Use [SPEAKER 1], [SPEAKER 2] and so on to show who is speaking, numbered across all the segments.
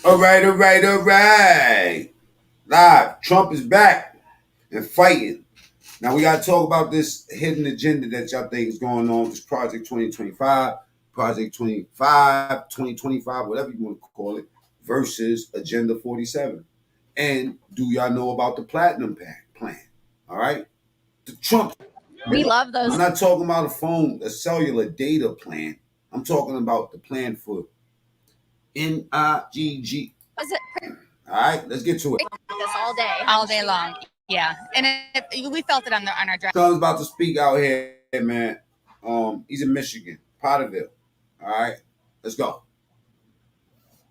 [SPEAKER 1] All right, all right, all right. Live. Trump is back and fighting. Now we got to talk about this hidden agenda that y'all think is going on. This Project 2025, Project 25, 2025, whatever you want to call it, versus Agenda 47. And do y'all know about the Platinum Plan? All right. The Trump.
[SPEAKER 2] We love those.
[SPEAKER 1] I'm not talking about a cellular data plan. I'm talking about the plan for NIGG.
[SPEAKER 2] Is it
[SPEAKER 1] All right, let's get to it.
[SPEAKER 2] this all day long?
[SPEAKER 3] Yeah, and we felt it on our drive.
[SPEAKER 1] Son's about to speak out here, man. He's in Michigan, Potterville. All right, let's go.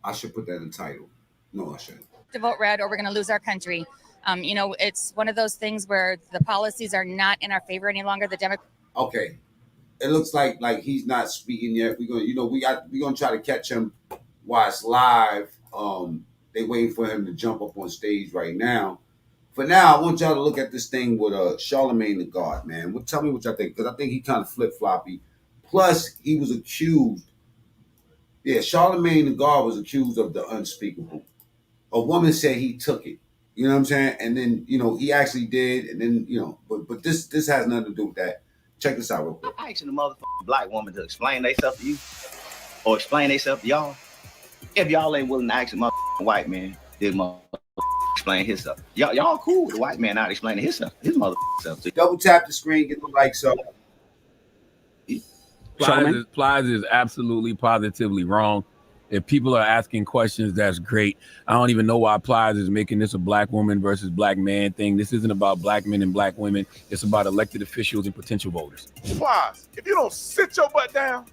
[SPEAKER 1] I should put that in the title. No, I shouldn't.
[SPEAKER 3] To vote red, or we're going to lose our country. It's one of those things where the policies are not in our favor any longer. The Democrats.
[SPEAKER 1] Okay, it looks like he's not speaking yet. We're gonna try to catch him while it's live. They waiting for him to jump up on stage right now. For now, I want y'all to look at this thing with Charlemagne the God, man. Tell me what y'all think, because I think he kind of flip-floppy. Plus, he was accused. Yeah, Charlemagne the God was accused of the unspeakable. A woman said he took it. You know what I'm saying? And then, he actually did. And then, but this has nothing to do with that. Check this out real quick.
[SPEAKER 4] I asking the motherfucking black woman to explain themselves to you or explain themselves to y'all. If y'all ain't willing to ask a motherfucking white man, this motherfucker explain himself. Y'all cool with the white man not explaining his motherfucking self.
[SPEAKER 1] Double tap the screen, get the likes up.
[SPEAKER 5] Plies is absolutely positively wrong. If people are asking questions, that's great. I don't even know why Plies is making this a black woman versus black man thing. This isn't about black men and black women. It's about elected officials and potential voters.
[SPEAKER 6] Plies, if you don't sit your butt down.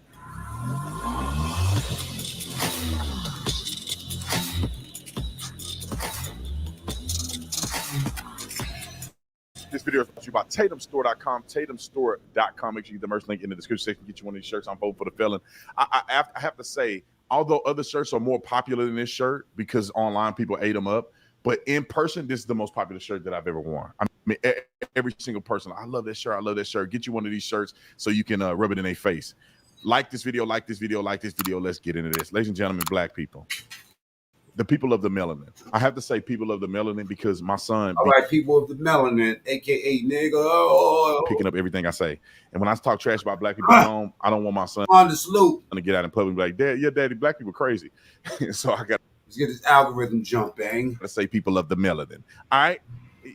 [SPEAKER 6] This video is brought to you by TatumStore.com. TatumStore.com. Make sure you get the merch link in the description section. Get you one of these shirts. I'm voting for the felon. I have to say, although other shirts are more popular than this shirt because online people ate them up, but in person, this is the most popular shirt that I've ever worn. I mean, every single person, I love this shirt. I love that shirt. Get you one of these shirts so you can rub it in their face. Like this video, like this video, like this video. Let's get into this. Ladies and gentlemen, black people. The people of the melanin. I have to say people of the melanin because my son.
[SPEAKER 1] All right, people of the melanin, a.k.a. nigga.
[SPEAKER 6] Picking up everything I say. And when I talk trash about black people at home, I don't want my son
[SPEAKER 1] on the salute
[SPEAKER 6] to get out in public and be like, Dad, your daddy, black people crazy. So I got
[SPEAKER 1] to get this algorithm jumping.
[SPEAKER 6] Let's say people of the melanin. All right.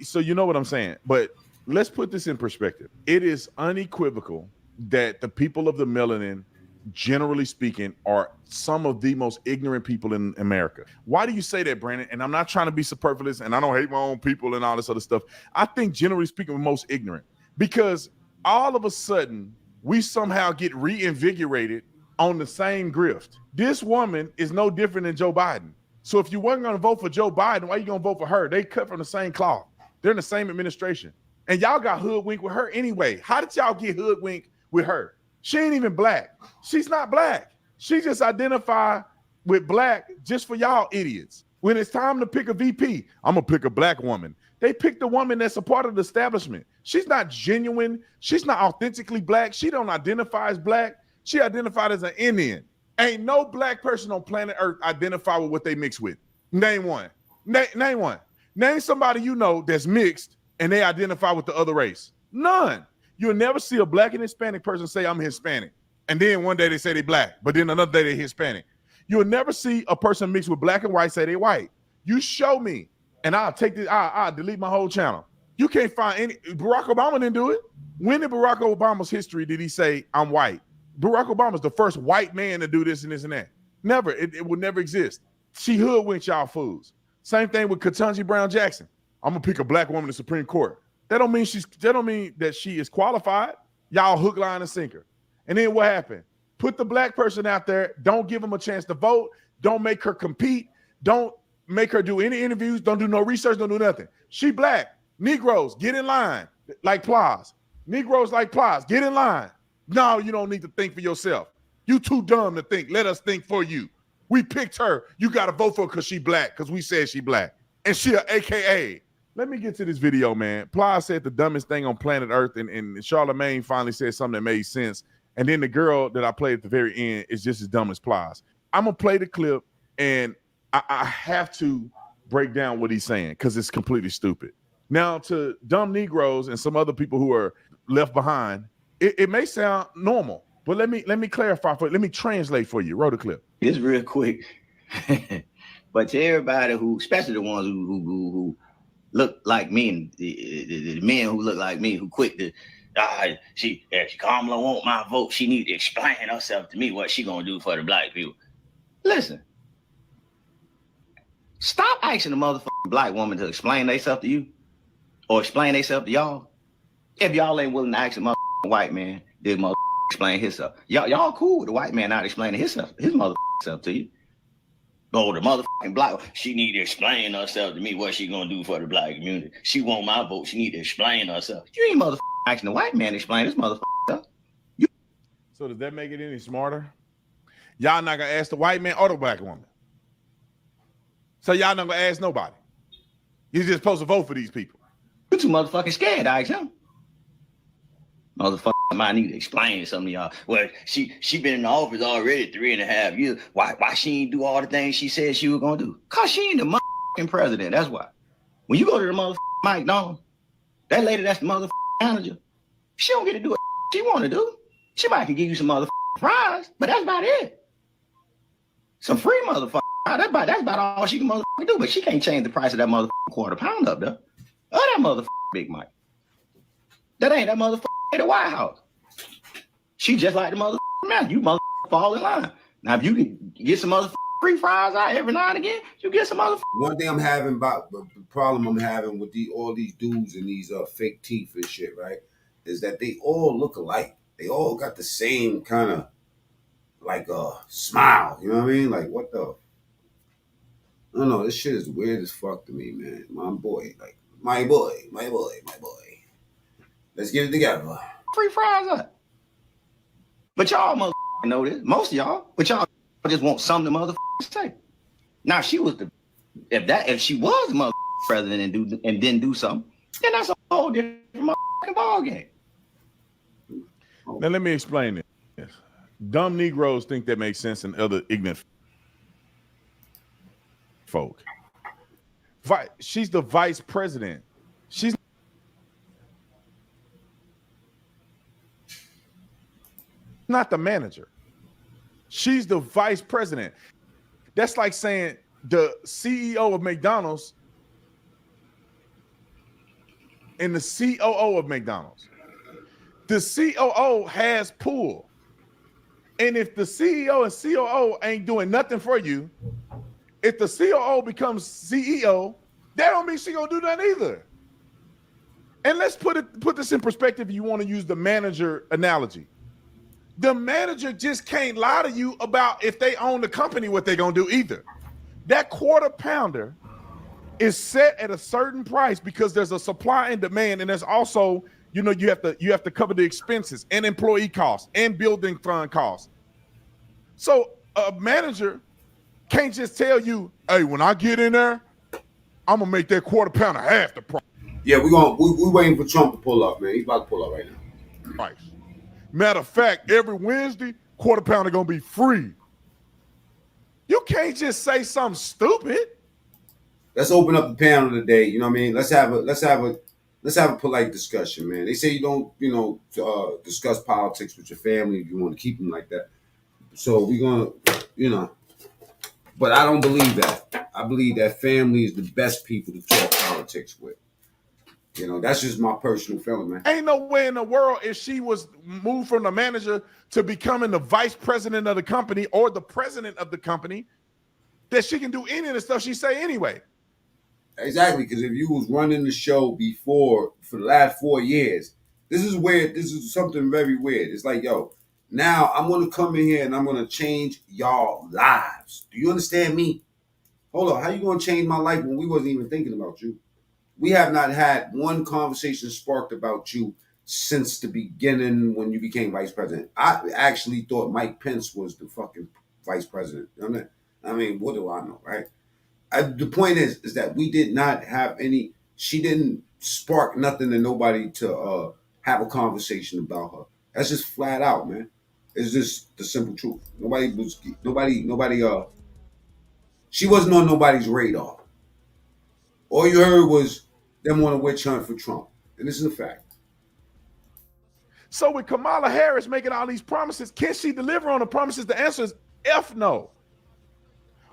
[SPEAKER 6] So you know what I'm saying. But let's put this in perspective. It is unequivocal that the people of the melanin, generally speaking, are some of the most ignorant people in America. Why do you say that, Brandon? And I'm not trying to be superfluous, and I don't hate my own people and all this other stuff. I think, generally speaking, we're most ignorant because all of a sudden we somehow get reinvigorated on the same grift. This woman is no different than Joe Biden. So if you weren't going to vote for Joe Biden, why are you going to vote for her? They cut from the same cloth. They're in the same administration. And y'all got hoodwinked with her anyway. How did y'all get hoodwinked with her? She ain't even black. She's not black. She just identify with black just for y'all idiots. When it's time to pick a VP, I'm going to pick a black woman. They picked a woman that's a part of the establishment. She's not genuine. She's not authentically black. She don't identify as black. She identified as an Indian. Ain't no black person on planet Earth identify with what they mix with. Name one. Name one. Name somebody you know that's mixed and they identify with the other race. None. You'll never see a black and Hispanic person say, I'm Hispanic. And then one day they say they black, but then another day they're Hispanic. You'll never see a person mixed with black and white say they white. You show me, and I'll take this, I'll delete my whole channel. You can't find any. Barack Obama didn't do it. When in Barack Obama's history did he say, I'm white? Barack Obama's the first white man to do this and this and that. Never. It would never exist. She hoodwinked y'all fools. Same thing with Ketanji Brown Jackson. I'm gonna pick a black woman in the Supreme Court. That don't mean that she is qualified. Y'all hook, line, and sinker. And then what happened? Put the black person out there. Don't give them a chance to vote. Don't make her compete. Don't make her do any interviews. Don't do no research. Don't do nothing. She black. Negroes, get in line. Like Plies. Negroes like Plies, get in line. No, you don't need to think for yourself. You too dumb to think. Let us think for you. We picked her. You got to vote for her because she black, because we said she black. And she a AKA. Let me get to this video, man. Plies said the dumbest thing on planet Earth, and Charlemagne finally said something that made sense. And then the girl that I played at the very end is just as dumb as Plies. I'm going to play the clip, and I have to break down what he's saying because it's completely stupid. Now, to dumb Negroes and some other people who are left behind, it may sound normal, but let me clarify for you. Let me translate for you. Roll the clip.
[SPEAKER 4] It's real quick. But to everybody who, especially the ones who look like me, and the men who look like me, who quit the, she Kamala want my vote. She need to explain herself to me what she gonna do for the black people. Listen, stop asking the motherfucking black woman to explain themselves to you or explain themselves to y'all. If y'all ain't willing to ask a motherfucking white man, this motherfucker explain himself. Y'all cool with the white man not explaining his motherfucking self to you. Oh, the motherfucking black, she need to explain herself to me what she gonna do for the black community. She want my vote. She need to explain herself. You ain't motherfucking asking the white man to explain this motherfucking stuff.
[SPEAKER 6] So does that make it any smarter? Y'all not gonna ask the white man or the black woman. So y'all not gonna ask nobody. You're just supposed to vote for these people.
[SPEAKER 4] You too motherfucking scared to ask him. Motherfucker might need to explain something to y'all. Well, she been in the office already 3.5 years. Why she ain't do all the things she said she was gonna do? Cause she ain't the motherfucking president. That's why. When you go to the motherfucking McDonald's, that lady that's the motherfucking manager, she don't get to do what she want to do. She might can give you some motherfucking fries, but that's about it. Some free motherfucking fries. That's about all she can motherfucking do. But she can't change the price of that motherfucking quarter pound up there. Or that motherfucking Big Mike. That ain't that motherfucker at the White House. She just like the motherfucker man. You motherfucker fall in line. Now, if you can get some motherfucker free fries out every now and again, you get some motherfucker.
[SPEAKER 1] One thing I'm having about the problem I'm having with all these dudes and these fake teeth and shit, right, is that they all look alike. They all got the same kind of like smile. You know what I mean? Like what the? I don't know. This shit is weird as fuck to me, man. My boy. Let's get it together.
[SPEAKER 4] Free fries up. But y'all motherfuckers know this. Most of y'all. But y'all just want something to motherfuckers say. Now, if she was the motherfucking president and didn't do something, then that's a whole different motherfucking ballgame.
[SPEAKER 6] Now let me explain this. Dumb Negroes think that makes sense and other ignorant folk. She's the vice president. She's not the manager. She's the vice president. That's like saying the CEO of McDonald's and the COO of McDonald's. The COO has pull. And if the CEO and COO ain't doing nothing for you, if the COO becomes CEO, that don't mean she gonna do that either. And let's put this in perspective if you want to use the manager analogy. The manager just can't lie to you about if they own the company, what they're gonna do either. That quarter pounder is set at a certain price because there's a supply and demand, and there's also, you have to cover the expenses and employee costs and building fund costs. So a manager can't just tell you, hey, when I get in there, I'm gonna make that quarter pounder half the price.
[SPEAKER 1] Yeah, we're waiting for Trump to pull up, man. He's about to pull up right now.
[SPEAKER 6] Price. Matter of fact, every Wednesday, quarter pounder gonna be free. You can't just say something stupid.
[SPEAKER 1] Let's open up the panel today. You know what I mean? Let's have a polite discussion, man. They say you don't, discuss politics with your family if you want to keep them like that. So we're gonna, but I don't believe that. I believe that family is the best people to talk politics with. That's just my personal feeling, man.
[SPEAKER 6] Ain't no way in the world if she was moved from the manager to becoming the vice president of the company or the president of the company that she can do any of the stuff she say anyway.
[SPEAKER 1] Exactly, because if you was running the show before for the last 4 years, this is weird. This is something very weird. It's like, yo, now I'm gonna come in here and I'm gonna change y'all lives. Do you understand me? Hold on, how you gonna change my life when we wasn't even thinking about you? We have not had one conversation sparked about you since the beginning when you became vice president. I actually thought Mike Pence was the fucking vice president. I mean, what do I know, right? The point is that we did not have any. She didn't spark nothing to nobody to have a conversation about her. That's just flat out, man. It's just the simple truth. Nobody. She wasn't on nobody's radar. All you heard was them on a witch hunt for Trump. And this is a fact.
[SPEAKER 6] So with Kamala Harris making all these promises, can she deliver on the promises? The answer is F no.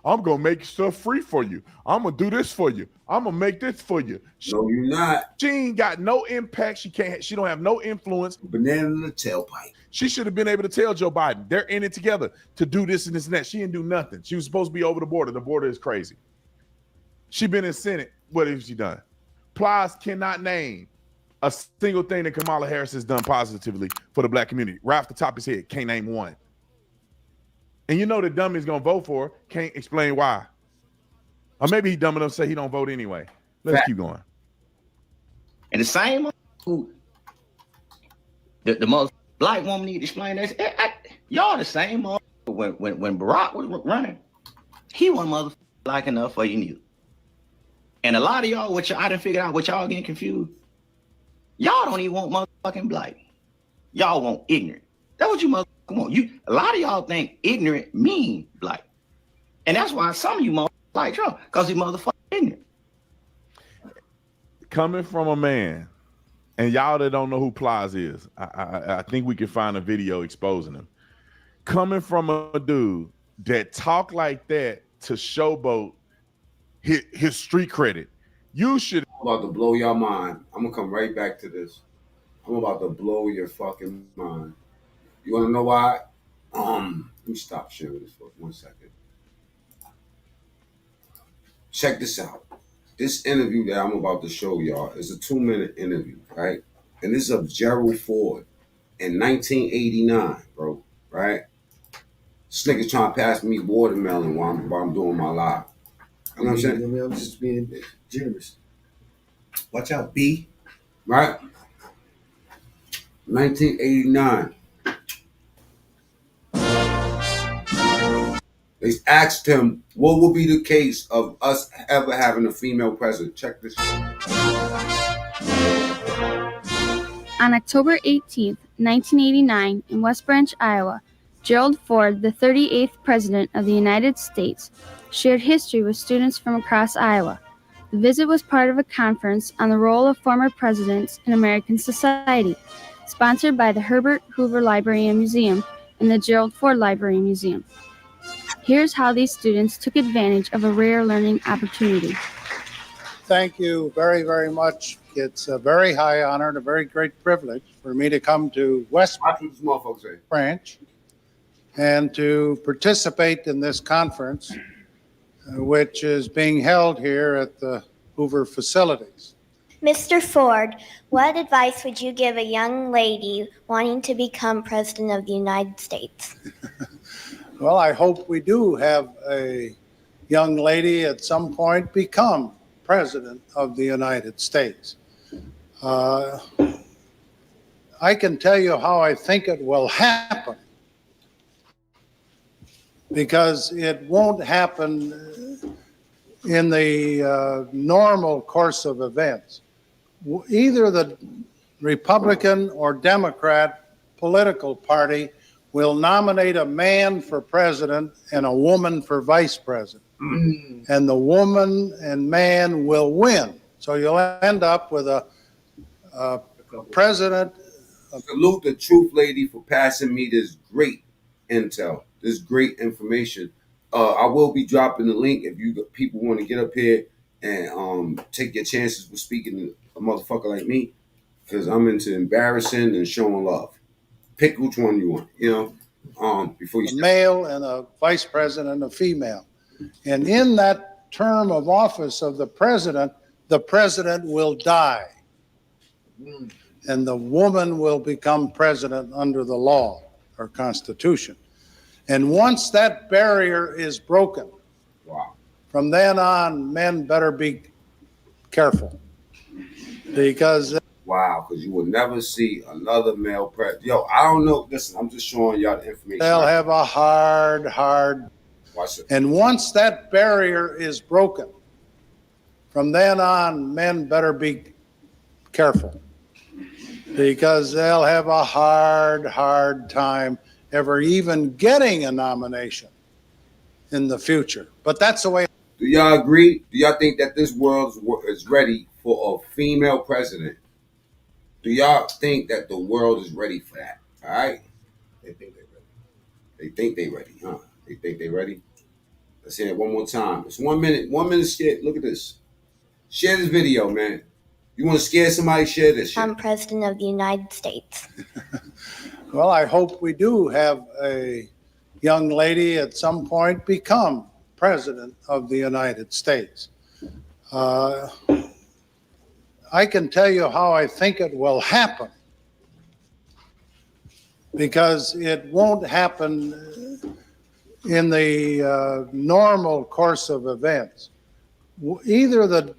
[SPEAKER 6] I'm going to make stuff free for you. I'm going to do this for you. I'm going to make this for you.
[SPEAKER 1] No, you're not.
[SPEAKER 6] She ain't got no impact. She don't have no influence.
[SPEAKER 1] Banana in the tailpipe.
[SPEAKER 6] She should have been able to tell Joe Biden, they're in it together to do this and this and that. She didn't do nothing. She was supposed to be over the border. The border is crazy. She been in Senate. What has she done? Plies cannot name a single thing that Kamala Harris has done positively for the black community. Right off the top of his head, can't name one. And you know the dummy's gonna vote for her, can't explain why. Or maybe he dumb enough to say he don't vote anyway. Let's keep going.
[SPEAKER 4] And the same who the most black woman need to explain this. Y'all the same when Barack was running, he wasn't black enough for you knew. And a lot of y'all, I done figured out what y'all getting confused. Y'all don't even want motherfucking black. Y'all want ignorant. That's what you motherfucking want. A lot of y'all think ignorant mean black. And that's why some of you motherfuckers like Trump, because he motherfucking ignorant.
[SPEAKER 6] Coming from a man, and y'all that don't know who Plies is, I think we can find a video exposing him. Coming from a dude that talk like that to showboat his street credit, you should.
[SPEAKER 1] I'm about to blow your mind. I'm gonna come right back to this. I'm about to blow your fucking mind. You wanna know why? Let me stop sharing this for 1 second. Check this out. This interview that I'm about to show y'all is a 2-minute interview, right? And this is of Gerald Ford in 1989, bro, right? This nigga's trying to pass me watermelon while I'm doing my live. You know what I'm saying?
[SPEAKER 7] I'm just being generous. Watch out, B.
[SPEAKER 1] Right? 1989. They asked him, what would be the case of us ever having a female president? Check this out.
[SPEAKER 8] On October 18, 1989, in West Branch, Iowa, Gerald Ford, the 38th President of the United States, shared history with students from across Iowa. The visit was part of a conference on the role of former presidents in American society, sponsored by the Herbert Hoover Library and Museum and the Gerald Ford Library and Museum. Here's how these students took advantage of a rare learning opportunity.
[SPEAKER 9] Thank you very, very much. It's a very high honor and a very great privilege for me to come to West Branch and to participate in this conference, which is being held here at the Hoover facilities.
[SPEAKER 10] Mr. Ford, what advice would you give a young lady wanting to become President of the United States?
[SPEAKER 9] Well, I hope we do have a young lady at some point become President of the United States. I can tell you how I think it will happen, because it won't happen in the normal course of events. Either the Republican or Democrat political party will nominate a man for president and a woman for vice president. And the woman and man will win. So you'll end up with a president.
[SPEAKER 1] Salute the truth lady for passing me this great intel, this great information. I will be dropping the link if you people want to get up here and take your chances with speaking to a motherfucker like me, because I'm into embarrassing and showing love. Pick which one you want, before you.
[SPEAKER 9] A male and a vice president and a female. And in that term of office of the president will die. And the woman will become president under the law or constitution. And once that barrier is broken, from then on, men better be careful. Because
[SPEAKER 1] you will never see another male president. Yo, I don't know. Listen, I'm just showing y'all the information.
[SPEAKER 9] They'll have a hard.
[SPEAKER 1] Watch it.
[SPEAKER 9] And once that barrier is broken, from then on, men better be careful. Because they'll have a hard time ever even getting a nomination in the future. But that's the way
[SPEAKER 1] Do y'all agree? Do y'all think that this world is ready for a female president? Do y'all think that the world is ready for that? All right.
[SPEAKER 7] They think they're ready.
[SPEAKER 1] They think they ready, huh? They think they ready. Let's hear it one more time. It's 1 minute. 1 minute shit. Look at this. Share this video, man. You want to scare somebody? Share this shit.
[SPEAKER 10] I'm President of the United States.
[SPEAKER 9] Well, I hope we do have a young lady at some point become President of the United States. I can tell you how I think it will happen, because it won't happen in the normal course of events. Either the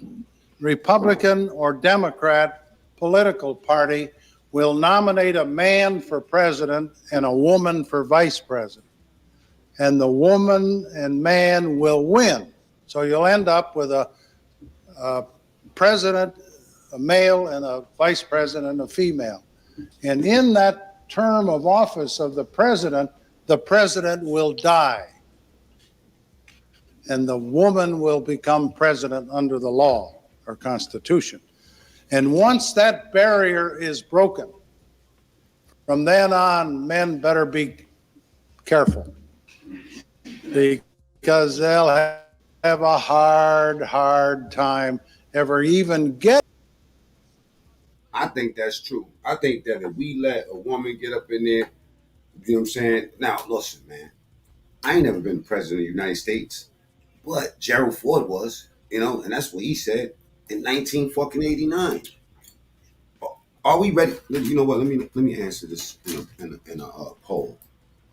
[SPEAKER 9] Republican or Democrat political party will nominate a man for president and a woman for vice president. And the woman and man will win. So you'll end up with a president, a male, and a vice president, a female. And in that term of office of the president will die. And the woman will become president under the law or constitution. And once that barrier is broken, from then on, men better be careful, because they'll have a hard time ever even get.
[SPEAKER 1] I think that's true. I think that if we let a woman get up in there, you know what I'm saying? Now, listen, man. I ain't never been president of the United States, but Gerald Ford was, you know, and that's what he said in 1989. Are we ready? You know what? Let me answer this in a poll.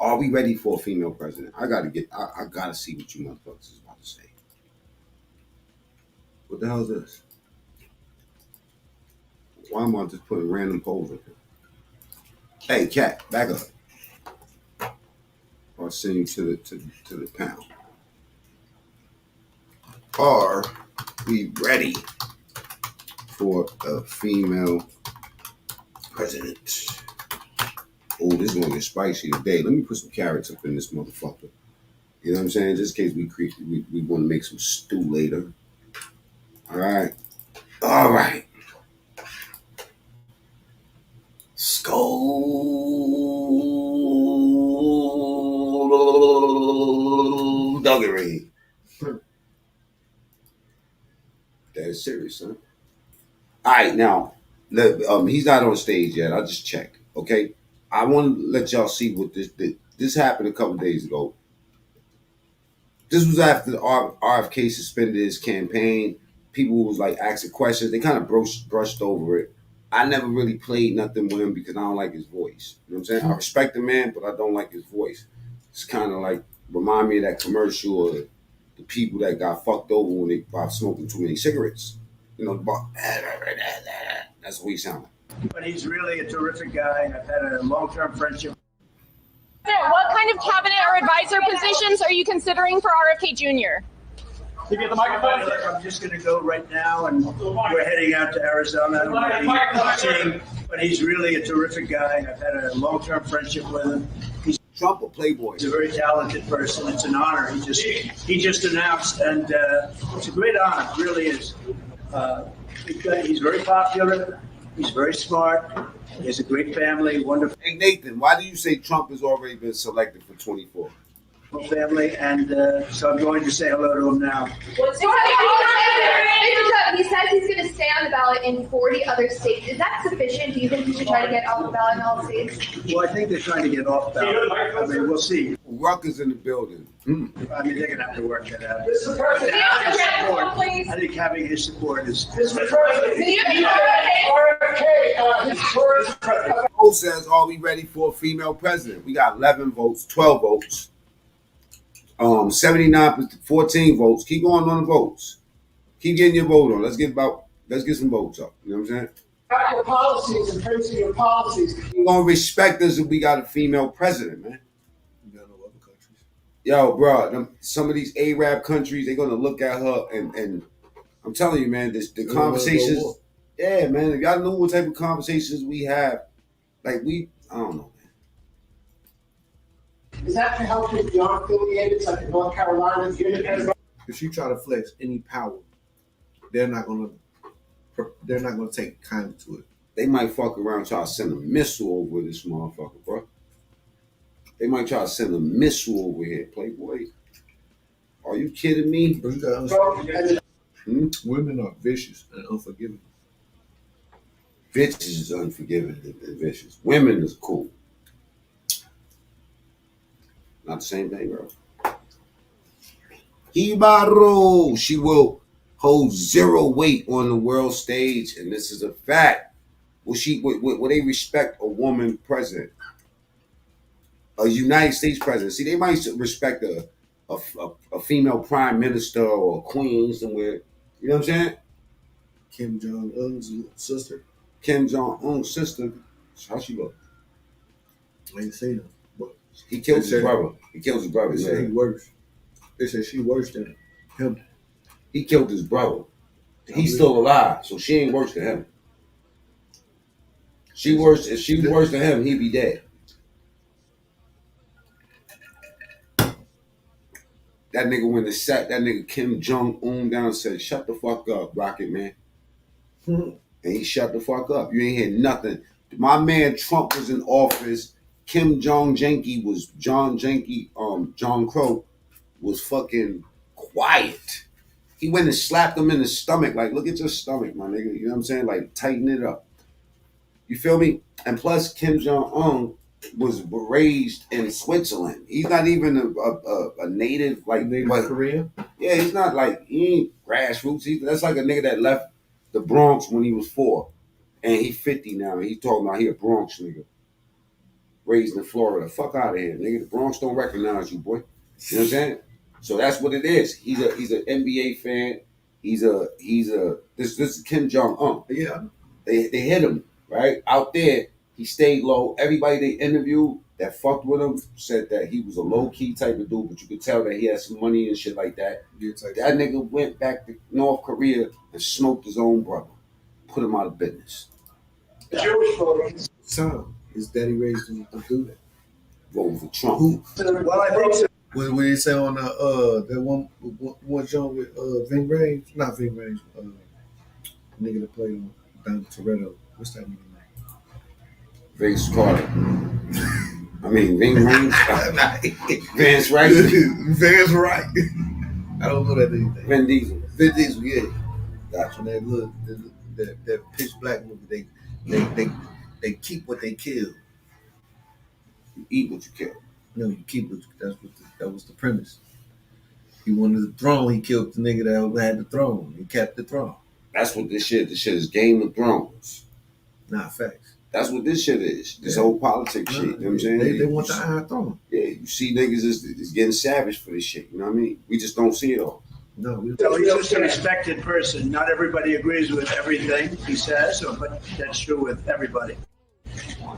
[SPEAKER 1] Are we ready for a female president? I gotta see what you motherfuckers is about to say. What the hell is this? Why am I just putting random polls up here? Hey, cat, back up. I'll send you to the pound. Are we ready for a female president? Oh, this is gonna get spicy today. Let me put some carrots up in this motherfucker. You know what I'm saying? Just in case we want to make some stew later. All right. Skullduggery. That is serious, huh? All right, now, he's not on stage yet. I just checked, okay? I want to let y'all see what this happened a couple days ago. This was after the RFK suspended his campaign. People was like asking questions. They kind of brushed over it. I never really played nothing with him because I don't like his voice. You know what I'm saying? I respect the man, but I don't like his voice. It's kind of like remind me of that commercial of the people that got fucked over when they by smoking too many cigarettes. You know, that's what he sounded like.
[SPEAKER 11] But he's really a terrific guy. I've had a long-term friendship.
[SPEAKER 12] What kind of cabinet or advisor positions are you considering for RFK Jr.?
[SPEAKER 11] You get the microphone? I'm just going to go right now, and we're heading out to Arizona. But he's really a terrific guy. I've had a long-term friendship with him. He's
[SPEAKER 1] Trump a playboy.
[SPEAKER 11] He's a very talented person. It's an honor. He just announced, and it's a great honor. It really is. He's very popular. He's very smart. He has a great family. Wonderful.
[SPEAKER 1] Hey Nathan, why do you say Trump has already been selected for 24?
[SPEAKER 11] Family, and so I'm going to say hello to him now.
[SPEAKER 12] He says he's going to stay on the ballot in 40 other states. Is that sufficient? Do you think he should try to get off the ballot in all states?
[SPEAKER 11] Well, I think they're trying to get off the ballot. I mean, we'll see.
[SPEAKER 1] Rucker's in the building.
[SPEAKER 11] I mean, they're going to have to work that out. I think having his support is.
[SPEAKER 1] Poll says, are we ready for a female president? We got 11 votes, 12 votes. 79, 14 votes. Keep going on the votes. Keep getting your vote on. Let's get some votes up. You know what I'm saying?
[SPEAKER 11] Your policies and praising your policies.
[SPEAKER 1] You're gonna respect us if we got a female president, man. You got no other countries. Yo, bro, some of these Arab countries, they're gonna look at her and I'm telling you, man, the conversations. Yeah, man. If y'all know what type of conversations we have, like I don't know.
[SPEAKER 11] Is that to help with the unaffiliated, like in North Carolina?
[SPEAKER 7] if she try to flex any power, they're not gonna take kindly to it.
[SPEAKER 1] They might fuck around and try to send a missile over this motherfucker, bro. They might try to send a missile over here, Playboy. Are you kidding me?
[SPEAKER 7] But you gotta understand, women are vicious and unforgiving.
[SPEAKER 1] Bitches is unforgiving and vicious. Women is cool. Not the same thing, bro. Hibaro, she will hold zero weight on the world stage, and this is a fact. Will they respect a woman president, a United States president? See, they might respect a female prime minister or a queen somewhere. You know what I'm saying?
[SPEAKER 7] Kim Jong Un's sister.
[SPEAKER 1] Kim Jong Un's sister. How she look?
[SPEAKER 7] I ain't seen her. But
[SPEAKER 1] he killed his brother. He killed his brother.
[SPEAKER 7] They said he worse. They said she worse than him.
[SPEAKER 1] He killed his brother. He's still alive, so she ain't worse than him. She worse. If she was worse than him, he'd be dead. That nigga went and sat that nigga Kim Jong Un down and said, "Shut the fuck up, Rocket Man." And he shut the fuck up. You ain't hear nothing. My man Trump was in office. Kim Jong Janky was John Crow was fucking quiet. He went and slapped him in the stomach. Like, look at your stomach, my nigga. You know what I'm saying? Like, tighten it up. You feel me? And plus, Kim Jong Un was raised in Switzerland. He's not even a native, like
[SPEAKER 7] Korean.
[SPEAKER 1] Yeah, he's not like, he ain't grassroots. That's like a nigga that left the Bronx when he was 4, and he 50 now. And he talking about he a Bronx nigga, raised in Florida. Fuck out of here, nigga. The Bronx don't recognize you, boy. You know what I'm saying? So that's what it is. He's an NBA fan. This is Kim Jong Un.
[SPEAKER 7] Yeah,
[SPEAKER 1] they hit him right out there. He stayed low. Everybody they interviewed that fucked with him said that he was a low key type of dude, but you could tell that he had some money and shit like that. That nigga went back to North Korea and smoked his own brother, put him out of business.
[SPEAKER 7] Jewish folks. Son, his daddy raised him to do that.
[SPEAKER 1] Vote for Trump.
[SPEAKER 7] Well, I think so. What did he say on that one joint with Ving Rhames? Not Ving Rhames. Nigga that played on Don Toretto. What's that nigga name?
[SPEAKER 1] Vince Carter. I mean, Ving Rhames. Vance Wright.
[SPEAKER 7] Vance Wright. I don't know that name.
[SPEAKER 1] Vin Diesel.
[SPEAKER 7] Vin Diesel, yeah.
[SPEAKER 1] Gotcha.
[SPEAKER 7] And that pitch black movie, they keep what they kill.
[SPEAKER 1] You eat what you kill.
[SPEAKER 7] No, you keep what that was the premise. He wanted the throne, he killed the nigga that had the throne. He kept the throne.
[SPEAKER 1] That's what this shit is Game of Thrones.
[SPEAKER 7] Not facts.
[SPEAKER 1] That's what this shit is. This whole politics shit. You know what I'm saying?
[SPEAKER 7] They want the Iron Throne.
[SPEAKER 1] Yeah, you see niggas is getting savage for this shit. You know what I mean? We just don't see it all.
[SPEAKER 7] No,
[SPEAKER 11] So he's just a respected person. Not everybody agrees with everything he says, but that's true with everybody.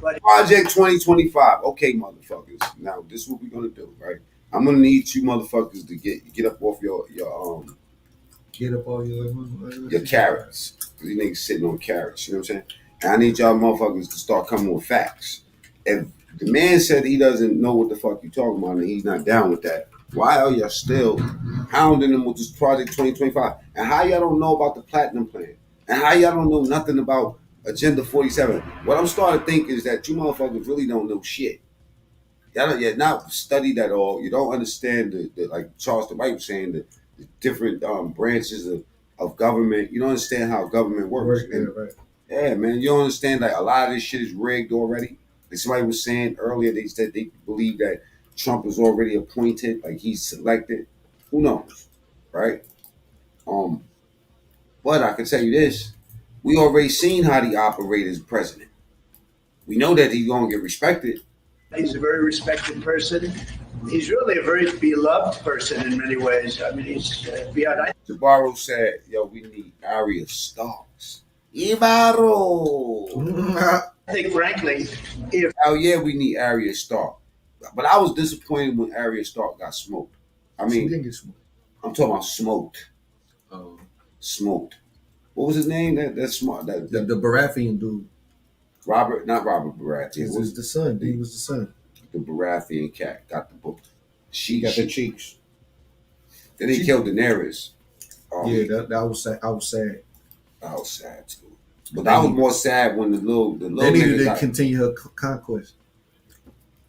[SPEAKER 11] But
[SPEAKER 1] Project 2025. Okay, motherfuckers. Now this is what we're gonna do, right? I'm gonna need you motherfuckers to get up off your
[SPEAKER 7] get up all
[SPEAKER 1] your carrots. These niggas sitting on carrots. You know what I'm saying? And I need y'all motherfuckers to start coming with facts. If the man said he doesn't know what the fuck you talking about and he's not down with that, why are y'all still hounding him with this Project 2025? And how y'all don't know about the Platinum Plan? And how y'all don't know nothing about Agenda 47? What I'm starting to think is that you motherfuckers really don't know shit. Y'all not studied at all. You don't understand the like Charles White was saying, the different branches of government. You don't understand how government works.
[SPEAKER 7] Right.
[SPEAKER 1] Yeah, man, you don't understand that a lot of this shit is rigged already. Like somebody was saying earlier, they said they believe that Trump was already appointed, like he's selected. Who knows, right? But I can tell you this: we already seen how he operated as president. We know that he's gonna get respected.
[SPEAKER 11] he's a very respected person. He's really a very beloved person in many ways. I mean, he's beyond.
[SPEAKER 1] Jabaro said, "Yo, we need Arya Starks." Ibaro.
[SPEAKER 11] I think, frankly, if
[SPEAKER 1] yeah, we need Arya Stark. But I was disappointed when Arya Stark got smoked. I mean,
[SPEAKER 7] she didn't get smoked.
[SPEAKER 1] I'm talking about smoked. Smoked. What was his name? That smart. The
[SPEAKER 7] Baratheon dude.
[SPEAKER 1] Not Robert Baratheon.
[SPEAKER 7] This was the son. He was the son.
[SPEAKER 1] The Baratheon cat got the book.
[SPEAKER 7] She got the cheeks.
[SPEAKER 1] Then he killed Daenerys.
[SPEAKER 7] Yeah, that was sad. I was sad.
[SPEAKER 1] I was sad too. But I was more sad when the little
[SPEAKER 7] they needed
[SPEAKER 1] nigga
[SPEAKER 7] to continue her conquest.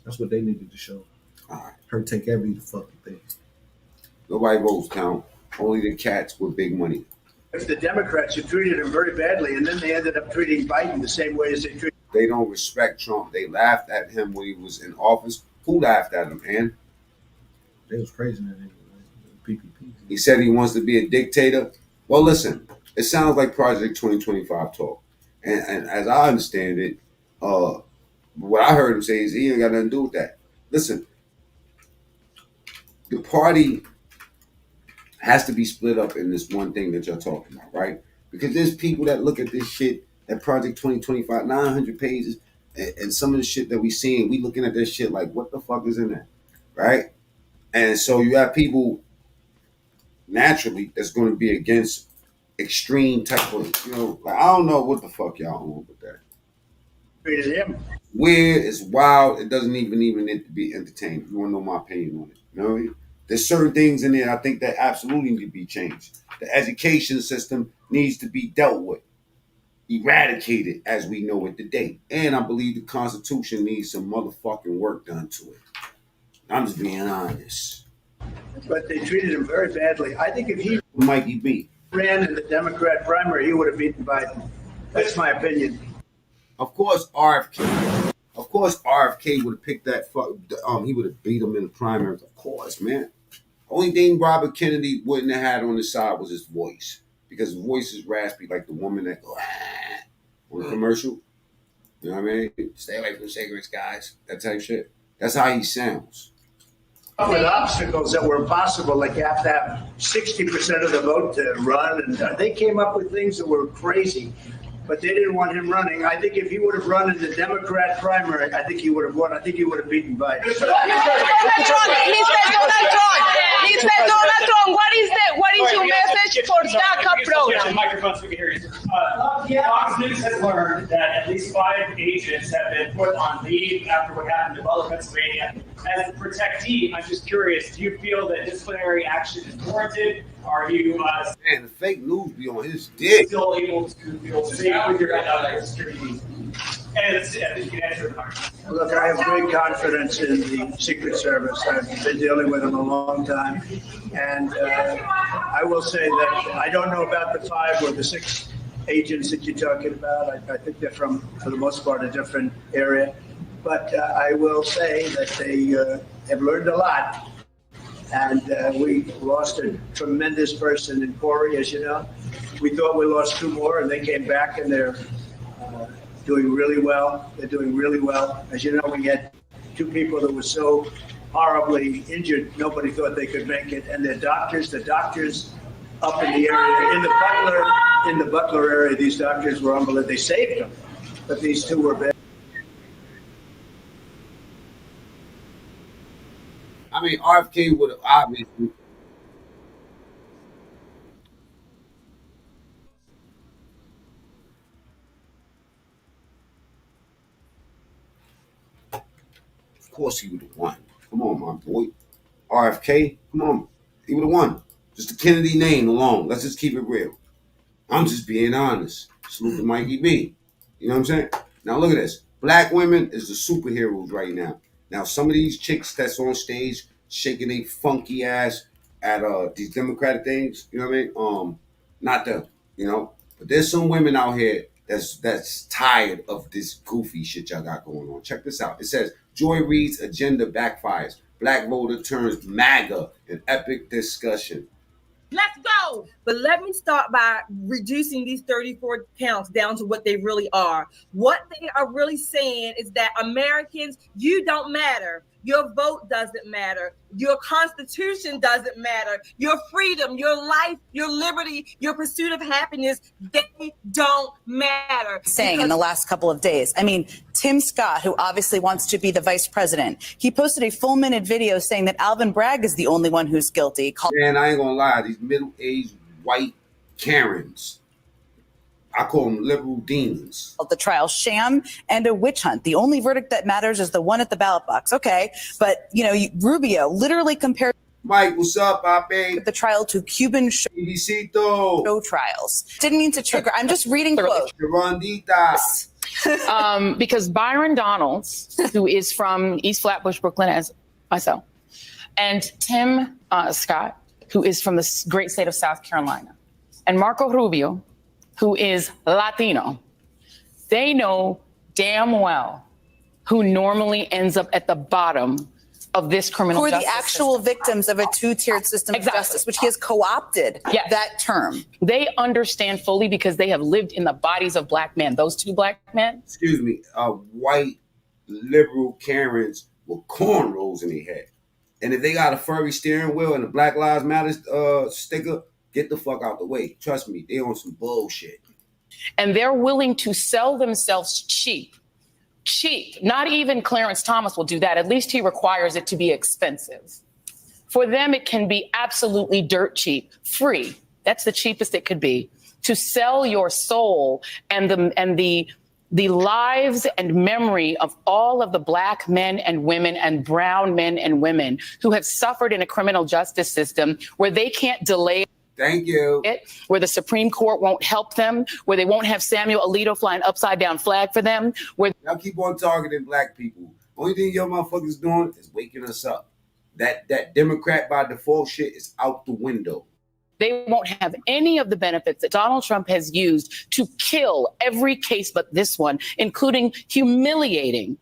[SPEAKER 7] That's what they needed to show.
[SPEAKER 1] Right.
[SPEAKER 7] Her take every fucking thing.
[SPEAKER 1] Nobody votes count. Only the cats with big money.
[SPEAKER 11] If the Democrats had treated him very badly, and then they ended up treating Biden the same way as they treated.
[SPEAKER 1] They don't respect Trump. They laughed at him when he was in office. Who laughed at him, man?
[SPEAKER 7] They was praising that nigga. PPP.
[SPEAKER 1] He said he wants to be a dictator. Well, listen, it sounds like Project 2025 talk. And as I understand it, what I heard him say is he ain't got nothing to do with that. Listen, the party has to be split up in this one thing that you're talking about, right? Because there's people that look at this shit, that Project 2025, 900 pages, and some of the shit that we seeing, we looking at this shit like, what the fuck is in that, right? And so you have people naturally that's going to be against extreme type of, like, I don't know what the fuck y'all want with that.
[SPEAKER 11] Treated him.
[SPEAKER 1] Weird, it's wild, it doesn't even need to be entertained. You want to know my opinion on it, you know what I mean? There's certain things in there I think that absolutely need to be changed. The education system needs to be dealt with, eradicated as we know it today. And I believe the Constitution needs some motherfucking work done to it. I'm just being honest.
[SPEAKER 11] But they treated him very badly. I think if he
[SPEAKER 1] Mikey B
[SPEAKER 11] ran in the Democrat primary, he would have beaten Biden. That's my opinion.
[SPEAKER 1] Of course, RFK would have picked that. He would have beat him in the primaries. Of course, man. Only thing Robert Kennedy wouldn't have had on his side was his voice, because his voice is raspy, like the woman that go on the commercial. You know what I mean? Stay away from the cigarettes, guys. That type shit. That's how he sounds.
[SPEAKER 11] With obstacles that were impossible, like you have to have 60% of the vote to run, and they came up with things that were crazy, but they didn't want him running. I think if he would have run in the Democrat primary, I think he would have won. I think he would have beaten Biden.
[SPEAKER 13] Mr. Donald Trump, what is your message for DACA program?
[SPEAKER 14] Microphone so we can hear you. Fox News has learned that at least 5 agents have been put on leave after what happened in Pennsylvania. As a protectee, I'm just curious, do you feel that disciplinary action is warranted? Are you
[SPEAKER 1] man, the fake news be on his dick.
[SPEAKER 14] Still able to feel safe with your security? And you can answer the question.
[SPEAKER 11] Look, I have great confidence in the Secret Service. I've been dealing with them a long time. And I will say that I don't know about the 5 or the 6 agents that you're talking about. I think they're from, for the most part, a different area. But I will say that they have learned a lot. And we lost a tremendous person in Corey, as you know. We thought we lost 2 more, and they came back, and they're doing really well. They're doing really well. As you know, we had 2 people that were so horribly injured, nobody thought they could make it. And the doctors up in the area, in the Butler area, these doctors were unbelievable. They saved them, but these 2 were bad.
[SPEAKER 1] I mean, RFK would have obviously. Of course, he would have won. Come on, my boy. RFK, come on. He would have won. Just the Kennedy name alone. Let's just keep it real. I'm just being honest. Salute to Mikey B. You know what I'm saying? Now look at this. Black women is the superheroes right now. Now some of these chicks that's on stage shaking their funky ass at these Democratic things, you know what I mean? Not them, you know. But there's some women out here that's tired of this goofy shit y'all got going on. Check this out. It says Joy Reid's agenda backfires. Black voter turns MAGA in epic discussion.
[SPEAKER 13] Let's go. But let me start by reducing these 34 counts down to what they really are. What they are really saying is that Americans, you don't matter. Your vote doesn't matter. Your constitution doesn't matter. Your freedom, your life, your liberty, your pursuit of happiness, they don't matter.
[SPEAKER 15] Saying in the last couple of days. I mean, Tim Scott, who obviously wants to be the vice president, he posted a full-minute video saying that Alvin Bragg is the only one who's guilty.
[SPEAKER 1] Man, I ain't gonna lie, these middle-aged white Karens, I call them liberal demons.
[SPEAKER 15] The trial sham and a witch hunt. The only verdict that matters is the one at the ballot box. Okay, but Rubio literally compared.
[SPEAKER 1] Mike, what's up, Papi?
[SPEAKER 15] The trial to Cuban show trials. Didn't mean to trigger. I'm just reading quotes.
[SPEAKER 16] Because Byron Donalds, who is from East Flatbush, Brooklyn, as myself, and Tim Scott, who is from the great state of South Carolina, and Marco Rubio, who is Latino, they know damn well who normally ends up at the bottom of this criminal
[SPEAKER 15] Who are
[SPEAKER 16] justice
[SPEAKER 15] the actual
[SPEAKER 16] system.
[SPEAKER 15] victims of a two-tiered system of justice, which he has co-opted that term.
[SPEAKER 16] They understand fully because they have lived in the bodies of black men. Those two black men.
[SPEAKER 1] Excuse me, white liberal Karens with cornrows in their head. And if they got a furry steering wheel and a Black Lives Matter sticker, get the fuck out the way. Trust me, they on some bullshit.
[SPEAKER 16] And they're willing to sell themselves cheap. Not even Clarence Thomas will do that. At least he requires it to be expensive. For them, it can be absolutely dirt cheap, free. That's the cheapest it could be, to sell your soul and the lives and memory of all of the black men and women and brown men and women who have suffered in a criminal justice system where they can't delay.
[SPEAKER 1] Thank you.
[SPEAKER 16] Where the Supreme Court won't help them, where they won't have Samuel Alito fly an upside down flag for them. Where
[SPEAKER 1] y'all keep on targeting black people. Only thing y'all motherfuckers doing is waking us up. That Democrat by default shit is out the window.
[SPEAKER 16] They won't have any of the benefits that Donald Trump has used to kill every case but this one, including humiliating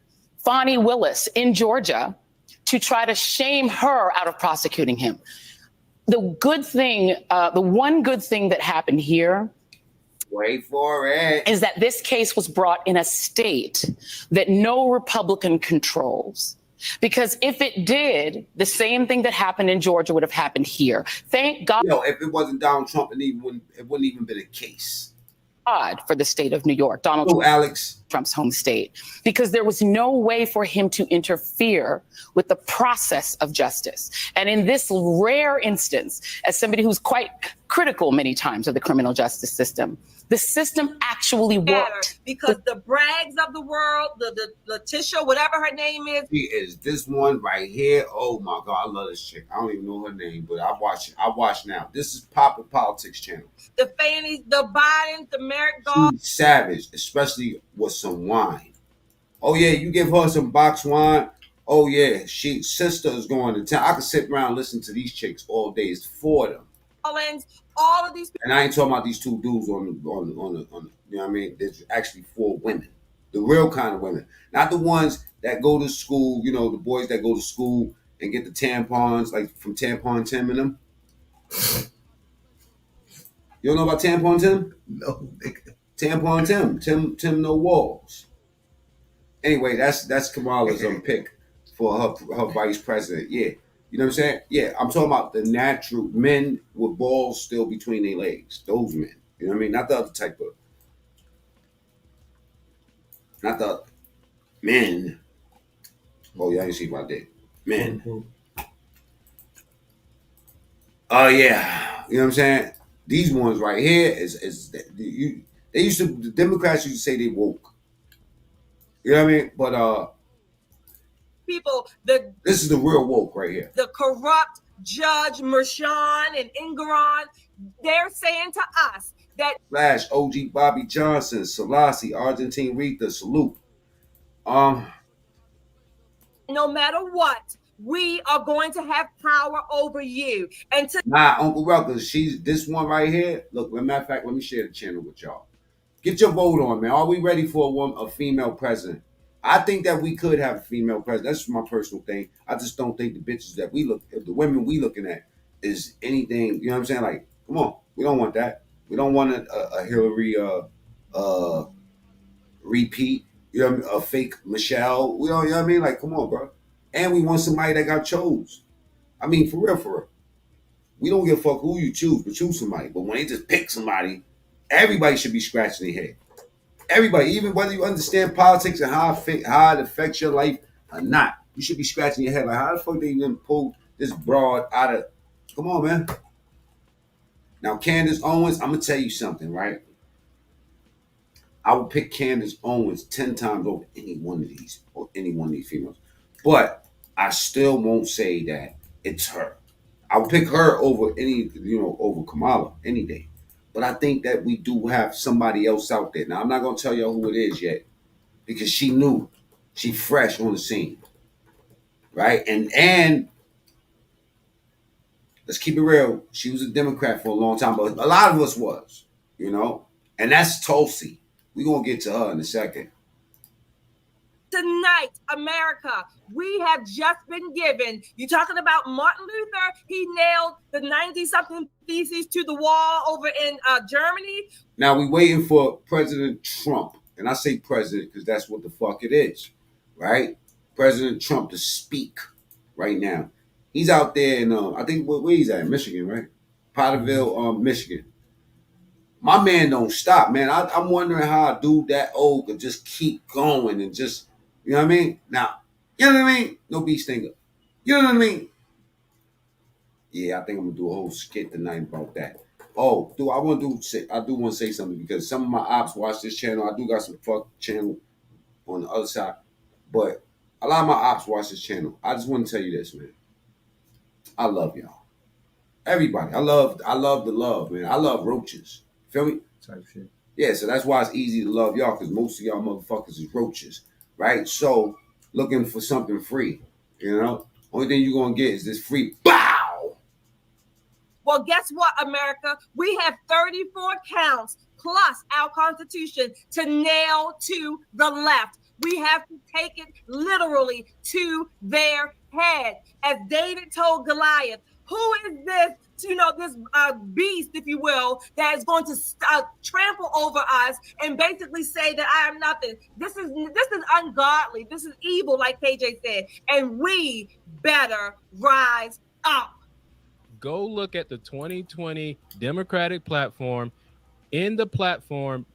[SPEAKER 16] Fonnie Willis in Georgia to try to shame her out of prosecuting him. The one good thing that happened here,
[SPEAKER 1] wait for it,
[SPEAKER 16] is that this case was brought in a state that no Republican controls. Because if it did, the same thing that happened in Georgia would have happened here. Thank God.
[SPEAKER 1] If it wasn't Donald Trump, it wouldn't even been a case.
[SPEAKER 16] For the state of New York, Trump's home state, because there was no way for him to interfere with the process of justice. And in this rare instance, as somebody who's quite critical many times of the criminal justice system, the system actually worked.
[SPEAKER 13] Because the Braggs of the world, the Letitia, whatever her name is.
[SPEAKER 1] She is this one right here. Oh my God, I love this chick. I don't even know her name, but I watch now. This is Pop Politics channel.
[SPEAKER 13] The Fannies, the Bidens, the Merrick Garland.
[SPEAKER 1] She's savage, especially with some wine. Oh yeah, you give her some box wine. Oh yeah, sister is going to town. I could sit around and listen to these chicks all day. It's for them.
[SPEAKER 13] All of these people.
[SPEAKER 1] And I ain't talking about these two dudes on the you know what I mean? There's actually 4 women. The real kind of women. Not the ones that go to school, the boys that go to school and get the tampons, like from Tampon Tim and them. You don't know about Tampon Tim?
[SPEAKER 7] No, nigga.
[SPEAKER 1] Tampon Tim. Tim no walls. Anyway, that's Kamala's pick for her vice president. Yeah. You know what I'm saying? Yeah, I'm talking about the natural men with balls still between their legs. Those men. You know what I mean? Not the other type of. Not the men. Oh, yeah, I didn't see what I did. Men. Oh, yeah. You know what I'm saying? These ones right here the Democrats used to say they woke. You know what I mean? But
[SPEAKER 13] people,
[SPEAKER 1] this is the real woke right here.
[SPEAKER 13] The corrupt Judge Mershon and Engoron, they're saying to us that
[SPEAKER 1] Flash, OG Bobby Johnson, Selassie, Argentine Rita, salute.
[SPEAKER 13] No matter what, we are going to have power over you. And
[SPEAKER 1] Uncle Ruckus, this one right here. Look, matter of fact, let me share the channel with y'all. Get your vote on, man. Are we ready for a female president? I think that we could have a female president. That's my personal thing. I just don't think the bitches that the women we looking at is anything, you know what I'm saying? Like, come on, we don't want that. We don't want a Hillary repeat, you know what I mean? A fake Michelle. We don't, you know what I mean? Like, come on, bro. And we want somebody that got chose. I mean, for real. We don't give a fuck who you choose, but choose somebody. But when they just pick somebody, everybody should be scratching their head. Everybody, even whether you understand politics and how it affects your life or not, you should be scratching your head like, how the fuck they even pull this broad out of? Come on, man. Now, Candace Owens, I'm gonna tell you something, right? I would pick Candace Owens 10 times over any one of these females, but I still won't say that it's her. I would pick her over over Kamala any day. But I think that we do have somebody else out there. Now I'm not gonna tell y'all who it is yet because she new, she fresh on the scene, right? And let's keep it real. She was a Democrat for a long time, but a lot of us was, and that's Tulsi. We're gonna get to her in a second.
[SPEAKER 13] Tonight, America, we have just been given. You're talking about Martin Luther. He nailed the 90-something theses to the wall over in Germany.
[SPEAKER 1] Now we waiting for President Trump, and I say president because that's what the fuck it is, right? President Trump to speak right now. He's out there in I think where he's at, Michigan, right? Potterville, Michigan. My man don't stop, man. I'm wondering how a dude that old could just keep going and just, you know what I mean? Now, you know what I mean? No beat stinger. You know what I mean? Yeah, I think I'm gonna do a whole skit tonight about that. Oh, I do want to say something because some of my ops watch this channel. I do got some fuck channel on the other side, but a lot of my ops watch this channel. I just want to tell you this, man. I love y'all. Everybody. I love the love, man. I love roaches. Feel me?
[SPEAKER 7] Type shit.
[SPEAKER 1] Yeah, so that's why it's easy to love y'all, because most of y'all motherfuckers is roaches, right? So looking for something free, Only thing you're gonna get is this free bow.
[SPEAKER 13] Well, guess what, America? We have 34 counts plus our Constitution to nail to the left. We have to take it literally to their head. As David told Goliath, who is this, this beast, if you will, that is going to trample over us and basically say that I am nothing. This is ungodly. This is evil, like KJ said. And we better rise up.
[SPEAKER 17] Go look at the 2020 Democratic platform. In the platform,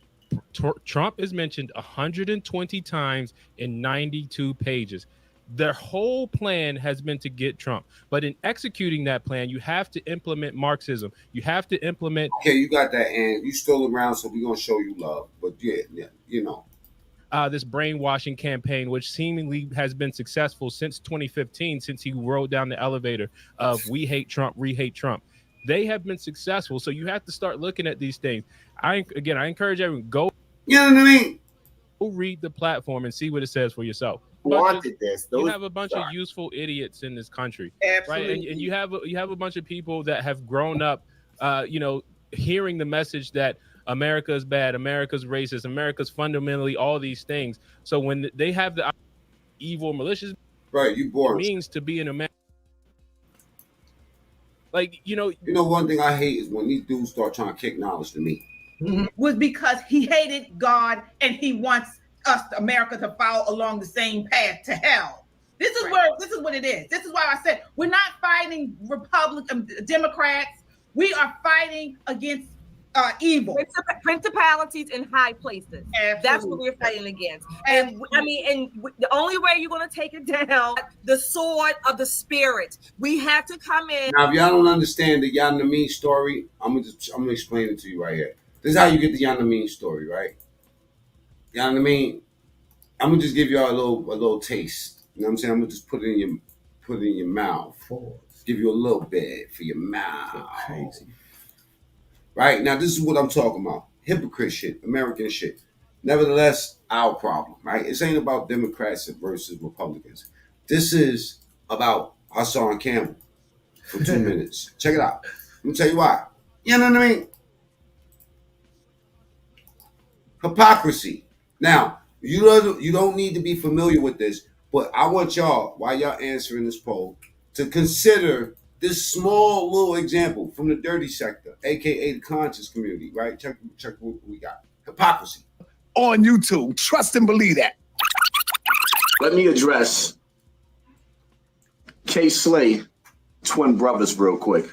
[SPEAKER 17] Trump is mentioned 120 times in 92 pages. Their whole plan has been to get Trump. But in executing that plan, you have to implement Marxism. You have to implement...
[SPEAKER 1] Okay, you got that, and you still around, so we're going to show you love. But yeah,
[SPEAKER 17] this brainwashing campaign, which seemingly has been successful since 2015, since he rode down the elevator of we hate Trump, we hate Trump. They have been successful. So you have to start looking at these things. I encourage everyone, go.
[SPEAKER 1] You know what I mean?
[SPEAKER 17] Go read the platform and see what it says for yourself. You have a bunch of useful idiots in this country,
[SPEAKER 18] Absolutely.
[SPEAKER 17] right? And you have a bunch of people that have grown up, hearing the message that America is bad, America's racist, America's fundamentally all these things. So when they have the evil, malicious,
[SPEAKER 1] right, you boring
[SPEAKER 17] means to be an American. Like,
[SPEAKER 1] one thing I hate is when these dudes start trying to kick knowledge to me.
[SPEAKER 18] Was because he hated God and he wants us, America, to follow along the same path to hell. This is what it is. This is why I said we're not fighting Democrats. We are fighting against evil.
[SPEAKER 13] Principalities in high places.
[SPEAKER 18] Absolutely.
[SPEAKER 13] That's what we're fighting against. And the only way you're going to take it down, the sword of the spirit. We have to come in.
[SPEAKER 1] Now, if y'all don't understand the Yan story, I'm gonna explain it to you right here. This is how you get the Yan story, right? I'm gonna just give y'all a little taste. You know what I'm saying? I'm gonna just put it in your mouth. Give you a little bit for your mouth. Crazy. Right? Now, this is what I'm talking about. Hypocrite shit, American shit. Nevertheless, our problem, right? This ain't about Democrats versus Republicans. This is about Hassan Campbell for 2 minutes. Check it out. Let me tell you why. You know what I mean? Hypocrisy. Now, you don't need to be familiar with this, but I want y'all, while y'all answering this poll, to consider this small little example from the dirty sector, aka the conscious community, right? Check what we got. Hypocrisy.
[SPEAKER 19] On YouTube. Trust and believe that.
[SPEAKER 20] Let me address K. Slay, twin brothers, real quick.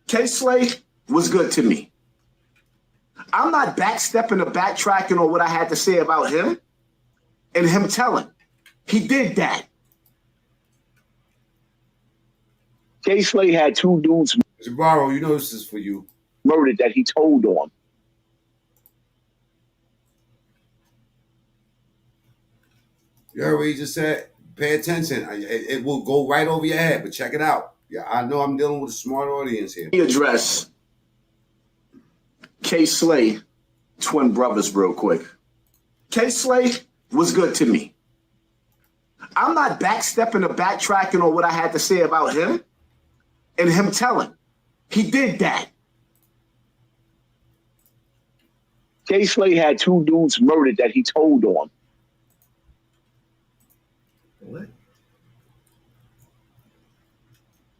[SPEAKER 20] K. Slay was good to me. I'm not backstepping or backtracking on what I had to say about him and him telling. He did that. K. Slay had 2 dudes
[SPEAKER 1] Jabaro, you know this is for you.
[SPEAKER 20] Murdered that he told on.
[SPEAKER 1] You heard what he just said? Pay attention. It will go right over your head, but check it out. Yeah, I know I'm dealing with a smart audience here.
[SPEAKER 20] Let me address K Slay, twin brothers, real quick. K Slay was good to me. I'm not backstepping or backtracking on what I had to say about him and him telling. He did that. K Slay had 2 dudes murdered that he told on.
[SPEAKER 7] What?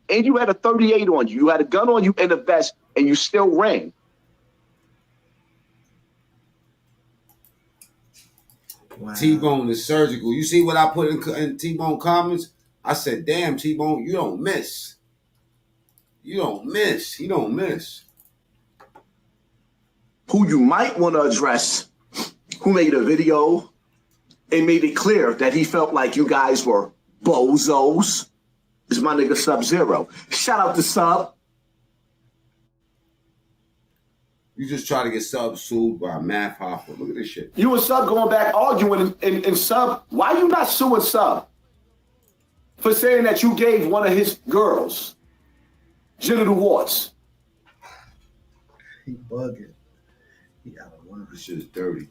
[SPEAKER 20] And you had a 38 on you. You had a gun on you and a vest, and you still ran.
[SPEAKER 7] Wow.
[SPEAKER 1] T-Bone is surgical. You see what I put in T-Bone comments? I said, damn, T-Bone, you don't miss. You don't miss. He don't miss.
[SPEAKER 20] Who you might want to address, who made a video and made it clear that he felt like you guys were bozos, is my nigga Sub-Zero. Shout out to Sub.
[SPEAKER 1] You just try to get Sub sued by Math Hopper. Look at this shit.
[SPEAKER 20] You and Sub going back arguing, and Sub, why you not suing Sub for saying that you gave one of his girls genital warts?
[SPEAKER 7] He bugging. He out of line.
[SPEAKER 1] This shit is dirty.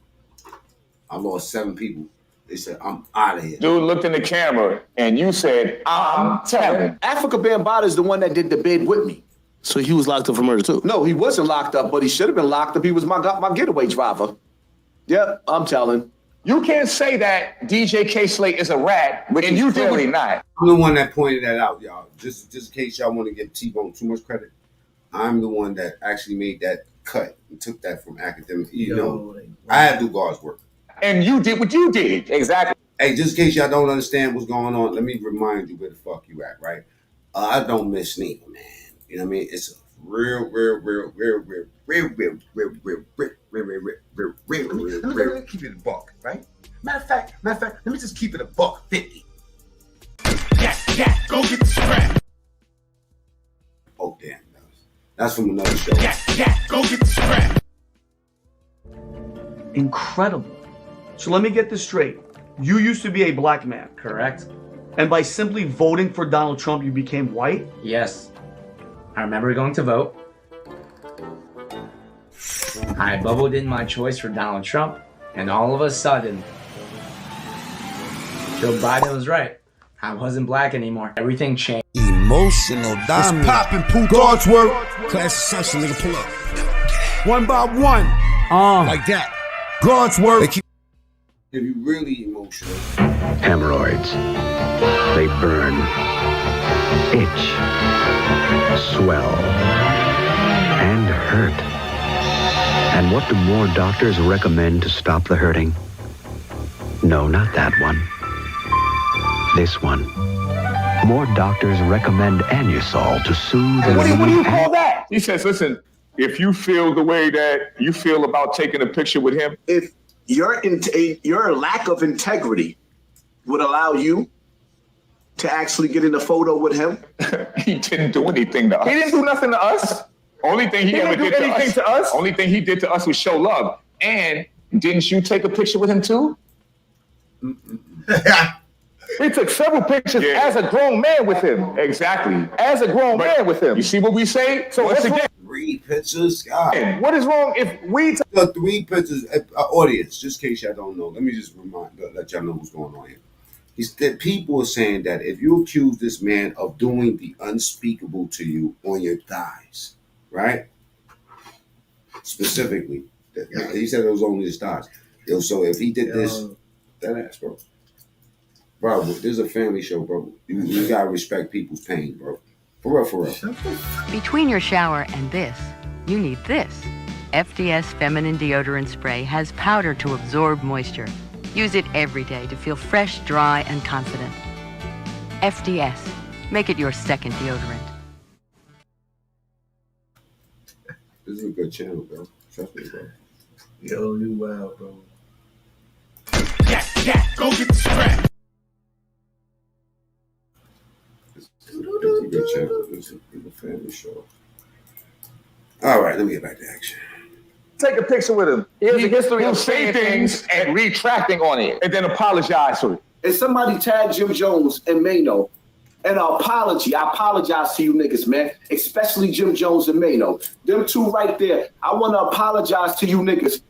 [SPEAKER 1] I lost 7 people. They said, I'm out of here.
[SPEAKER 19] Dude looked in the camera and you said, I'm telling.
[SPEAKER 20] Africa Bambaataa is the one that did the bid with me.
[SPEAKER 21] So he was locked up for murder too?
[SPEAKER 20] No, he wasn't locked up, but he should have been locked up. He was my getaway driver. Yep, I'm telling.
[SPEAKER 19] You can't say that DJ K Slate is a rat, and you clearly not.
[SPEAKER 1] I'm the one that pointed that out, y'all. Just in case y'all want to give T-Bone too much credit, I'm the one that actually made that cut and took that from academic. You know, I had to do God's work.
[SPEAKER 19] And you did what you did. Exactly.
[SPEAKER 1] Hey, just in case y'all don't understand what's going on, let me remind you where the fuck you at, right? I don't miss neither, man. You know what I mean? It's a real.
[SPEAKER 22] Let me keep it a buck, right? Matter of fact, let me just keep it a buck 50. Yeah, go get the scrap.
[SPEAKER 1] Oh, damn. That's from another show.
[SPEAKER 22] Yeah, go get the scrap.
[SPEAKER 23] Incredible. So let me get this straight. You used to be a black man.
[SPEAKER 24] Correct.
[SPEAKER 23] And by simply voting for Donald Trump, you became white?
[SPEAKER 24] Yes. I remember going to vote. I bubbled in my choice for Donald Trump, and all of a sudden, Joe Biden was right. I wasn't black anymore. Everything changed.
[SPEAKER 19] Emotional dominance.
[SPEAKER 22] It's popping, poop.
[SPEAKER 19] God's work. Class essential, nigga, pull up. One by one. Like that. God's work.
[SPEAKER 1] If you really emotional.
[SPEAKER 25] Hemorrhoids. They burn, itch, swell, and hurt. And what do more doctors recommend to stop the hurting? No, not that one. This one. More doctors recommend Anusol to soothe and
[SPEAKER 19] What do you
[SPEAKER 25] relieve
[SPEAKER 19] call that? He says, listen, if you feel the way that you feel about taking a picture with him.
[SPEAKER 20] If your lack of integrity would allow you to actually get in a photo with him.
[SPEAKER 19] He didn't do anything to us. He didn't do nothing to us. Only thing he ever did to us. Only thing he did to us was show love. And didn't you take a picture with him too? We took several pictures as a grown man with him. Exactly. As a grown man with him. You see what we say? So once again,
[SPEAKER 1] 3 pictures. God.
[SPEAKER 19] What is wrong if we
[SPEAKER 1] took 3 pictures? Audience, just in case y'all don't know, let me just let y'all know what's going on here. People are saying that if you accuse this man of doing the unspeakable to you on your thighs, right? Specifically, he said it was only his thighs. Yo, so if he did this, that ass, bro. Bro, this is a family show, bro. You gotta respect people's pain, bro. For real, for real.
[SPEAKER 26] Between your shower and this, you need this. FDS Feminine Deodorant Spray has powder to absorb moisture. Use it every day to feel fresh, dry, and confident. FDS. Make it your second deodorant.
[SPEAKER 1] This is a good channel, bro. Trust me, bro.
[SPEAKER 7] Yo, you wild, bro.
[SPEAKER 22] Yeah, go get the scrap.
[SPEAKER 1] This is a good channel. This is a family show. All right, let me get back to action.
[SPEAKER 19] take a picture with him. Here's a history of saying things and retracting on it and then apologize for it.
[SPEAKER 20] And somebody tagged Jim Jones and Mano and an apology. I apologize to you niggas, man, especially Jim Jones and Mano. Them two right there. I want to apologize to you niggas.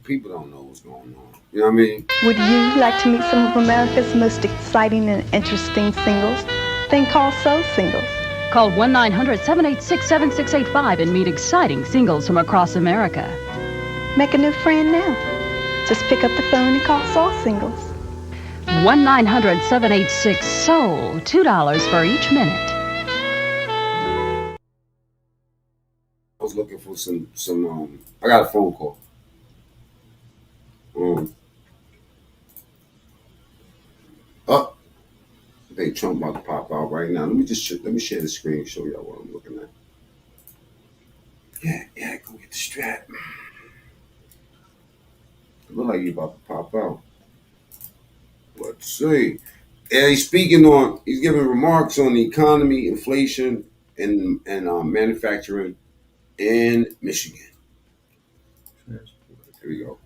[SPEAKER 1] People don't know what's going on. You know what I mean?
[SPEAKER 2] Would you like to meet some of America's most exciting and interesting singles? Then call So Singles.
[SPEAKER 3] Call 1-900-786-7685 and meet exciting singles from across America.
[SPEAKER 2] Make a new friend now. Just pick up the phone and call So Singles.
[SPEAKER 3] 1-900-786-SOUL. $2 for each minute.
[SPEAKER 1] I was looking for some I got a phone call. I think Trump about to pop out right now. Let me share the screen and show y'all what I'm looking at. Yeah, go get the strap. It look like he's about to pop out. Let's see. Yeah, he's giving remarks on the economy, inflation, and manufacturing in Michigan. Here we go.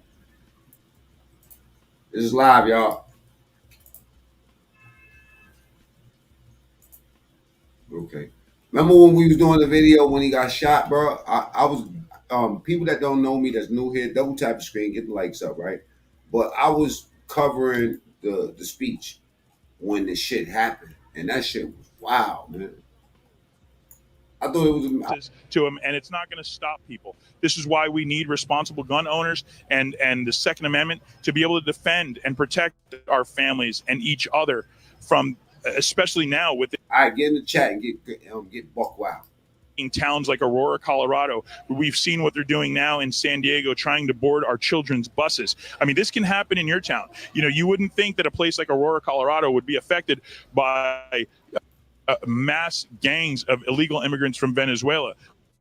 [SPEAKER 1] This is live, y'all. Okay. Remember when we was doing the video when he got shot, bro? I was people that don't know me, that's new here, double tap the screen, get the likes up, right? But I was covering the speech when the shit happened, and that shit was wild, man. I thought it was
[SPEAKER 4] to him, and it's not going to stop people. This is why we need responsible gun owners and the Second Amendment to be able to defend and protect our families and each other from, especially now with the,
[SPEAKER 1] all right, get in the chat and get buck wild.
[SPEAKER 4] In towns like Aurora, Colorado, we've seen what they're doing now in San Diego, trying to board our children's buses. I mean, this can happen in your town. You know, you wouldn't think that a place like Aurora, Colorado would be affected by mass gangs of illegal immigrants from Venezuela.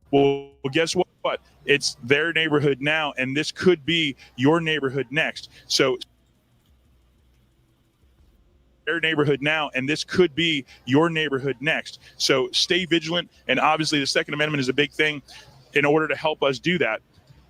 [SPEAKER 4] Well, guess what? It's their neighborhood now, and this could be your neighborhood next. So their neighborhood now, and this could be your neighborhood next. So stay vigilant, and obviously the Second Amendment is a big thing in order to help us do that.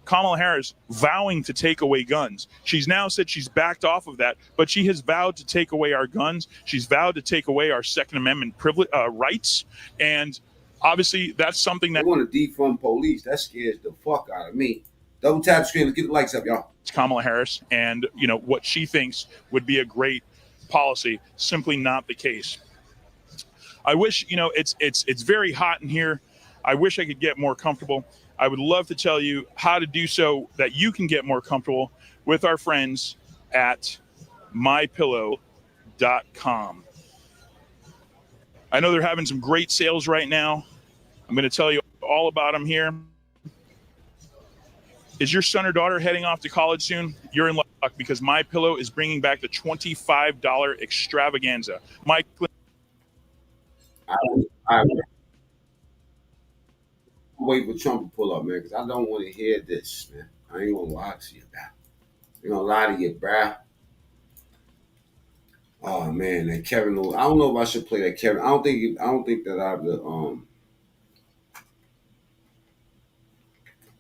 [SPEAKER 4] Kamala Harris vowing to take away guns. She's now said she's backed off of that, but she has vowed to take away our guns. She's vowed to take away our Second Amendment privilege rights, and obviously that's something that
[SPEAKER 1] they want to defund police. That scares the fuck out of me. Double tap screen. Let's get the likes up, y'all.
[SPEAKER 4] It's Kamala Harris, and you know what she thinks would be a great policy. Simply not the case. I wish, you know, it's very hot in here. I wish I could get more comfortable. I would love to tell you how to do so that you can get more comfortable with our friends at mypillow.com. I know they're having some great sales right now. I'm going to tell you all about them here. Is your son or daughter heading off to college soon? You're in luck because MyPillow is bringing back the $25 extravaganza.
[SPEAKER 1] I'm wait for Trump to pull up, man, because I don't want to hear this, man. I ain't gonna lie to you, bruh. I ain't gonna lie to you, bruh. Oh man, that Kevin. I don't know if I should play that Kevin. I don't think that I have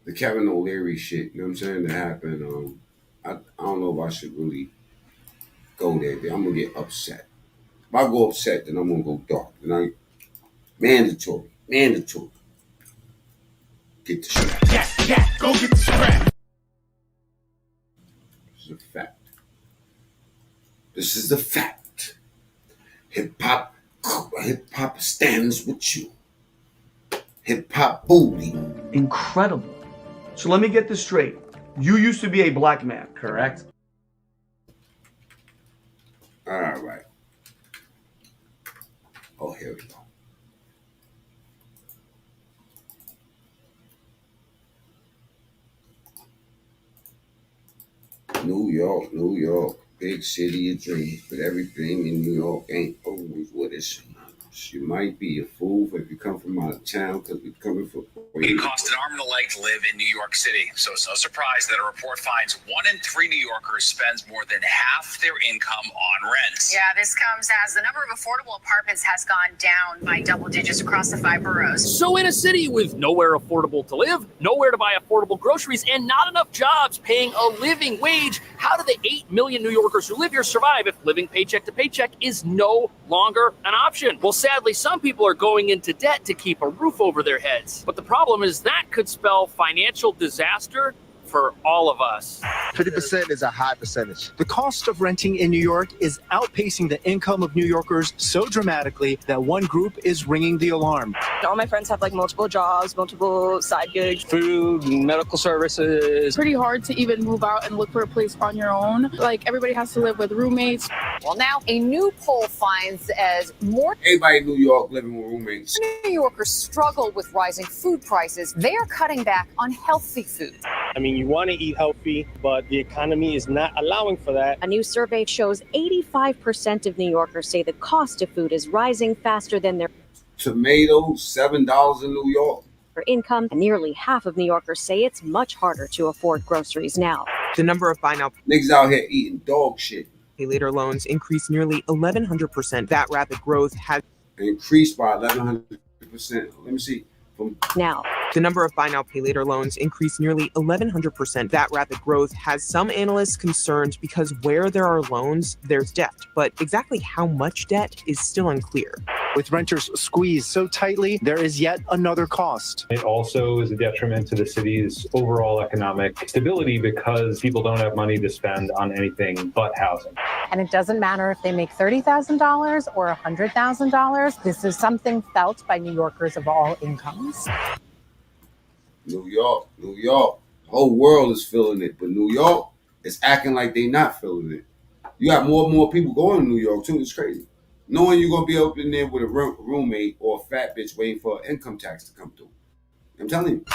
[SPEAKER 1] the Kevin O'Leary shit. You know what I'm saying? That happened. I don't know if I should really go there. I'm gonna get upset. If I go upset, then I'm gonna go dark. Then mandatory. Get the strap.
[SPEAKER 22] Yeah, go get the strap.
[SPEAKER 1] This is a fact. Hip hop stands with you. Hip hop booty.
[SPEAKER 23] Incredible. So let me get this straight. You used to be a black man, correct?
[SPEAKER 1] All right. Oh, here we go. New York, big city of dreams, but everything in New York ain't always what it seems. You might be a fool if you come from out of town because we're coming for
[SPEAKER 5] It costs an arm and a leg to live in New York City, so it's no surprise that a report finds 1 in 3 New Yorkers spends more than half their income on rent.
[SPEAKER 6] Yeah, this comes as the number of affordable apartments has gone down by double digits across the 5 boroughs.
[SPEAKER 8] So in a city with nowhere affordable to live, nowhere to buy affordable groceries, and not enough jobs paying a living wage, how do the 8 million New Yorkers who live here survive if living paycheck to paycheck is no longer an option. Well, sadly, some people are going into debt to keep a roof over their heads. But the problem is that could spell financial disaster for all of us.
[SPEAKER 9] 50% is a high percentage. The cost of renting in New York is outpacing the income of New Yorkers so dramatically that one group is ringing the alarm.
[SPEAKER 10] All my friends have like multiple jobs, multiple side gigs.
[SPEAKER 9] Food, medical services.
[SPEAKER 11] Pretty hard to even move out and look for a place on your own. Like everybody has to live with roommates.
[SPEAKER 12] Well, now a new poll finds as more
[SPEAKER 1] Everybody in New York living with roommates.
[SPEAKER 12] New Yorkers struggle with rising food prices, they are cutting back on healthy food.
[SPEAKER 9] I mean, you want to eat healthy, but the economy is not allowing for that.
[SPEAKER 14] A new survey shows 85% of New Yorkers say the cost of food is rising faster than their
[SPEAKER 1] Tomatoes, $7 in New York.
[SPEAKER 14] income. Nearly half of New Yorkers say it's much harder to afford groceries now.
[SPEAKER 15] The number of buy now
[SPEAKER 1] Niggas out here eating dog shit.
[SPEAKER 15] pay later loans increased nearly 1,100%. That rapid growth has
[SPEAKER 1] increased by 1,100%. Let me see.
[SPEAKER 14] Now,
[SPEAKER 15] the number of buy now pay later loans increased nearly 1,100%. That rapid growth has some analysts concerned because where there are loans, there's debt. But exactly how much debt is still unclear.
[SPEAKER 9] With renters squeezed so tightly, there is yet another cost.
[SPEAKER 27] It also is a detriment to the city's overall economic stability because people don't have money to spend on anything but housing.
[SPEAKER 28] And it doesn't matter if they make $30,000 or $100,000. This is something felt by New Yorkers of all incomes.
[SPEAKER 1] New York. The whole world is feeling it, but New York is acting like they not feeling it. You got more and more people going to New York too. It's crazy. Knowing you're gonna be up in there with a roommate or a fat bitch waiting for an income tax to come through. I'm telling you,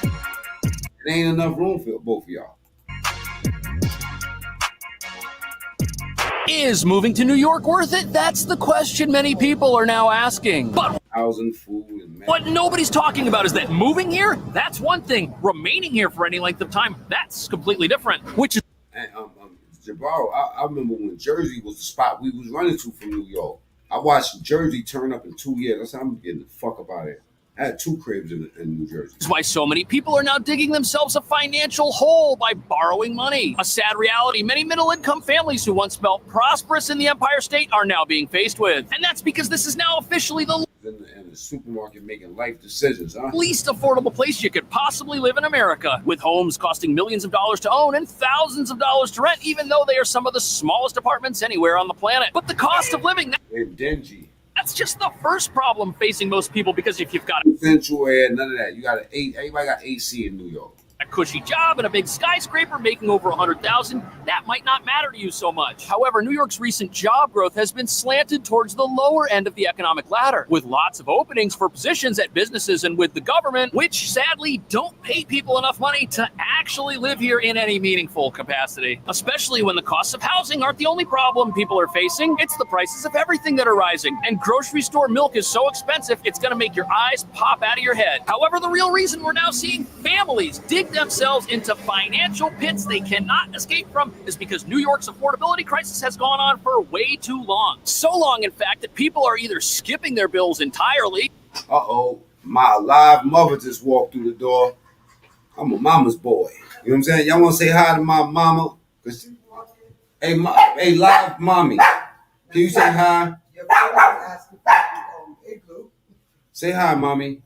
[SPEAKER 1] it ain't enough room for both of y'all.
[SPEAKER 8] Is moving to New York worth it? That's the question many people are now asking. But
[SPEAKER 1] housing, food, and
[SPEAKER 8] what nobody's talking about is that moving here, that's one thing. Remaining here for any length of time, that's completely different. Which is
[SPEAKER 1] and Jabaro, I remember when Jersey was the spot we was running to from New York. I watched Jersey turn up in 2 years. I said, I'm getting the fuck up out of here. I had 2 cribs in New Jersey.
[SPEAKER 8] That's why so many people are now digging themselves a financial hole by borrowing money. A sad reality many middle-income families who once felt prosperous in the Empire State are now being faced with. And that's because this is now officially the
[SPEAKER 1] in the supermarket making life decisions, huh?
[SPEAKER 8] least affordable place you could possibly live in America, with homes costing millions of dollars to own and thousands of dollars to rent, even though they are some of the smallest apartments anywhere on the planet. But the cost of living,
[SPEAKER 1] they're dingy.
[SPEAKER 8] That's just the first problem facing most people, because if you've got
[SPEAKER 1] central air, none of that. You got everybody got AC in New York.
[SPEAKER 8] A cushy job and a big skyscraper making over $100,000, that might not matter to you so much. However, New York's recent job growth has been slanted towards the lower end of the economic ladder, with lots of openings for positions at businesses and with the government, which sadly don't pay people enough money to actually live here in any meaningful capacity. Especially when the costs of housing aren't the only problem people are facing, it's the prices of everything that are rising. And grocery store milk is so expensive, it's gonna make your eyes pop out of your head. However, the real reason we're now seeing families dig themselves into financial pits they cannot escape from is because New York's affordability crisis has gone on for way too long. So long, in fact, that people are either skipping their bills entirely.
[SPEAKER 1] Uh-oh, my alive mother just walked through the door. I'm a mama's boy. You know what I'm saying? Y'all want to say hi to my mama? Hey, live mommy. Can you say hi? Say hi, mommy.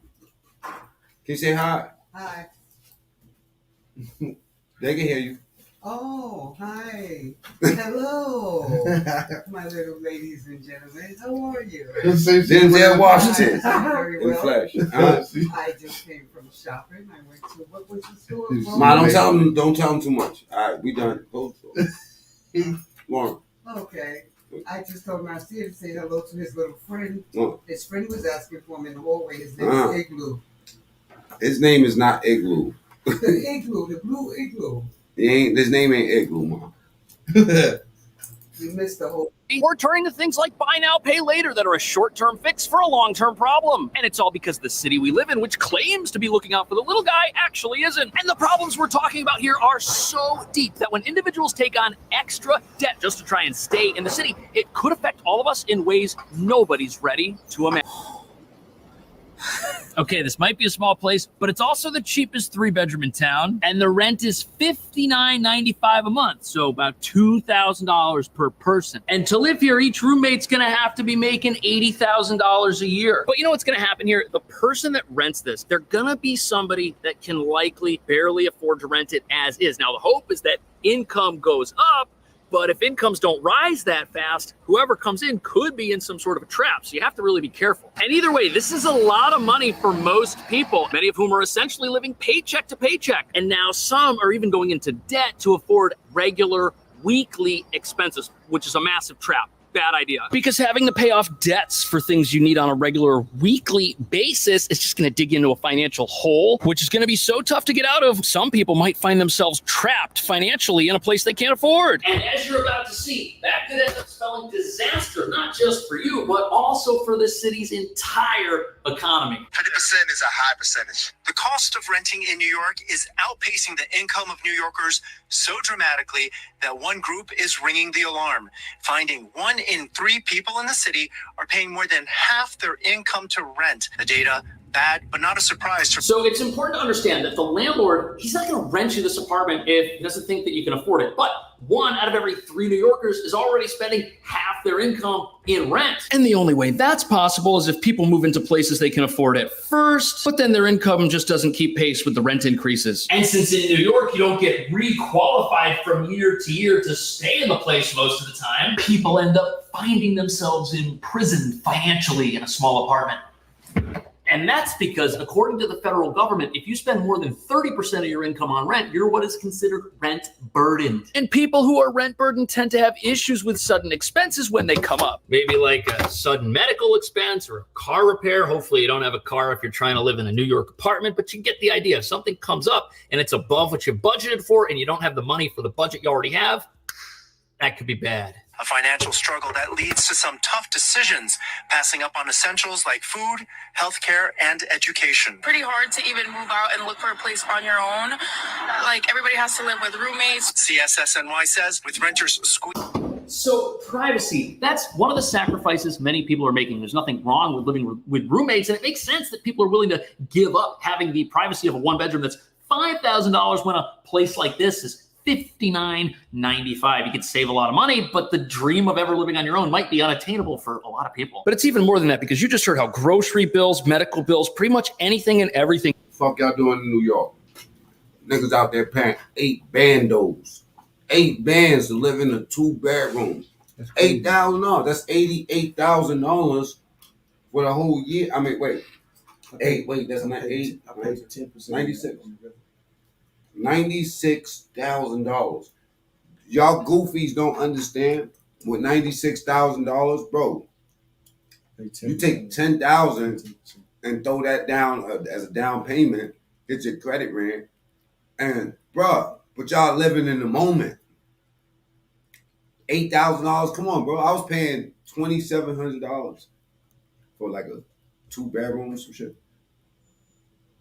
[SPEAKER 1] Can you say hi?
[SPEAKER 29] Hi.
[SPEAKER 1] They can hear you.
[SPEAKER 29] Oh, hi. Hello, my little ladies and gentlemen. How are you?
[SPEAKER 1] Denzel Washington.
[SPEAKER 29] Very
[SPEAKER 1] In
[SPEAKER 29] well.
[SPEAKER 1] flesh.
[SPEAKER 29] I just came from shopping. I went to, what was the store?
[SPEAKER 1] Ma, don't tell them too much. All right, we done. Go. Lauren.
[SPEAKER 29] Okay. I just told Marcia to say hello to his little friend.
[SPEAKER 1] Oh.
[SPEAKER 29] His friend was asking for him in the hallway. His name is Igloo.
[SPEAKER 1] His name is not Igloo.
[SPEAKER 29] The igloo, the blue igloo.
[SPEAKER 1] His name ain't Igloo, Mom.
[SPEAKER 29] You missed the whole.
[SPEAKER 8] We're turning to things like buy now, pay later that are a short-term fix for a long-term problem. And it's all because the city we live in, which claims to be looking out for the little guy, actually isn't. And the problems we're talking about here are so deep that when individuals take on extra debt just to try and stay in the city, it could affect all of us in ways nobody's ready to imagine. Okay, this might be a small place, but it's also the cheapest 3-bedroom in town, and the rent is $59.95 a month, so about $2,000 per person. And to live here, each roommate's gonna have to be making $80,000 a year. But you know what's gonna happen here? The person that rents this, they're gonna be somebody that can likely barely afford to rent it as is. Now, the hope is that income goes up, but if incomes don't rise that fast, whoever comes in could be in some sort of a trap. So you have to really be careful. And either way, this is a lot of money for most people, many of whom are essentially living paycheck to paycheck. And now some are even going into debt to afford regular weekly expenses, which is a massive trap. Bad idea. Because having to pay off debts for things you need on a regular weekly basis is just going to dig into a financial hole, which is going to be so tough to get out of. Some people might find themselves trapped financially in a place they can't afford. And as you're about to see, that could end up spelling disaster, not just for you, but also for the city's entire economy.
[SPEAKER 9] 50% is a high percentage. The cost of renting in New York is outpacing the income of New Yorkers so dramatically that one group is ringing the alarm, finding 1 in 3 people in the city are paying more than half their income to rent. The data, bad, but not a surprise.
[SPEAKER 8] So it's important to understand that the landlord, he's not going to rent you this apartment if he doesn't think that you can afford it. But 1 out of every 3 New Yorkers is already spending half their income in rent. And the only way that's possible is if people move into places they can afford at first, but then their income just doesn't keep pace with the rent increases. And since in New York, you don't get re-qualified from year to year to stay in the place most of the time, people end up finding themselves imprisoned financially in a small apartment. And that's because, according to the federal government, if you spend more than 30% of your income on rent, you're what is considered rent burdened. And people who are rent burdened tend to have issues with sudden expenses when they come up. Maybe like a sudden medical expense or a car repair. Hopefully you don't have a car if you're trying to live in a New York apartment, but you get the idea. If something comes up and it's above what you budgeted for and you don't have the money for the budget you already have, that could be bad.
[SPEAKER 9] A financial struggle that leads to some tough decisions, passing up on essentials like food, healthcare, and education.
[SPEAKER 11] Pretty hard to even move out and look for a place on your own. Like, everybody has to live with roommates.
[SPEAKER 9] CSSNY says with renters
[SPEAKER 8] So privacy, that's one of the sacrifices many people are making. There's nothing wrong with living with roommates, and it makes sense that people are willing to give up having the privacy of a 1-bedroom that's $5,000 when a place like this is $59.95. You could save a lot of money, but the dream of ever living on your own might be unattainable for a lot of people. But it's even more than that, because you just heard how grocery bills, medical bills, pretty much anything and everything.
[SPEAKER 1] Fuck y'all doing in New York? Niggas out there paying 8 bandos. 8 bands to live in a 2-bedroom. $8,000. That's $88,000 for the whole year. I mean, wait. That's not 8. 96. $96,000. Y'all goofies don't understand. With $96,000, bro, you take $10,000 and throw that down as a down payment, get your credit ran, and bro, but y'all living in the moment. $8,000. Come on, bro. I was paying $2,700 for like a 2-bedroom or some shit.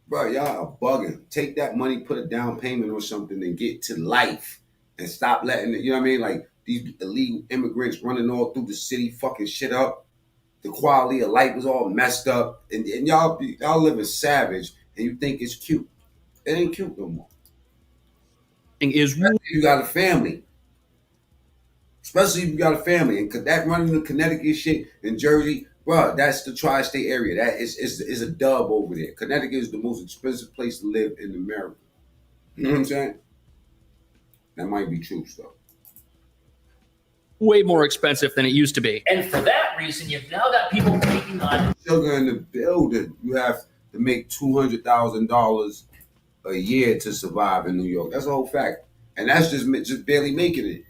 [SPEAKER 1] Bro, y'all are bugging. Take that money, put a down payment or something, and get to life. And stop letting it, you know what I mean? Like, these illegal immigrants running all through the city, fucking shit up. The quality of life is all messed up. And y'all living savage, and you think it's cute. It ain't cute no more. You got a family. Especially if you got a family. And that running the Connecticut shit in Jersey, bro, that's the tri-state area. That is a dub over there. Connecticut is the most expensive place to live in America. You know what I'm saying? That might be true stuff.
[SPEAKER 8] Way more expensive than it used to be. And for that reason, you've now got people taking on
[SPEAKER 1] sugar in the building. You have to make $200,000 a year to survive in New York. That's a whole fact. And that's just barely making it.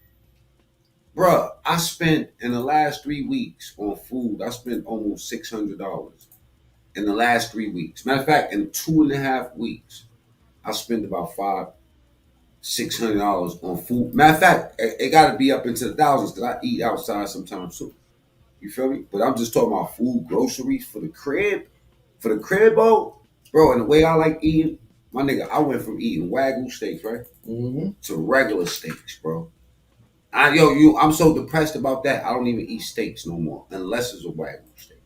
[SPEAKER 1] Bruh, I spent in the last 3 weeks on food, I spent almost $600 in the last 3 weeks. Matter of fact, in 2.5 weeks, I spent about $600 on food. Matter of fact, it got to be up into the thousands because I eat outside sometimes too. You feel me? But I'm just talking about food, groceries for the crib. For the crib, bro, and the way I like eating, my nigga, I went from eating Wagyu steaks, right? To regular steaks, bro. I'm so depressed about that. I don't even eat steaks no more unless it's a Wagyu steak.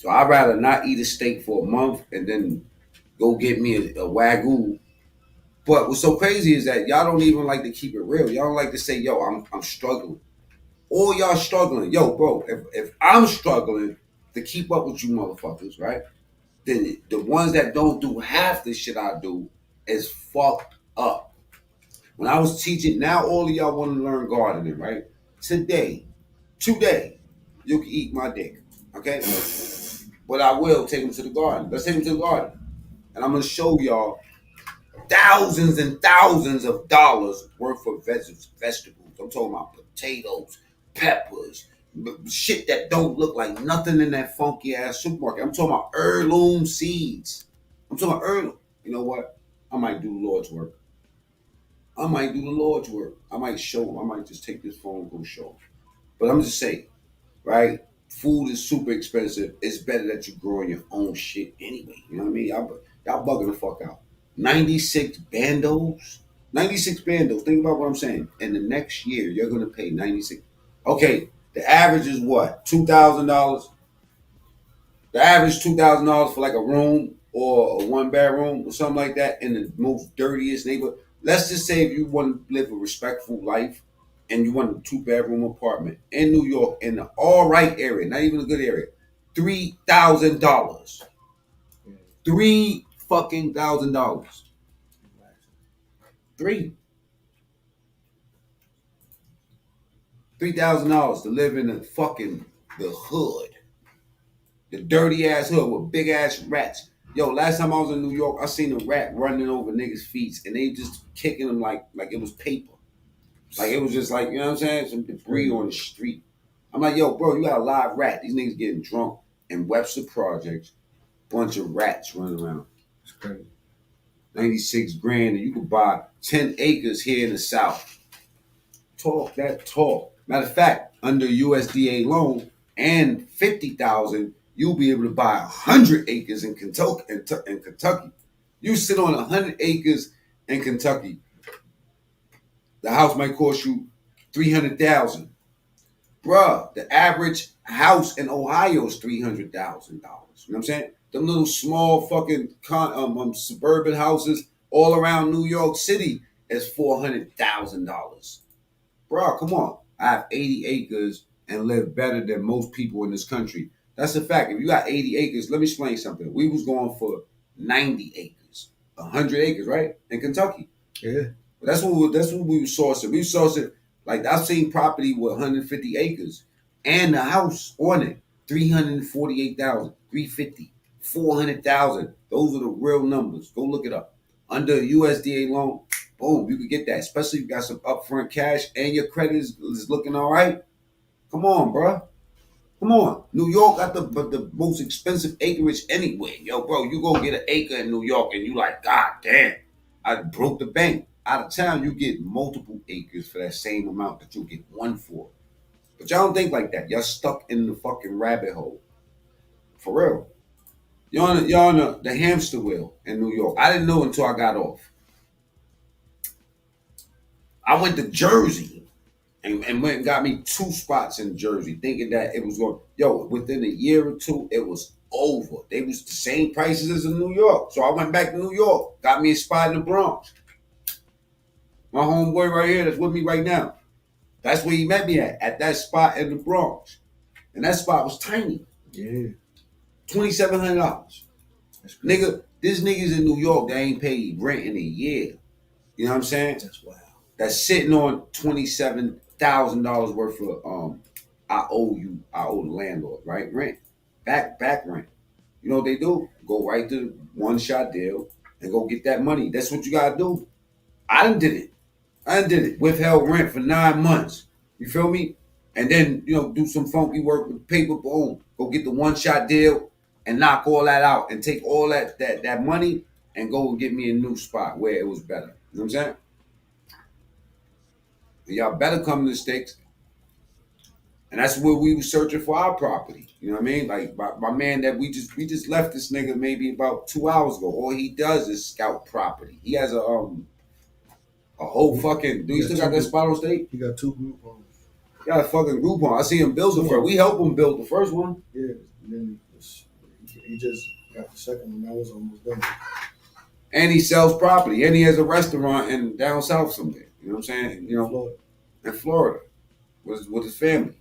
[SPEAKER 1] So I'd rather not eat a steak for a month and then go get me a Wagyu. But what's so crazy is that y'all don't even like to keep it real. Y'all don't like to say, yo, I'm struggling. All y'all struggling. Yo, bro, if I'm struggling to keep up with you motherfuckers, right? Then the ones that don't do half the shit I do is fucked up. When I was teaching, now all of y'all want to learn gardening, right? Today, you can eat my dick, okay? But I will take them to the garden. Let's take them to the garden. And I'm going to show y'all thousands and thousands of dollars worth of vegetables. I'm talking about potatoes, peppers, shit that don't look like nothing in that funky ass supermarket. I'm talking about heirloom seeds. I'm talking about heirloom. You know what? I might do the Lord's work. I might show them. I might just take this phone and go show them. But I'm just saying, right? Food is super expensive. It's better that you grow your own shit anyway. You know what I mean? Y'all bugging the fuck out. 96 bandos. 96 bandos. Think about what I'm saying. In the next year, you're gonna pay 96. Okay, the average is what? $2,000. The average $2,000 for like a room or a 1-bedroom or something like that in the most dirtiest neighborhood. Let's just say if you want to live a respectful life and you want a 2-bedroom apartment in New York in the all right area, not even a good area, $3,000. $3,000. $3,000 to live in the hood. The dirty ass hood with big ass rats. Yo, last time I was in New York, I seen a rat running over niggas' feet and they just kicking them like it was paper. Like it was just like, you know what I'm saying? Some debris on the street. I'm like, yo, bro, you got a live rat. These niggas getting drunk in Webster Projects. Bunch of rats running around. It's crazy. 96 grand and you could buy 10 acres here in the South. Talk that talk. Matter of fact, under USDA loan and 50,000, you'll be able to buy 100 acres in Kentucky. You sit on 100 acres in Kentucky. The house might cost you $300,000. Bruh, the average house in Ohio is $300,000. You know what I'm saying? Them little small fucking suburban houses all around New York City is $400,000. Bruh, come on. I have 80 acres and live better than most people in this country. That's a fact. If you got 80 acres, let me explain something. We was going for 90 acres, 100 acres, right? In Kentucky.
[SPEAKER 7] Yeah.
[SPEAKER 1] That's what we were sourcing. We sourcing, like I've seen property with 150 acres and the house on it, 348,000, 350, 400,000. Those are the real numbers. Go look it up. Under USDA loan, boom, you can get that. Especially if you got some upfront cash and your credit is looking all right. Come on, bro. Come on. New York got the most expensive acreage anyway. Yo, bro, you go get an acre in New York and you like, God damn, I broke the bank. Out of town, you get multiple acres for that same amount that you get one for. But y'all don't think like that. Y'all stuck in the fucking rabbit hole. For real. You're on the hamster wheel in New York. I didn't know until I got off. I went to Jersey and went and got me 2 spots in Jersey, thinking that it was going, within a year or 2, it was over. They was the same prices as in New York. So I went back to New York, got me a spot in the Bronx. My homeboy right here that's with me right now. That's where he met me at that spot in the Bronx. And that spot was tiny.
[SPEAKER 7] Yeah.
[SPEAKER 1] $2,700. Nigga, this niggas in New York that ain't paid rent in a year. You know what I'm saying?
[SPEAKER 7] That's wild.
[SPEAKER 1] That's sitting on $27,000 worth of I owe the landlord, right? Rent. Back rent. You know what they do? Go right to the one-shot deal and go get that money. That's what you gotta do. I done did it. Withheld rent for 9 months. You feel me? And then, do some funky work with paper, boom. Go get the one-shot deal and knock all that out and take all that money and go and get me a new spot where it was better. You know what I'm saying? And y'all better come to the States. And that's where we were searching for our property. You know what I mean? Like my man that we just left this nigga maybe about 2 hours ago. All he does is scout property. He has a whole fucking. Do you still got that spot on state?
[SPEAKER 7] He got 2 group homes.
[SPEAKER 1] He got a fucking group home. I see him build the first. We helped him build the first one.
[SPEAKER 7] Yeah. And then He just got the second one. That was almost done.
[SPEAKER 1] And he sells property. And he has a restaurant in down south somewhere. You know what I'm saying? You know,
[SPEAKER 7] Florida.
[SPEAKER 1] In Florida with his family.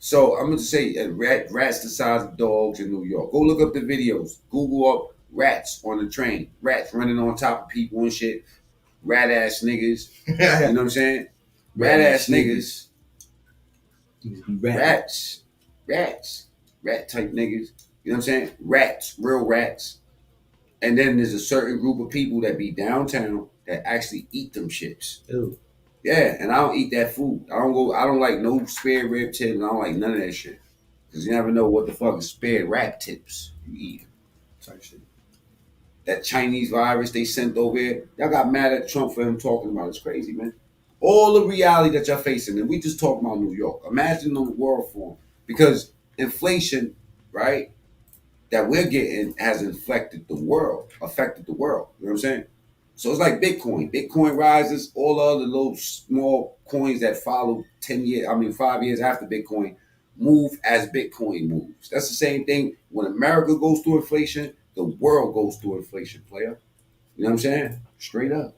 [SPEAKER 1] So I'm going to say rats the size of dogs in New York. Go look up the videos. Google up rats on the train. Rats running on top of people and shit. Rat ass niggas. You know what I'm saying? Rat ass niggas. Rats. Rat type niggas. You know what I'm saying? Rats. Real rats. And then there's a certain group of people that be downtown that actually eat them shits.
[SPEAKER 7] Ew.
[SPEAKER 1] Yeah, and I don't eat that food. I don't like no spare rib tips, and I don't like none of that shit. Because you never know what the fuck is spare rat tips you eat.
[SPEAKER 7] Type shit.
[SPEAKER 1] That Chinese virus they sent over here, y'all got mad at Trump for him talking about it. It's crazy, man. All the reality that y'all facing, and we just talking about New York. Imagine on the world form. Because inflation, right, that we're getting has affected the world. You know what I'm saying? So it's like Bitcoin. Bitcoin rises, all the other little small coins that follow 5 years after Bitcoin move as Bitcoin moves. That's the same thing. When America goes through inflation, the world goes through inflation, player. You know what I'm saying? Straight up.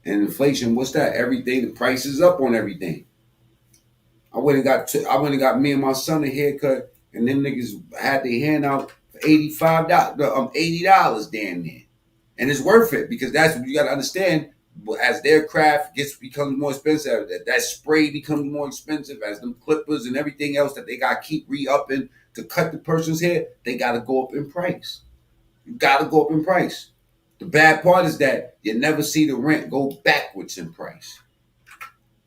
[SPEAKER 1] And inflation, what's that? Everything, the price is up on everything. I went and got me and my son a haircut, and them niggas had their hand out for $80 damn near. And it's worth it because that's what you got to understand. As their craft becomes more expensive, that spray becomes more expensive, as them clippers and everything else that they got to keep re-upping to cut the person's hair, they got to go up in price. You got to go up in price. The bad part is that you never see the rent go backwards in price.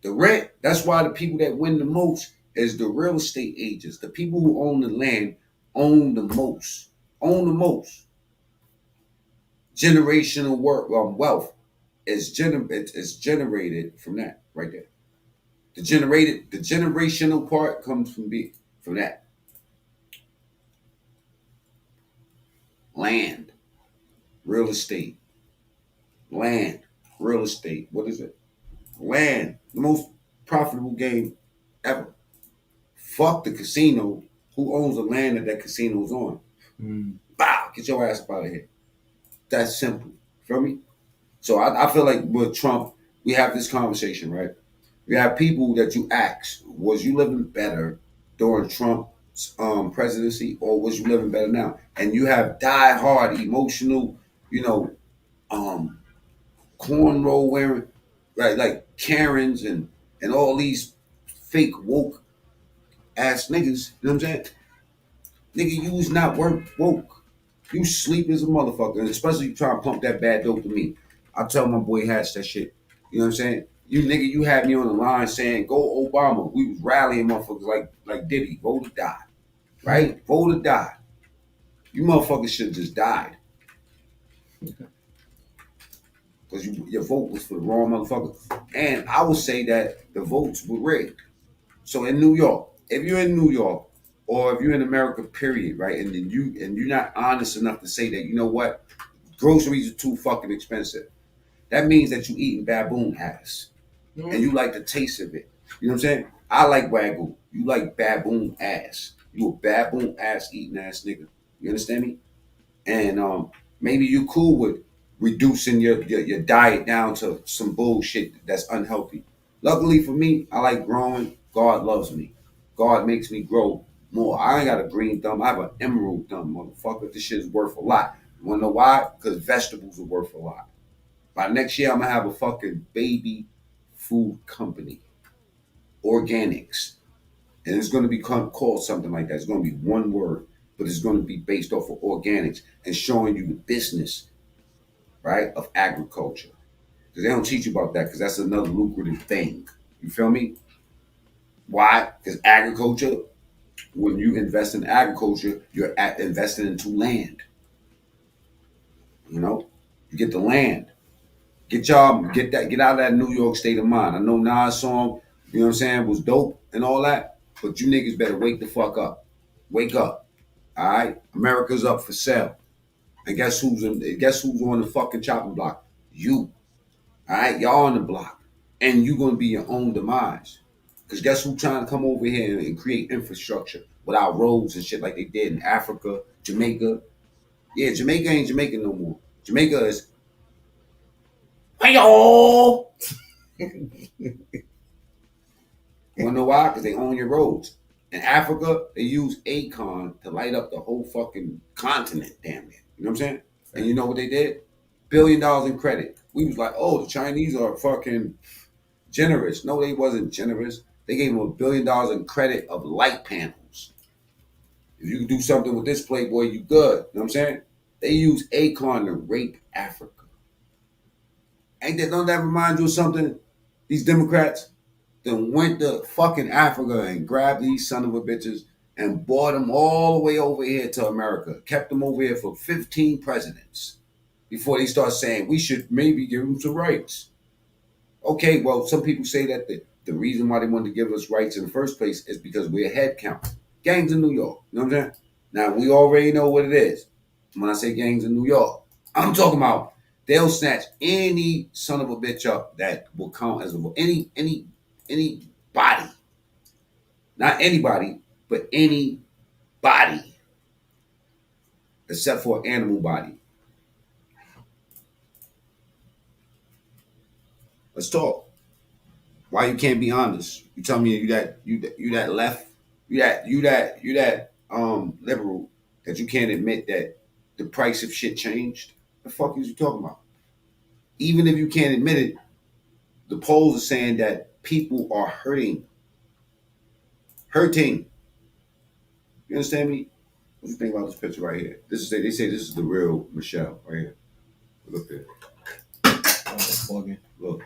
[SPEAKER 1] The rent, that's why the people that win the most is the real estate agents. The people who own the land own the most. Generational wealth is generated from that right there. The generational part comes from that. Land, real estate. What is it? Land, the most profitable game ever. Fuck the casino. Who owns the land that casino's on? Bow, get your ass up out of here. That's simple. Feel me? So I feel like with Trump, we have this conversation, right? We have people that you ask, was you living better during Trump's presidency, or was you living better now? And you have die-hard, emotional, cornrow wearing, right, like Karens and all these fake woke ass niggas. You know what I'm saying? Nigga, you was not woke. You sleep as a motherfucker, and especially you try to pump that bad dope to me. I tell my boy Hatch that shit. You know what I'm saying? You nigga, you had me on the line saying, go Obama. We was rallying motherfuckers like Diddy. Vote or die. Right? Vote or die. You motherfuckers should have just died. Because your vote was for the wrong motherfucker. And I would say that the votes were rigged. So in New York, if you're in New York, or if you're in America, period, right, and then you're not honest enough to say that, you know what, groceries are too fucking expensive. That means that you eating baboon ass, and you like the taste of it. You know what I'm saying? I like wagyu. You like baboon ass. You a baboon ass eating ass nigga. You understand me? And maybe you cool with reducing your diet down to some bullshit that's unhealthy. Luckily for me, I like growing. God loves me. God makes me grow more. I ain't got a green thumb. I have an emerald thumb, motherfucker. This shit is worth a lot. You wanna know why? Because vegetables are worth a lot. By next year, I'm gonna have a fucking baby food company. Organics. And it's gonna be called something like that. It's gonna be one word, but it's gonna be based off of organics and showing you the business, right, of agriculture. Because they don't teach you about that, because that's another lucrative thing. You feel me? Why? Because agriculture, when you invest in agriculture, you're investing into land. You know, you get the land. Get out of that New York state of mind. I know Nas' song, you know what I'm saying, was dope and all that, but you niggas better wake the fuck up. Wake up. All right? America's up for sale. And guess who's on the fucking chopping block? You. All right? Y'all on the block. And you're going to be your own demise. Because guess who's trying to come over here and create infrastructure without roads and shit like they did in Africa, Jamaica, Yeah, Jamaica ain't Jamaica no more. Jamaica is. Hey-yo! You wanna know why? Because they own your roads. In Africa, they use Akon to light up the whole fucking continent, damn near. You know what I'm saying? And you know what they did? $1 billion in credit. We was like, oh, the Chinese are fucking generous. No, they wasn't generous. They gave them $1 billion in credit of light panels. If you can do something with this playboy, you good. You know what I'm saying? They use Akon to rape Africa. Don't that remind you of something? These Democrats then went to fucking Africa and grabbed these son of a bitches and brought them all the way over here to America. Kept them over here for 15 presidents before they start saying we should maybe give them some rights. Okay, well, some people say that the reason why they wanted to give us rights in the first place is because we're a head count. Gangs in New York. You know what I'm saying? Now, we already know what it is. When I say gangs in New York, I'm talking about they'll snatch any son of a bitch up that will count as any body. Not anybody, but any body. Except for an animal body. Let's talk. Why you can't be honest? You tell me you that left, you that liberal that you can't admit that the price of shit changed. The fuck is you talking about? Even if you can't admit it, the polls are saying that people are hurting. Hurting. You understand me? What do you think about this picture right here? They say this is the real Michelle right here. Look there. Look.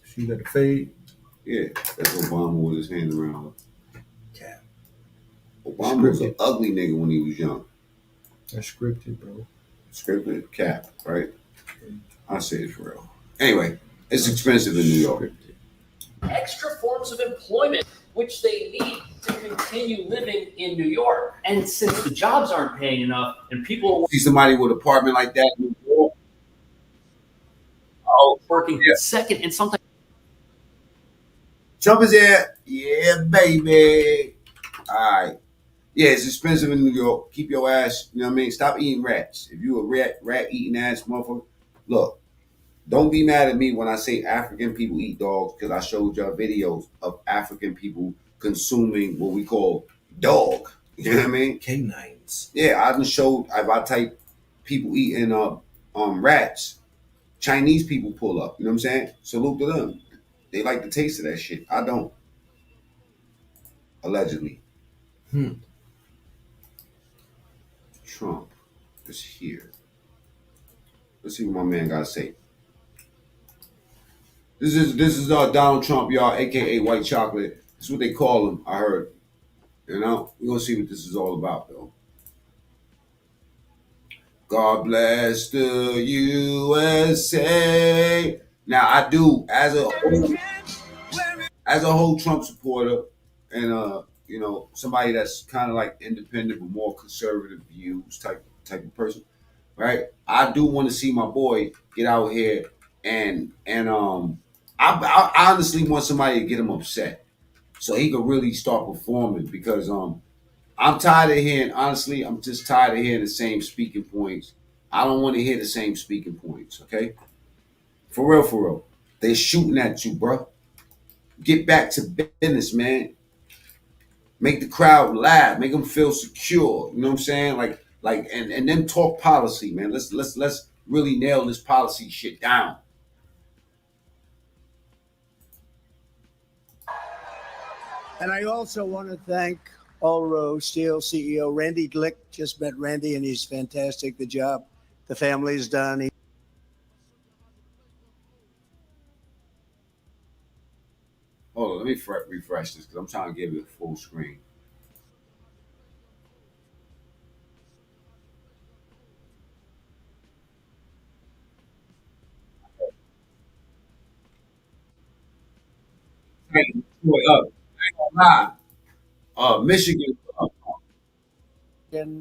[SPEAKER 7] She got the fade.
[SPEAKER 1] Yeah, that's Obama with his hand around her.
[SPEAKER 7] Cap.
[SPEAKER 1] Obama was an ugly nigga when he was young.
[SPEAKER 7] That's scripted, bro.
[SPEAKER 1] Scripted cap, right? I say it for real. Anyway, it's expensive in New York.
[SPEAKER 8] Extra forms of employment, which they need to continue living in New York. And since the jobs aren't paying enough and people
[SPEAKER 1] See somebody with an apartment like that in New York.
[SPEAKER 8] are working second and sometimes.
[SPEAKER 1] Trump is here. Yeah, baby. All right. Yeah, it's expensive in New York. Keep your ass, you know what I mean? Stop eating rats. If you a rat eating ass motherfucker, look, don't be mad at me when I say African people eat dogs because I showed y'all videos of African people consuming what we call dog. You know what I mean?
[SPEAKER 7] Canines.
[SPEAKER 1] Yeah, I just showed if I type people eating rats, Chinese people pull up. You know what I'm saying? Salute to them. They like the taste of that shit. I don't. Allegedly. Trump is here. Let's see what my man got to say. This is Donald Trump, y'all, aka White Chocolate. That's what they call him. I heard. You know, we're gonna see what this is all about, though. God bless the USA. Now I do as a whole Trump supporter, and somebody that's kind of like independent but more conservative views type of person, right? I do want to see my boy get out here and I honestly want somebody to get him upset so he could really start performing because I'm tired of hearing, honestly, I'm just tired of hearing the same speaking points. I don't want to hear the same speaking points, okay? For real. They shooting at you, bro. Get back to business, man. Make the crowd laugh. Make them feel secure. You know what I'm saying? And then talk policy, man. Let's really nail this policy shit down.
[SPEAKER 13] And I also want to thank Allro Steel CEO Randy Glick. Just met Randy, and he's fantastic. The job the family's done.
[SPEAKER 1] Hold on, let me refresh this because I'm trying to give it full screen. Hey, boy, I ain't gonna lie. Michigan.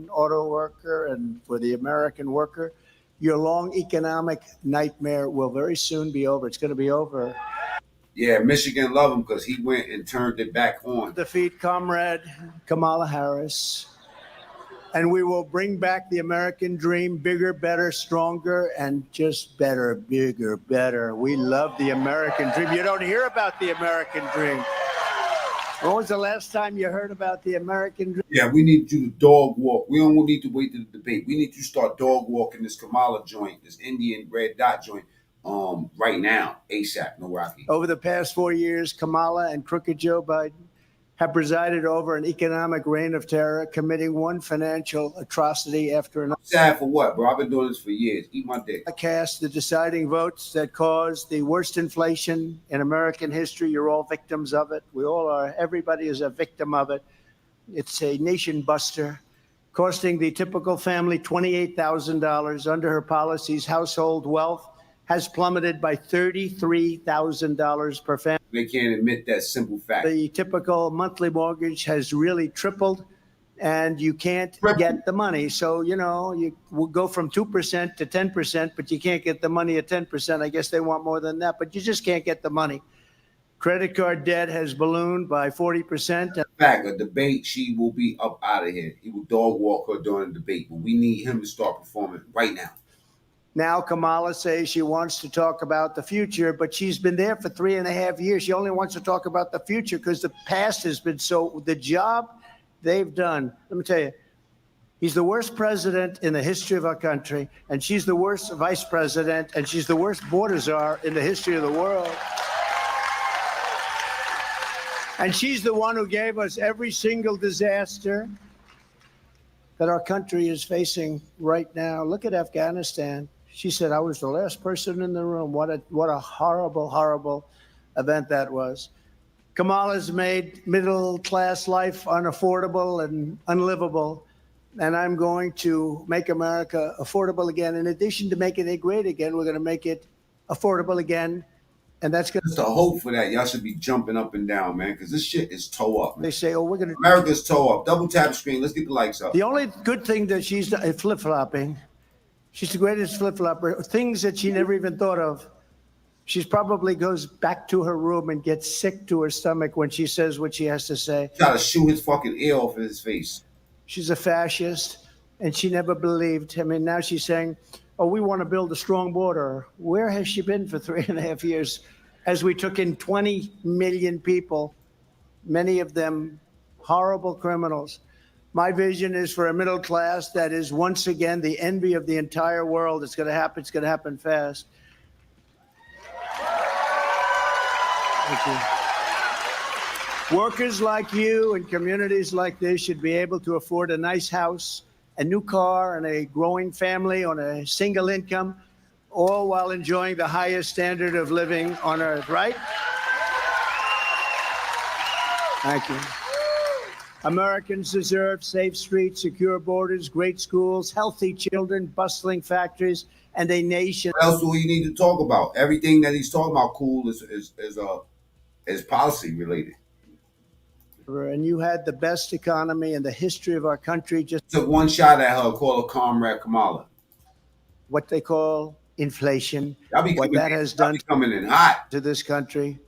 [SPEAKER 13] Auto worker and for the American worker, your long economic nightmare will very soon be over. It's going to be over.
[SPEAKER 1] Yeah, Michigan love him because he went and turned it back on.
[SPEAKER 13] Defeat Comrade Kamala Harris. And we will bring back the American dream, bigger, better, stronger, and just better, bigger, better. We love the American dream. You don't hear about the American dream. When was the last time you heard about the American dream?
[SPEAKER 1] Yeah, we need you to dog walk. We don't need to wait to the debate. We need you to start dog walking this Kamala joint, this Indian red dot joint, right now, ASAP, no Rocky.
[SPEAKER 13] Over the past 4 years, Kamala and crooked Joe Biden have presided over an economic reign of terror, committing one financial atrocity after another.
[SPEAKER 1] Sad for what, bro? I've been doing this for years. Eat my dick.
[SPEAKER 13] Cast the deciding votes that caused the worst inflation in American history. You're all victims of it. We all are. Everybody is a victim of it. It's a nation buster, costing the typical family $28,000. Under her policies, household wealth has plummeted by $33,000 per family.
[SPEAKER 1] They can't admit that simple fact.
[SPEAKER 13] The typical monthly mortgage has really tripled, and you can't get the money. So, you know, you will go from 2% to 10%, but you can't get the money at 10%. I guess they want more than that, but you just can't get the money. Credit card debt has ballooned by 40%.
[SPEAKER 1] In fact, a debate, she will be up out of here. He will dog walk her during the debate, but we need him to start performing right now.
[SPEAKER 13] Now Kamala says she wants to talk about the future, but she's been there for 3.5 years. She only wants to talk about the future because the past has been so, the job they've done. Let me tell you, he's the worst president in the history of our country, and she's the worst vice president, and she's the worst border czar in the history of the world. And she's the one who gave us every single disaster that our country is facing right now. Look at Afghanistan. She said, I was the last person in the room. What a horrible, horrible event that was. Kamala's made middle-class life unaffordable and unlivable, and I'm going to make America affordable again. In addition to making it great again, we're going to make it affordable again, and that's going to...
[SPEAKER 1] Just a hope for that. Y'all should be jumping up and down, man, because this shit is toe up. Man.
[SPEAKER 13] They say, oh, we're going to...
[SPEAKER 1] America's toe up. Double tap screen. Let's get the lights up.
[SPEAKER 13] The only good thing that she's flip-flopping. She's the greatest flip-flopper. Things that she never even thought of. She probably goes back to her room and gets sick to her stomach when she says what she has to say.
[SPEAKER 1] Try to shoot his fucking ear off of his face.
[SPEAKER 13] She's a fascist, and she never believed. I mean, now she's saying, oh, we want to build a strong border. Where has she been for 3.5 years? As we took in 20 million people, many of them horrible criminals. My vision is for a middle class that is once again the envy of the entire world. It's going to happen. It's going to happen fast. Thank you. Workers like you and communities like this should be able to afford a nice house, a new car, and a growing family on a single income, all while enjoying the highest standard of living on earth, right? Thank you. Americans deserve safe streets, secure borders, great schools, healthy children, bustling factories, and a nation.
[SPEAKER 1] What else do we need to talk about? Everything that he's talking about, cool, is policy related.
[SPEAKER 13] And you had the best economy in the history of our country. Just
[SPEAKER 1] took one shot at her, call her Comrade Kamala.
[SPEAKER 13] What they call inflation, what that has done
[SPEAKER 1] coming in hot
[SPEAKER 13] to this country,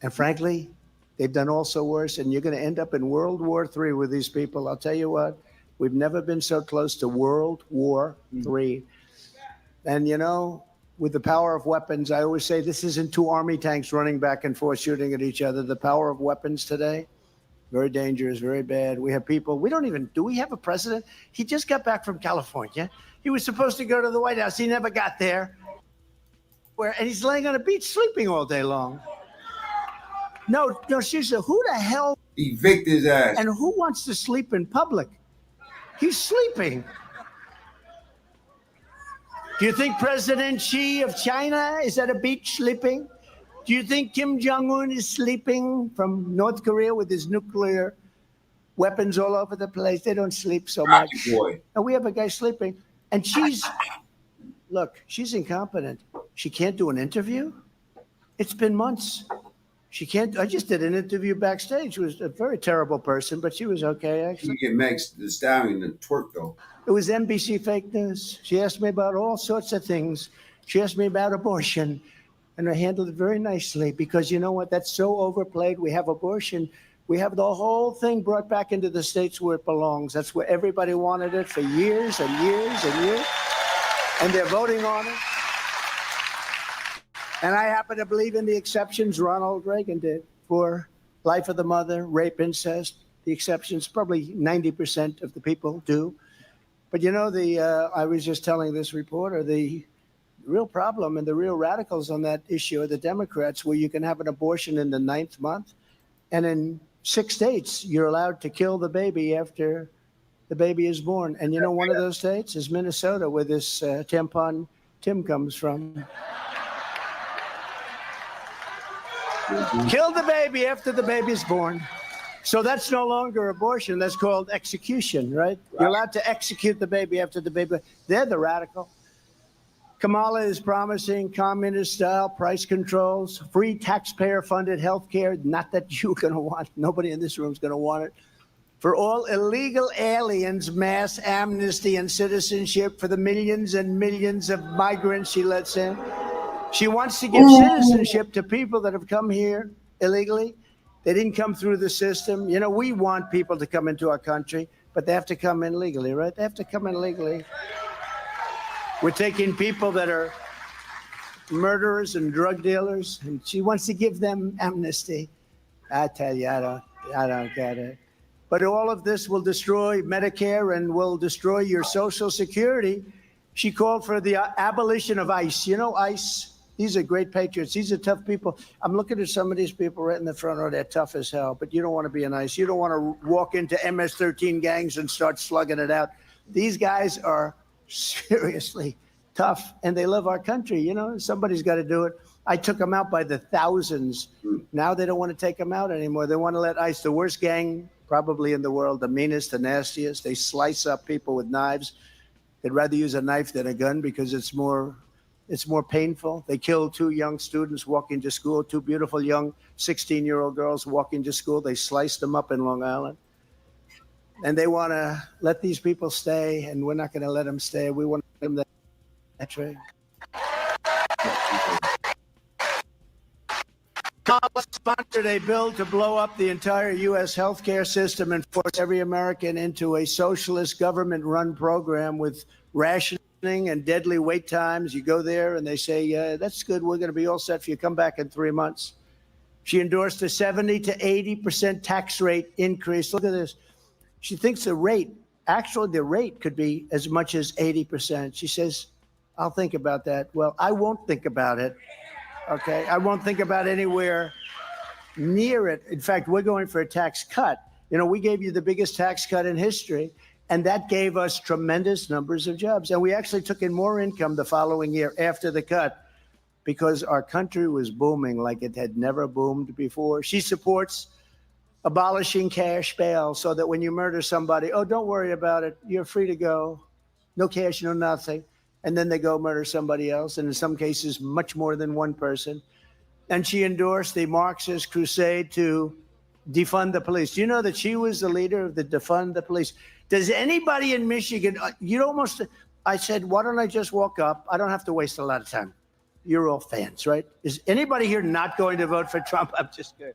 [SPEAKER 13] and frankly, they've done also worse, and you're going to end up in World War III with these people. I'll tell you what, we've never been so close to World War III. And, you know, with the power of weapons, I always say this isn't two army tanks running back and forth shooting at each other. The power of weapons today, very dangerous, very bad. We have people, do we have a president? He just got back from California. He was supposed to go to the White House. He never got there. And he's laying on a beach sleeping all day long. No, seriously, who the hell?
[SPEAKER 1] Evict his ass.
[SPEAKER 13] And who wants to sleep in public? He's sleeping. Do you think President Xi of China is at a beach sleeping? Do you think Kim Jong-un is sleeping from North Korea with his nuclear weapons all over the place? They don't sleep so much.
[SPEAKER 1] Boy.
[SPEAKER 13] And we have a guy sleeping. And she's incompetent. She can't do an interview. It's been months. She can't. I just did an interview backstage. She was a very terrible person, but she was okay, actually.
[SPEAKER 1] You get Meg Thee Stallion to twerk, though.
[SPEAKER 13] It was NBC fake news. She asked me about all sorts of things. She asked me about abortion, and I handled it very nicely because you know what? That's so overplayed. We have abortion We have the whole thing brought back into the states where it belongs. That's where everybody wanted it for years and years and years. And they're voting on it. And I happen to believe in the exceptions Ronald Reagan did for life of the mother, rape, incest. The exceptions, probably 90% of the people do. But you know, I was just telling this reporter, the real problem and the real radicals on that issue are the Democrats, where you can have an abortion in the 9th month. And in 6 states, you're allowed to kill the baby after the baby is born. And you know, one of those states is Minnesota, where this tampon Tim comes from. Kill the baby after the baby's born. So that's no longer abortion. That's called execution, right? You're allowed to execute the baby after the baby. They're the radical. Kamala is promising communist-style price controls, free taxpayer-funded health care. Not that you're going to want. Nobody in this room is going to want it. For all illegal aliens, mass amnesty and citizenship for the millions and millions of migrants she lets in. She wants to give citizenship to people that have come here illegally. They didn't come through the system. You know, we want people to come into our country, but they have to come in legally, right? They have to come in legally. We're taking people that are murderers and drug dealers, and she wants to give them amnesty. I tell you, I don't get it. But all of this will destroy Medicare and will destroy your Social Security. She called for the abolition of ICE. You know, ICE, these are great patriots. These are tough people. I'm looking at some of these people right in the front row. They're tough as hell, but you don't want to be an ICE. You don't want to walk into MS-13 gangs and start slugging it out. These guys are seriously tough, and they love our country. You know, somebody's got to do it. I took them out by the thousands. Now they don't want to take them out anymore. They want to let ICE, the worst gang probably in the world, the meanest, the nastiest. They slice up people with knives. They'd rather use a knife than a gun because it's more painful. They killed 2 young students walking to school, 2 beautiful young 16-year-old girls walking to school. They sliced them up in Long Island. And they want to let these people stay, and we're not going to let them stay. We want them to. That's right. Kamala sponsored a bill to blow up the entire U.S. healthcare system and force every American into a socialist government-run program with rationing and deadly wait times. You go there and they say, that's good, we're going to be all set for you. Come back in 3 months. She endorsed a 70 to 80% tax rate increase. Look at this. She thinks the rate could be as much as 80%. She says, I'll think about that. Well, I won't think about it. Okay, I won't think about anywhere near it. In fact, we're going for a tax cut. You know, we gave you the biggest tax cut in history, and that gave us tremendous numbers of jobs. And we actually took in more income the following year after the cut because our country was booming like it had never boomed before. She supports abolishing cash bail so that when you murder somebody, oh, don't worry about it. You're free to go. No cash, no nothing. And then they go murder somebody else, and in some cases, much more than one person. And she endorsed the Marxist crusade to defund the police. Do you know that she was the leader of the defund the police? Does anybody in Michigan, I said, why don't I just walk up? I don't have to waste a lot of time. You're all fans, right? Is anybody here not going to vote for Trump? I'm just kidding.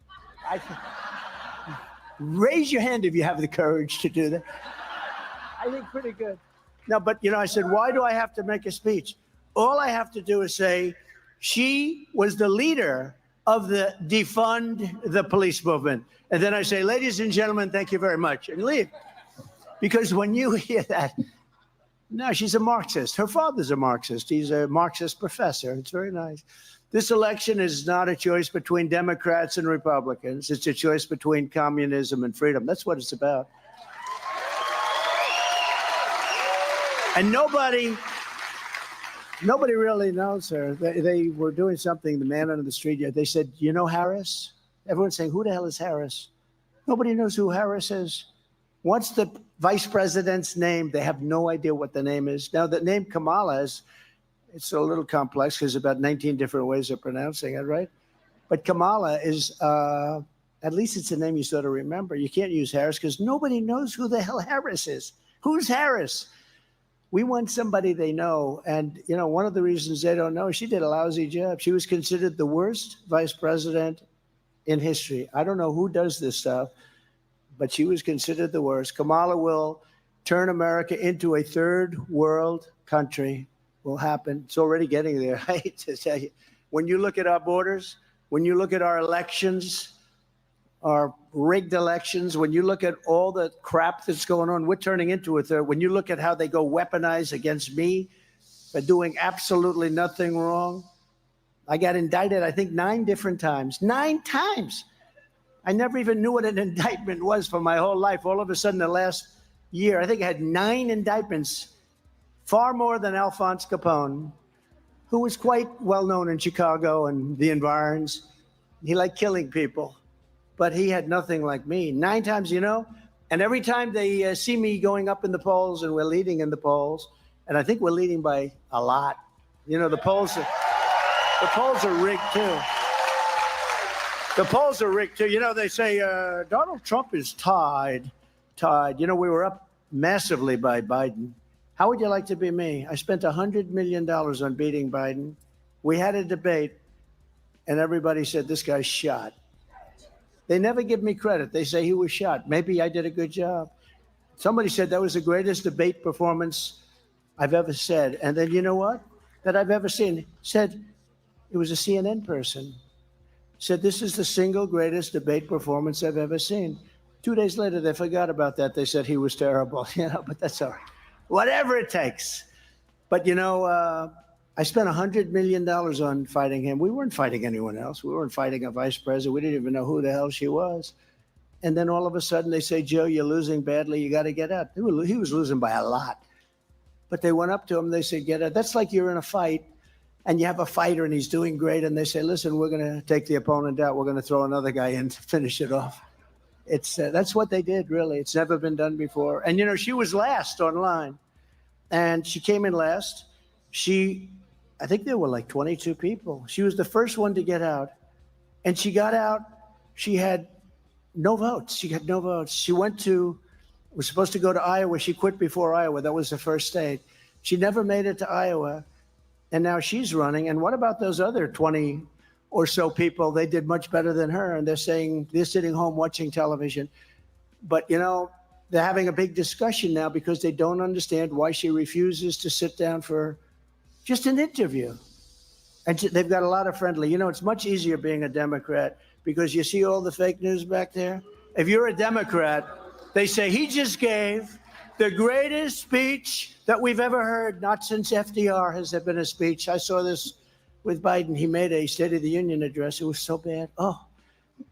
[SPEAKER 13] Raise your hand if you have the courage to do that. I think pretty good. No, but, you know, I said, why do I have to make a speech? All I have to do is say, she was the leader of the defund the police movement. And then I say, ladies and gentlemen, thank you very much, and leave. Because when you hear that, no, she's a Marxist. Her father's a Marxist. He's a Marxist professor. It's very nice. This election is not a choice between Democrats and Republicans. It's a choice between communism and freedom. That's what it's about. And nobody really knows her. They were doing something, the man on the street, they said, you know Harris? Everyone's saying, who the hell is Harris? Nobody knows who Harris is. What's the vice president's name? They have no idea what the name is. Now, the name Kamala is, it's a little complex because about 19 different ways of pronouncing it, right? But Kamala is, at least it's a name you sort of remember. You can't use Harris because nobody knows who the hell Harris is. Who's Harris? We want somebody they know. And, you know, one of the reasons they don't know, she did a lousy job. She was considered the worst vice president in history. I don't know who does this stuff, but she was considered the worst. Kamala will turn America into a third world country. Will happen. It's already getting there. I hate to tell you. When you look at our borders, when you look at our elections, our rigged elections, when you look at all the crap that's going on, we're turning into a third. When you look at how they go weaponize against me for doing absolutely nothing wrong, I got indicted, I think, 9 different times. 9 times. I never even knew what an indictment was for my whole life. All of a sudden, the last year, I think I had 9 indictments, far more than Alphonse Capone, who was quite well known in Chicago and the environs. He liked killing people, but he had nothing like me. 9 times, you know? And every time they see me going up in the polls, and we're leading in the polls, and I think we're leading by a lot. You know, the polls are rigged too. The polls are rigged too. You know, they say Donald Trump is tied. You know, we were up massively by Biden. How would you like to be me? I spent $100 million on beating Biden. We had a debate, and everybody said, this guy's shot. They never give me credit. They say he was shot. Maybe I did a good job. Somebody said that was the greatest debate performance I've ever said. And then you know what? That I've ever seen. Said, it was a CNN person. Said, this is the single greatest debate performance I've ever seen. 2 days later, they forgot about that. They said he was terrible, you know, but that's all right. Whatever it takes. But, you know, I spent $100 million on fighting him. We weren't fighting anyone else. We weren't fighting a vice president. We didn't even know who the hell she was. And then all of a sudden they say, Joe, you're losing badly. You got to get out. He was losing by a lot. But they went up to him. They said, get out. That's like you're in a fight and you have a fighter and he's doing great. And they say, listen, we're going to take the opponent out. We're going to throw another guy in to finish it off. It's that's what they did, really. It's never been done before. And, you know, she was last online. And she came in last. I think there were like 22 people. She was the first one to get out. And she got out. She had no votes. She had no votes. She was supposed to go to Iowa. She quit before Iowa. That was the first state. She never made it to Iowa. And now she's running. And what about those other 20 or so people? They did much better than her. And they're saying they're sitting home watching television. But, you know, they're having a big discussion now because they don't understand why she refuses to sit down for just an interview. And they've got a lot of friendly. You know, it's much easier being a Democrat because you see all the fake news back there. If you're a Democrat, they say he just gave the greatest speech that we've ever heard. Not since FDR has there been a speech. I saw this with Biden. He made a State of the Union address. It was so bad. Oh,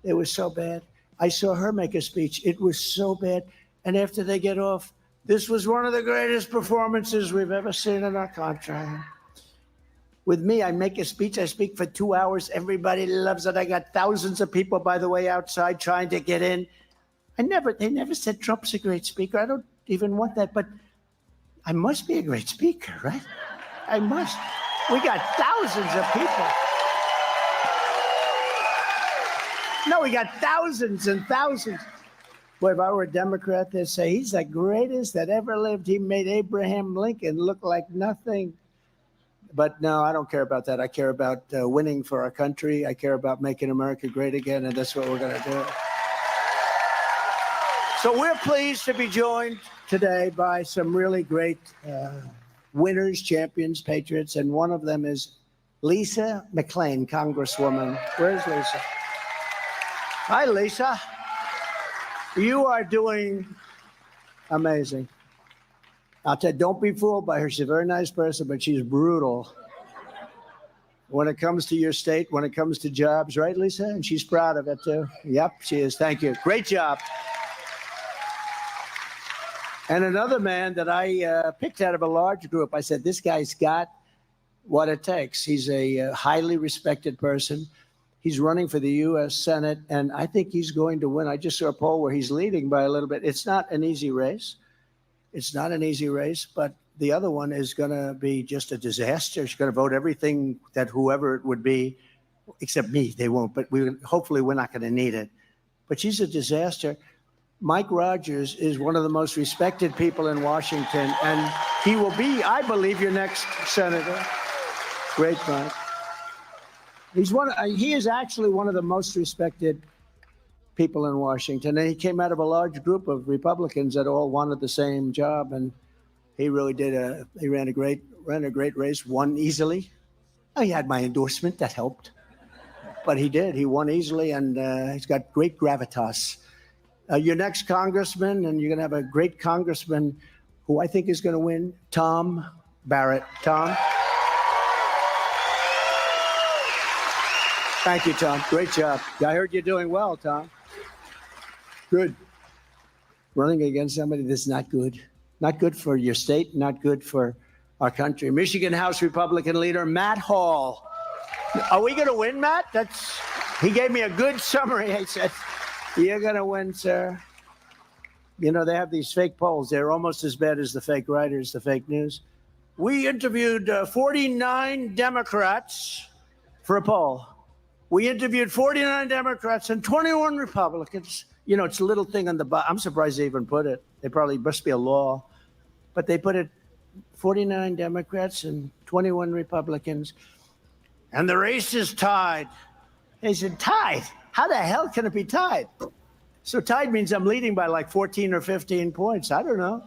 [SPEAKER 13] it was so bad. I saw her make a speech. It was so bad. And after they get off, this was one of the greatest performances we've ever seen in our country. With me, I make a speech. I speak for 2 hours. Everybody loves it. I got thousands of people, by the way, outside trying to get in. They never said Trump's a great speaker. I don't even want that, but I must be a great speaker, right? I must. We got thousands of people. No, we got thousands and thousands. Boy, if I were a Democrat, they'd say he's the greatest that ever lived. He made Abraham Lincoln look like nothing. But no, I don't care about that. I care about winning for our country. I care about making America great again, and that's what we're going to do. So we're pleased to be joined today by some really great winners, champions, patriots, and one of them is Lisa McClain, Congresswoman. Where's Lisa? Hi, Lisa. You are doing amazing. I'll tell you, don't be fooled by her. She's a very nice person, but she's brutal when it comes to your state, when it comes to jobs, right, Lisa? And she's proud of it, too. Yep, she is. Thank you. Great job. And another man that I picked out of a large group, I said, this guy's got what it takes. He's a highly respected person. He's running for the U.S. Senate, and I think he's going to win. I just saw a poll where he's leading by a little bit. It's not an easy race. It's not an easy race, but the other one is going to be just a disaster. She's going to vote everything that whoever it would be, except me, they won't, but hopefully we're not going to need it. But she's a disaster. Mike Rogers is one of the most respected people in Washington, and he will be, I believe, your next senator. Great, Mike. He is actually one of the most respected people in Washington. And he came out of a large group of Republicans that all wanted the same job. And he really he ran a great race, won easily. He had my endorsement, that helped. But he did. He won easily, and he's got great gravitas. Your next congressman, and you're going to have a great congressman who I think is going to win, Tom Barrett. Tom? Thank you, Tom. Great job. I heard you're doing well, Tom. Good. Running against somebody that's not good. Not good for your state, not good for our country. Michigan House Republican leader Matt Hall. Are we going to win, Matt? He gave me a good summary. He said, you're going to win, sir. You know, they have these fake polls. They're almost as bad as the fake writers, the fake news. We interviewed 49 Democrats for a poll. We interviewed 49 Democrats and 21 Republicans. You know, it's a little thing on the bottom. I'm surprised they even put it. They probably must be a law. But they put it 49 Democrats and 21 Republicans. And the race is tied. They said, tied? How the hell can it be tied? So tied means I'm leading by like 14 or 15 points. I don't know.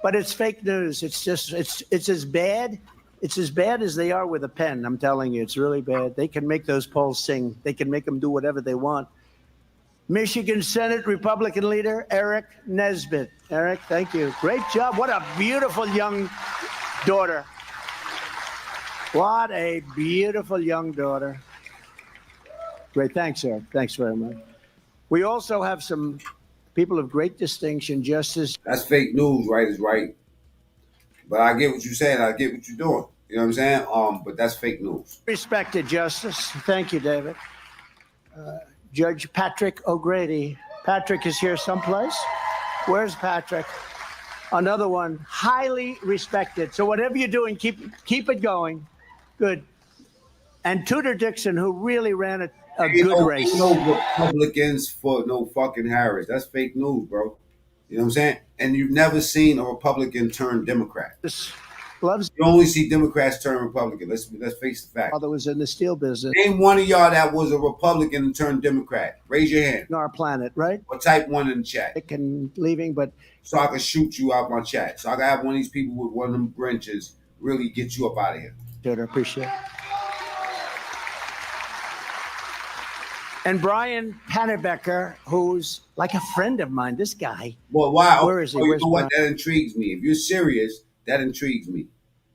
[SPEAKER 13] But it's fake news. It's as bad. It's as bad as they are with a pen. I'm telling you, it's really bad. They can make those polls sing. They can make them do whatever they want. Michigan Senate Republican leader Eric Nesbitt. Eric, thank you. Great job. What a beautiful young daughter. What a beautiful young daughter. Great. Thanks, Eric. Thanks very much. We also have some people of great distinction, Justice.
[SPEAKER 1] That's fake news, right? Is right. But I get what you're saying. I get what you're doing. You know what I'm saying? But that's fake news.
[SPEAKER 13] Respected Justice. Thank you, David. Judge Patrick O'Grady. Patrick is here someplace. Where's Patrick? Another one, highly respected. So whatever you're doing, keep it going. Good. And Tudor Dixon, who really ran a good race.
[SPEAKER 1] No Republicans for no fucking Harris. That's fake news, bro. You know what I'm saying? And you've never seen a Republican turn Democrat. You only see Democrats turn Republican. Let's face the fact.
[SPEAKER 13] Father was in the steel business.
[SPEAKER 1] Name one of y'all that was a Republican and turned Democrat. Raise your hand.
[SPEAKER 13] On our planet, right?
[SPEAKER 1] Or type one in the chat.
[SPEAKER 13] And leaving, but
[SPEAKER 1] so I can shoot you out my chat. So I can have one of these people with one of them wrenches really get you up out of here.
[SPEAKER 13] Good, I appreciate it. And Brian Pannebecker, who's like a friend of mine. This guy.
[SPEAKER 1] Well, why?
[SPEAKER 13] Where is he?
[SPEAKER 1] You know what? That intrigues me. If you're serious, that intrigues me.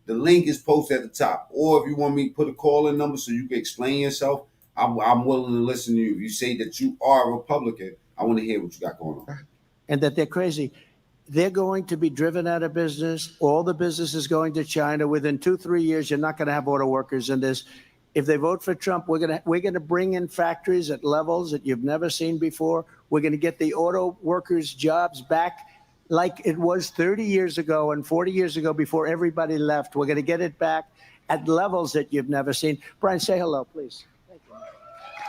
[SPEAKER 1] The link is posted at the top. Or if you want me to put a call-in number so you can explain yourself, I'm willing to listen to you. If you say that you are a Republican, I want to hear what you got going on.
[SPEAKER 13] And that they're crazy. They're going to be driven out of business. All the business is going to China. Within 2-3 years, you're not going to have auto workers in this. If they vote for Trump, we're gonna bring in factories at levels that you've never seen before. We're going to get the auto workers' jobs back like it was 30 years ago and 40 years ago before everybody left. We're going to get it back at levels that you've never seen. Brian, say hello, please.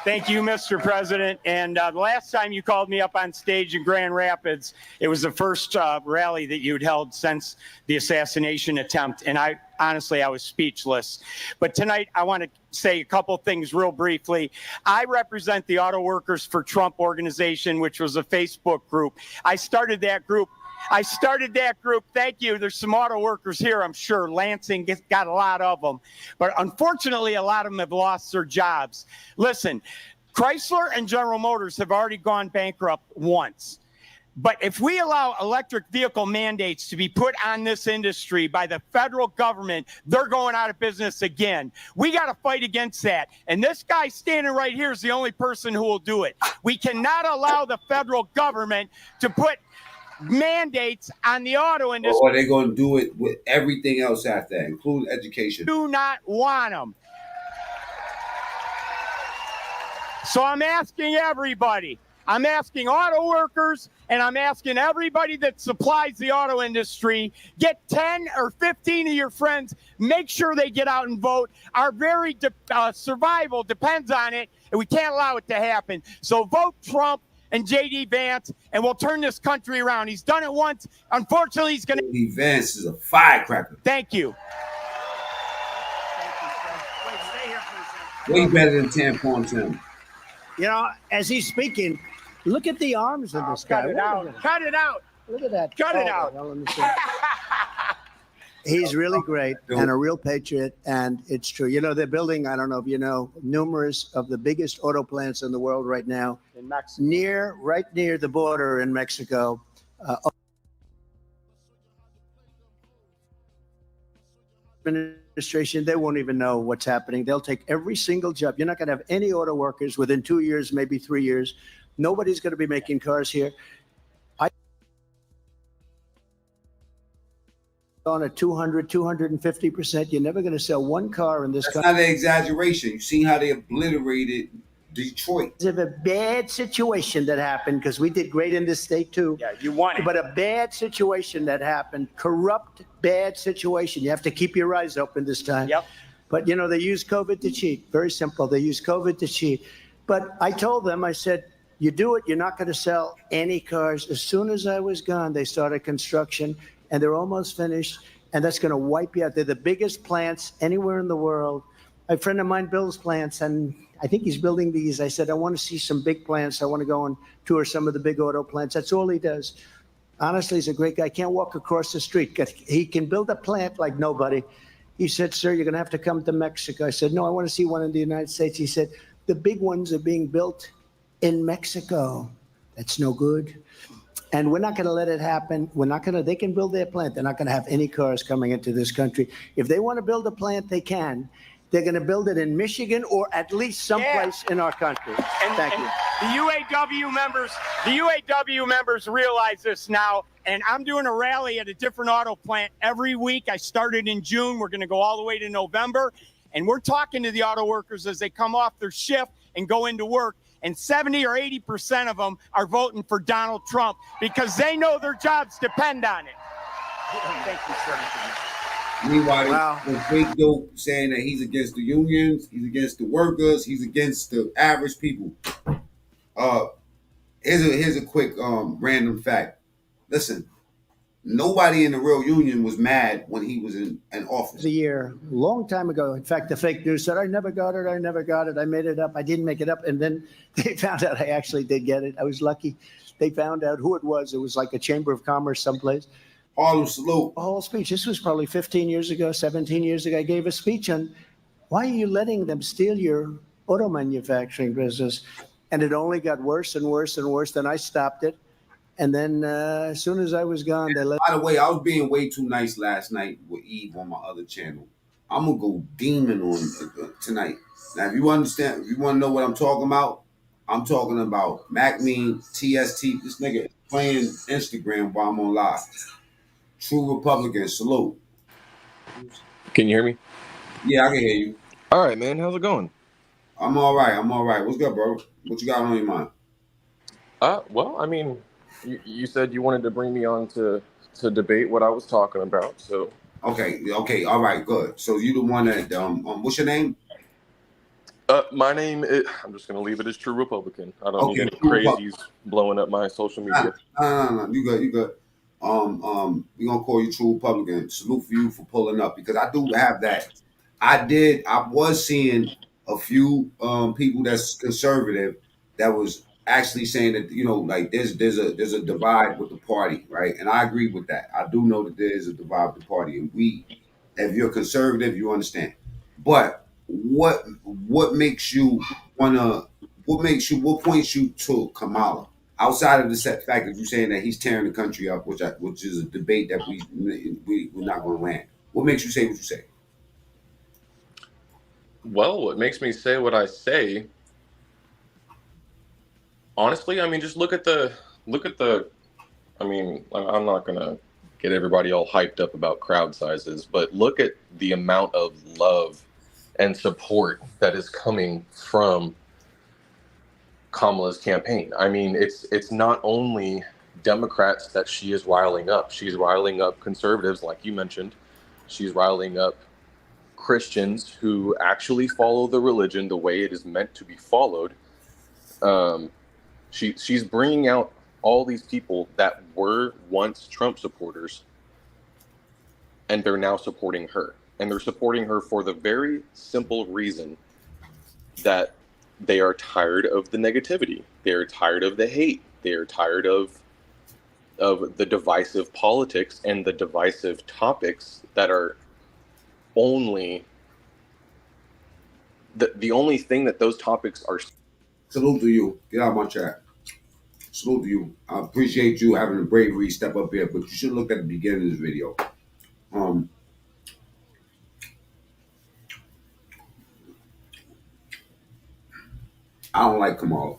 [SPEAKER 16] Thank you, Mr. President. And the last time you called me up on stage in Grand Rapids, it was the first rally that you'd held since the assassination attempt. And I was speechless. But tonight, I want to say a couple things real briefly. I represent the Auto Workers for Trump organization, which was a Facebook group. I started that group. Thank you. There's some auto workers here, I'm sure. Lansing got a lot of them. But unfortunately, a lot of them have lost their jobs. Listen, Chrysler and General Motors have already gone bankrupt once. But if we allow electric vehicle mandates to be put on this industry by the federal government, they're going out of business again. We got to fight against that. And this guy standing right here is the only person who will do it. We cannot allow the federal government to put mandates on the auto industry.
[SPEAKER 1] Or they're going to do it with everything else after that, including education.
[SPEAKER 16] Do not want them. So I'm asking everybody. I'm asking auto workers, and I'm asking everybody that supplies the auto industry, get 10 or 15 of your friends, make sure they get out and vote. Our very survival depends on it, and we can't allow it to happen. So vote Trump and J.D. Vance, and we'll turn this country around. He's done it once. Unfortunately, he's going to...
[SPEAKER 1] J.D. Vance is a firecracker.
[SPEAKER 16] Thank you.
[SPEAKER 1] Way better than tampon Tim.
[SPEAKER 13] You know, as he's speaking, look at the arms of this guy.
[SPEAKER 16] Cut it out. Cut it out.
[SPEAKER 13] Look at that.
[SPEAKER 16] Cut it out.
[SPEAKER 13] Well, let me see. He's really great and a real patriot, and it's true. You know, they're building, I don't know if you know, numerous of the biggest auto plants in the world right now.
[SPEAKER 16] In Mexico.
[SPEAKER 13] Right near the border in Mexico. Administration, they won't even know what's happening. They'll take every single job. You're not going to have any auto workers within 2 years, maybe 3 years. Nobody's going to be making cars here. On a 200, 250%. You're never going to sell one car in this country.
[SPEAKER 1] That's not an exaggeration. You see how they obliterated Detroit.
[SPEAKER 13] It's a bad situation that happened because we did great in this state too.
[SPEAKER 16] Yeah, you won it.
[SPEAKER 13] But a bad situation that happened, corrupt, bad situation. You have to keep your eyes open this time.
[SPEAKER 16] Yep.
[SPEAKER 13] But, you know, they use COVID to cheat. Very simple. They use COVID to cheat. But I told them, I said, you do it, you're not going to sell any cars. As soon as I was gone, they started construction, and they're almost finished, and that's going to wipe you out. They're the biggest plants anywhere in the world. A friend of mine builds plants, and I think he's building these. I said, I want to see some big plants. I want to go and tour some of the big auto plants. That's all he does. Honestly, he's a great guy. Can't walk across the street. He can build a plant like nobody. He said, sir, you're going to have to come to Mexico. I said, no, I want to see one in the United States. He said, the big ones are being built in Mexico. That's no good. And we're not going to let it happen. They can build their plant. They're not going to have any cars coming into this country. If they want to build a plant, they can. They're going to build it in Michigan or at least someplace in our country. Thank you.
[SPEAKER 16] The UAW members realize this now, and I'm doing a rally at a different auto plant every week. I started in June. We're going to go all the way to November, and we're talking to the auto workers as they come off their shift and go into work. And 70 or 80% of them are voting for Donald Trump because they know their jobs depend on it. Thank you, sir.
[SPEAKER 1] Meanwhile, the fake dope saying that he's against the unions, he's against the workers, he's against the average people. Here's a quick random fact. Listen, nobody in the real union was mad when he was in office.
[SPEAKER 13] A year, long time ago. In fact, the fake news said, I never got it. I made it up. I didn't make it up. And then they found out I actually did get it. I was lucky. They found out who it was. It was like a Chamber of Commerce someplace.
[SPEAKER 1] Harlem Salute.
[SPEAKER 13] A whole speech. This was probably 15 years ago, 17 years ago. I gave a speech on why are you letting them steal your auto manufacturing business? And it only got worse and worse and worse. Then I stopped it. And then as soon as I was gone, they let.
[SPEAKER 1] By the way, I was being way too nice last night with Eve on my other channel. I'm going to go demon on tonight. Now, if you understand, if you want to know what I'm talking about, I'm talking about Mac Mean, TST. This nigga is playing Instagram while I'm on live. True Republican, salute.
[SPEAKER 2] Can you hear me?
[SPEAKER 1] Yeah, I can hear you.
[SPEAKER 2] All right, man. How's it going?
[SPEAKER 1] I'm all right. What's good, bro? What you got on your mind?
[SPEAKER 2] Well, I mean, you said you wanted to bring me on to debate what I was talking about, so.
[SPEAKER 1] Okay, all right, good. So you the one that, what's your name?
[SPEAKER 2] My name is, I'm just going to leave it as True Republican. I don't need any crazies blowing up my social media.
[SPEAKER 1] No, you good. We're gonna call you True Republican. Salute for you for pulling up because I do have that. I was seeing a few people that's conservative that was actually saying that, you know, like there's a divide with the party, right? And I agree with that. I do know that there is a divide with the party, and if you're conservative, you understand. But what makes you what points you to Kamala? Outside of the fact that you're saying that he's tearing the country up, which is a debate that we're not going to land. What makes you say what you say?
[SPEAKER 2] Well, what makes me say what I say, honestly, I mean, just look at the. I mean, I'm not going to get everybody all hyped up about crowd sizes, but look at the amount of love and support that is coming from Kamala's campaign. I mean, it's not only Democrats that she is riling up. She's riling up conservatives, like you mentioned. She's riling up Christians who actually follow the religion the way it is meant to be followed. She's bringing out all these people that were once Trump supporters, and they're now supporting her. And they're supporting her for the very simple reason that they are tired of the negativity. They are tired of the hate. They are tired of the divisive politics and the divisive topics that are only the only thing that those topics are.
[SPEAKER 1] Salute to you. Get out of my chat. Salute to you. I appreciate you having the bravery to step up here, but you should look at the beginning of this video. I don't like Kamala.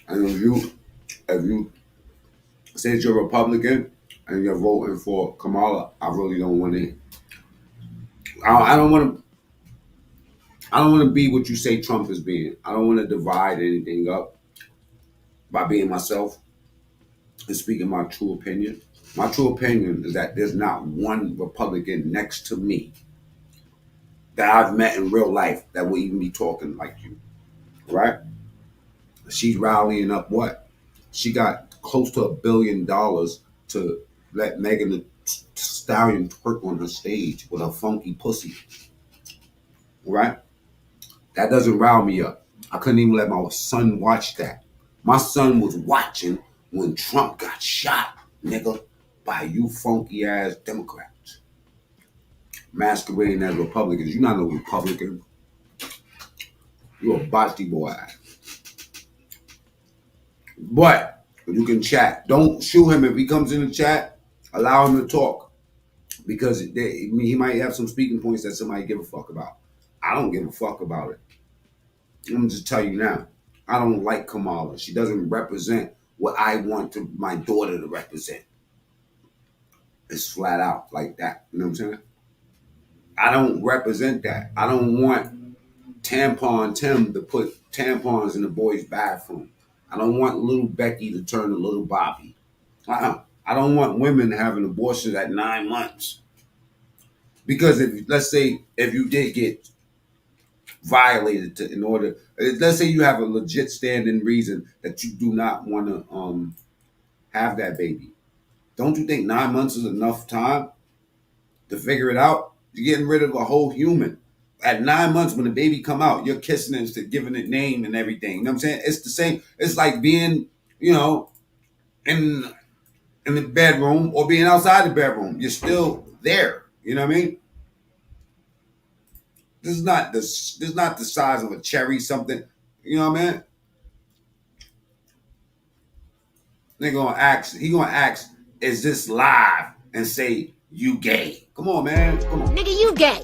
[SPEAKER 1] And if you say that you're a Republican and you're voting for Kamala, I really don't want to. I don't want to. I don't want to be what you say Trump is being. I don't want to divide anything up by being myself and speaking my true opinion. My true opinion is that there's not one Republican next to me that I've met in real life that will even be talking like you, right? She's rallying up what? She got close to $1 billion to let Megan Thee Stallion twerk on her stage with her funky pussy, right? That doesn't rile me up. I couldn't even let my son watch that. My son was watching when Trump got shot, nigga, by you funky ass Democrats masquerading as Republicans. You're not no Republican. You're a botchy boy. But you can chat. Don't shoot him if he comes in the chat. Allow him to talk because he might have some speaking points that somebody give a fuck about. I don't give a fuck about it. I'm gonna just tell you now. I don't like Kamala. She doesn't represent what I want my daughter to represent. It's flat out like that. You know what I'm saying? I don't represent that. I don't want Tampon Tim to put tampons in the boys' bathroom. I don't want little Becky to turn to little Bobby. I don't want women having abortions at 9 months. Because let's say you did get violated let's say you have a legit standing reason that you do not want to have that baby. Don't you think 9 months is enough time to figure it out? You're getting rid of a whole human. At 9 months, when the baby come out, you're kissing it, giving it name and everything. You know what I'm saying? It's the same. It's like being, in the bedroom or being outside the bedroom. You're still there. You know what I mean? This is not the size of a cherry something. You know what I mean? He gonna ask, is this live? And say, you gay. Come on, man. Come on.
[SPEAKER 3] Nigga, you gay.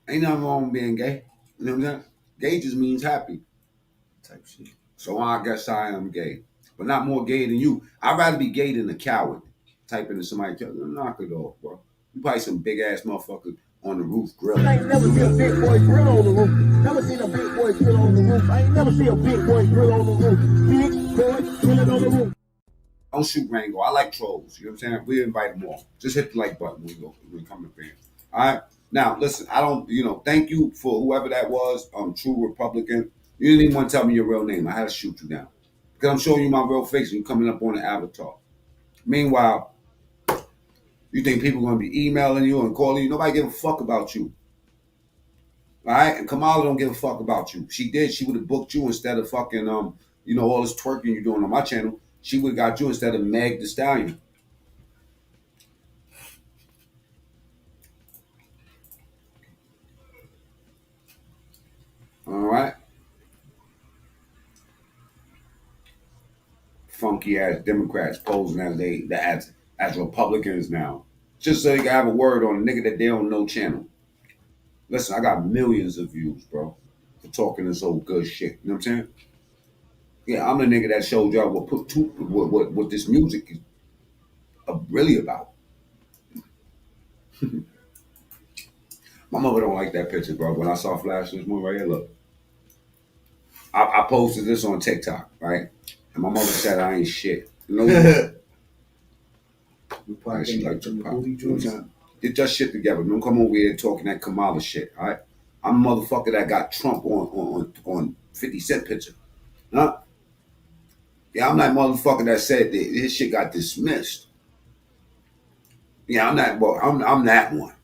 [SPEAKER 1] Ain't nothing wrong with being gay. You know what I'm saying? Gay just means happy. Type shit. So I guess I am gay. But not more gay than you. I'd rather be gay than a coward. Type into somebody, knock it off, bro. You probably some big ass motherfucker on the roof grilling.
[SPEAKER 3] I ain't never seen a big boy grill on the roof. Never seen a big boy grill on the roof. I ain't never seen a big boy grill on the roof. Big boy grilling on the roof.
[SPEAKER 1] Don't shoot Rango. I like trolls. You know what I'm saying? We invite them all. Just hit the like button when we come to fans. All right? Now, listen, I don't, thank you for whoever that was, true Republican. You didn't even want to tell me your real name. I had to shoot you down. Because I'm showing you my real face and you're coming up on the avatar. Meanwhile, you think people are going to be emailing you and calling you. Nobody give a fuck about you. All right? And Kamala don't give a fuck about you. She did. She would have booked you instead of fucking, all this twerking you're doing on my channel. She would have got you instead of Meg Thee Stallion. All right? Funky ass Democrats posing as Republicans now. Just so you can have a word on a nigga that they don't know channel. Listen, I got millions of views, bro, for talking this old good shit. You know what I'm saying? Yeah, I'm the nigga that showed y'all what this music is really about. My mother don't like that picture, bro. When I saw Flash this morning right here, look. I posted this on TikTok, right? And my mother said I ain't shit. You know what? She like Tupac. Get your shit together. Don't come over here talking that Kamala shit, all right? I'm a motherfucker that got Trump on 50 Cent picture. Huh? Yeah, I'm that motherfucker that said that his shit got dismissed. Yeah, I'm that one.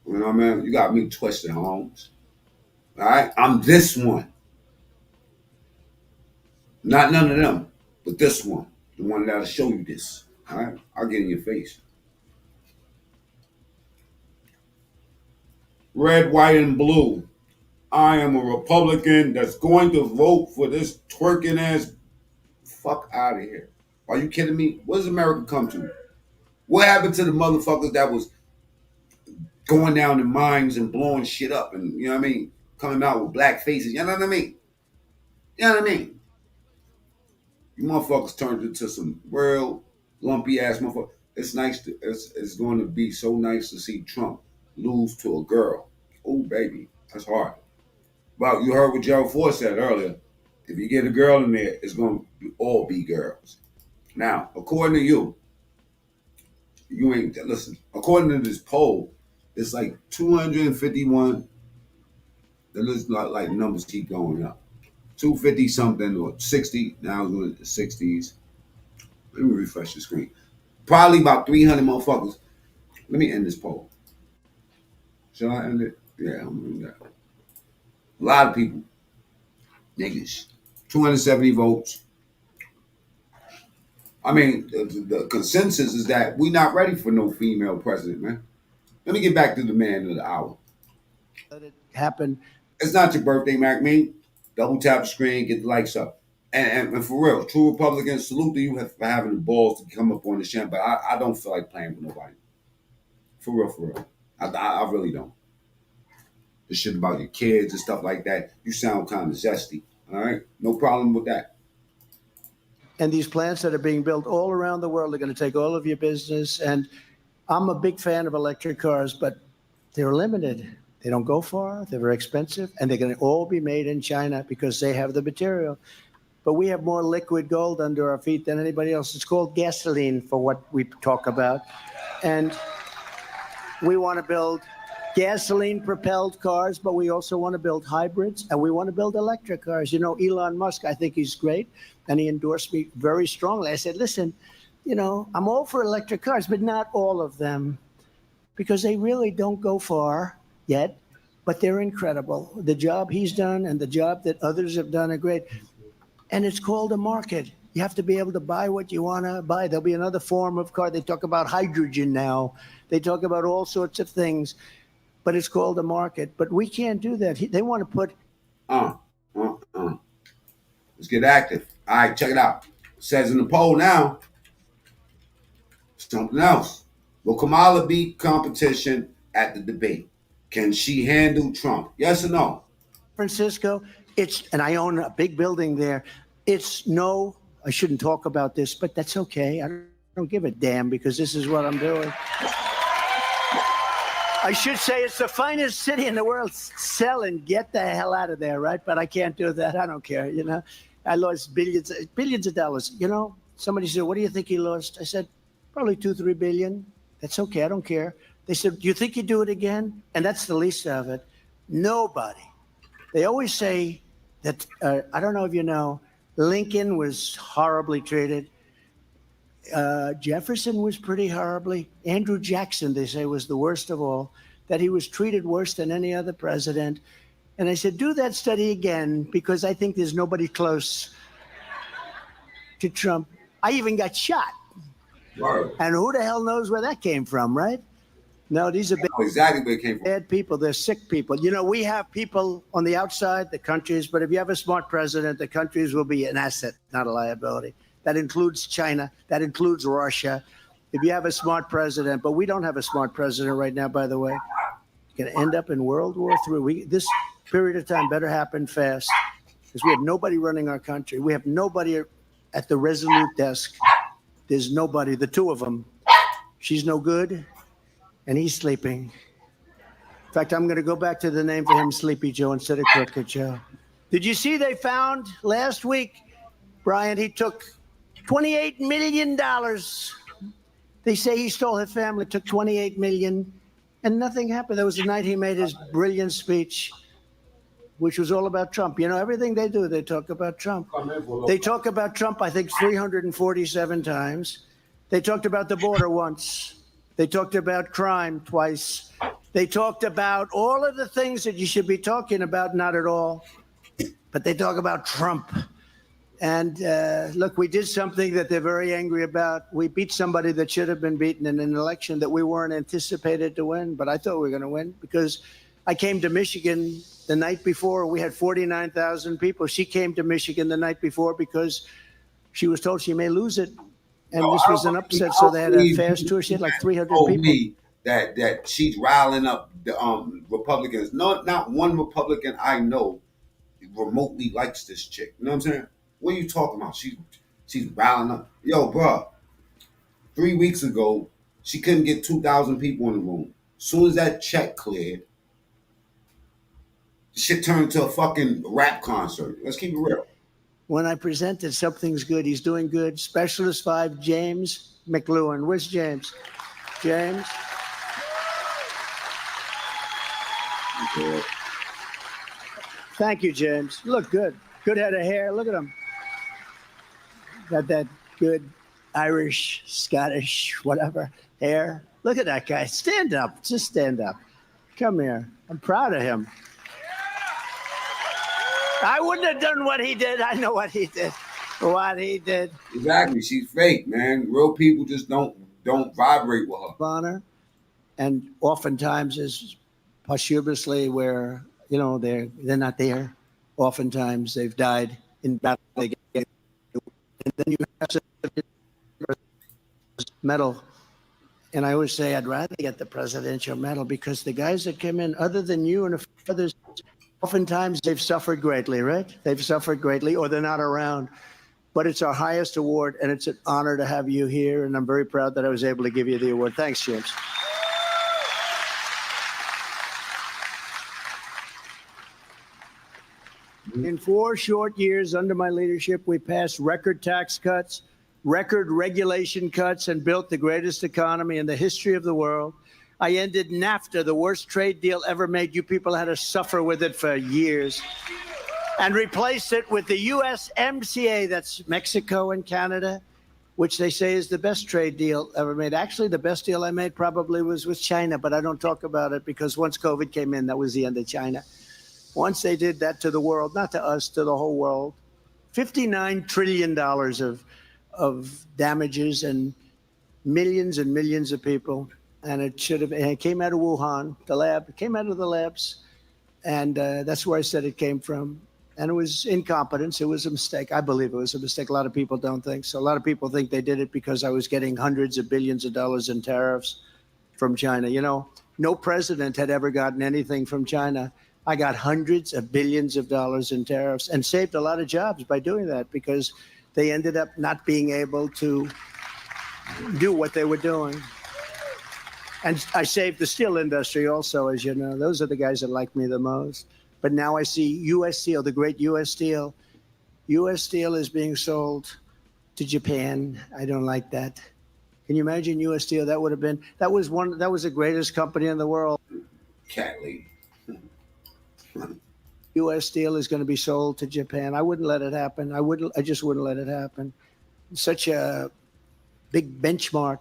[SPEAKER 1] You know what I mean? You got me twisted, Holmes. All right? I'm this one. Not none of them, but this one. The one that'll show you this. All right? I'll get in your face. Red, white, and blue. I am a Republican that's going to vote for this twerking ass. Fuck out of here. Are you kidding me? What does America come to? What happened to the motherfuckers that was going down in mines and blowing shit up and, you know what I mean, coming out with black faces? You know what I mean? You know what I mean? You motherfuckers turned into some real lumpy ass motherfuckers. It's nice to, it's going to be so nice to see Trump lose to a girl. Oh, baby, that's hard. Well, you heard what Gerald Ford said earlier. If you get a girl in there, it's going to all be girls. Now, according to you ain't, listen, according to this poll, it's like 251. The list like numbers keep going up. 250 something or 60. Now it's going to the 60s. Let me refresh the screen. Probably about 300 motherfuckers. Let me end this poll. Shall I end it? Yeah, I'm going to do that. A lot of people. Niggas. 270 votes. I mean, the consensus is that we're not ready for no female president, man. Let me get back to the man of the hour.
[SPEAKER 13] Let it happen.
[SPEAKER 1] It's not your birthday, Mac. Me. Double tap the screen, get the likes up. And for real, true Republicans, salute to you for having the balls to come up on this channel. But I don't feel like playing with nobody. For real. I really don't. This shit about your kids and stuff like that, you sound kind of zesty. All right? No problem with that.
[SPEAKER 13] And these plants that are being built all around the world are going to take all of your business. And I'm a big fan of electric cars, but they're limited. They don't go far. They're very expensive. And they're going to all be made in China because they have the material. But we have more liquid gold under our feet than anybody else. It's called gasoline for what we talk about. And we want to build gasoline-propelled cars, but we also want to build hybrids, and we want to build electric cars. You know, Elon Musk, I think he's great, and he endorsed me very strongly. I said, listen, you know, I'm all for electric cars, but not all of them, because they really don't go far yet, but they're incredible. The job he's done and the job that others have done are great. And it's called a market. You have to be able to buy what you want to buy. There'll be another form of car. They talk about hydrogen now. They talk about all sorts of things, but it's called a market. But we can't do that. They want to put...
[SPEAKER 1] Let's get active. All right, check it out. It says in the poll now, something else. Will Kamala beat competition at the debate? Can she handle Trump? Yes or no?
[SPEAKER 13] Francisco, and I own a big building there. I shouldn't talk about this, but that's okay. I don't give a damn because this is what I'm doing. I should say it's the finest city in the world. Sell and get the hell out of there, right? But I can't do that. I don't care, you know. I lost billions of dollars. You know, somebody said, what do you think he lost? I said, probably 2-3 billion. That's okay. I don't care. They said, do you think you'd do it again? And that's the least of it. Nobody. They always say that, I don't know if you know, Lincoln was horribly treated. Jefferson was pretty horribly. Andrew Jackson, they say, was the worst of all, that he was treated worse than any other president. And I said, do that study again, because I think there's nobody close to Trump. I even got shot.
[SPEAKER 1] Right.
[SPEAKER 13] And who the hell knows where that came from, right? No, these are
[SPEAKER 1] exactly where it came from.
[SPEAKER 13] Bad people. They're sick people. You know, we have people on the outside, the countries, but if you have a smart president, the countries will be an asset, not a liability. That includes China. That includes Russia. If you have a smart president, but we don't have a smart president right now, by the way, you're going to end up in World War III. This period of time better happen fast because we have nobody running our country. We have nobody at the Resolute desk. There's nobody, the two of them. She's no good, and he's sleeping. In fact, I'm going to go back to the name for him, Sleepy Joe, instead of Crooked Joe. Did you see they found last week, Brian, he took $28 million. They say he stole his family, took $28 million, and nothing happened. That was the night he made his brilliant speech, which was all about Trump. You know, everything they do, they talk about Trump. They talk about Trump, I think, 347 times. They talked about the border once. They talked about crime twice. They talked about all of the things that you should be talking about, not at all. But they talk about Trump. And look, we did something that they're very angry about. We beat somebody that should have been beaten in an election that we weren't anticipated to win. But I thought we were going to win because I came to Michigan the night before. We had 49,000 people. She came to Michigan the night before because she was told she may lose it. And
[SPEAKER 1] No,
[SPEAKER 13] this was an upset, so they had a fast tour. She had like 300 people.
[SPEAKER 1] Me that she's riling up the Republicans. Not one Republican I know remotely likes this chick. You know what I'm saying? What are you talking about? She's riling up. Yo, bro. 3 weeks ago, she couldn't get 2,000 people in the room. As soon as that check cleared, shit turned into a fucking rap concert. Let's keep it real.
[SPEAKER 13] When I presented Something's Good, he's doing good. Specialist 5, James McLuhan. Where's James? James?
[SPEAKER 1] Okay.
[SPEAKER 13] Thank you, James. You look good. Good head of hair. Look at him. Got that good Irish, Scottish, whatever hair. Look at that guy. Stand up. Just stand up. Come here. I'm proud of him. I wouldn't have done what he did. I know what he did. What he did.
[SPEAKER 1] Exactly. She's fake, man. Real people just don't vibrate with her.
[SPEAKER 13] Honor, and oftentimes is posthumously where they're not there. Oftentimes they've died in battle. They get, and then you have a medal. And I always say I'd rather get the Presidential Medal because the guys that came in, other than you and a few others, oftentimes they've suffered greatly, right? They've suffered greatly, or they're not around. But it's our highest award, and it's an honor to have you here. And I'm very proud that I was able to give you the award. Thanks, James. In 4 short years under my leadership, we passed record tax cuts, record regulation cuts, and built the greatest economy in the history of the world. I ended NAFTA, the worst trade deal ever made. You people had to suffer with it for years. And replaced it with the USMCA, that's Mexico and Canada, which they say is the best trade deal ever made. Actually, the best deal I made probably was with China, but I don't talk about it because once COVID came in, that was the end of China. Once they did that to the world, not to us, to the whole world, $59 trillion of damages and millions of people. And it came out of Wuhan, the lab. It came out of the labs. And that's where I said it came from. And it was incompetence. It was a mistake. I believe it was a mistake. A lot of people don't think so. A lot of people think they did it because I was getting hundreds of billions of dollars in tariffs from China. No president had ever gotten anything from China. I got hundreds of billions of dollars in tariffs and saved a lot of jobs by doing that because they ended up not being able to do what they were doing. And I saved the steel industry also, as you know. Those are the guys that like me the most. But now I see U.S. Steel, the great U.S. Steel. U.S. Steel is being sold to Japan. I don't like that. Can you imagine U.S. Steel? That was the greatest company in the world.
[SPEAKER 1] Cat lady.
[SPEAKER 13] U.S. Steel is going to be sold to Japan. I wouldn't let it happen. I just wouldn't let it happen. Such a big benchmark.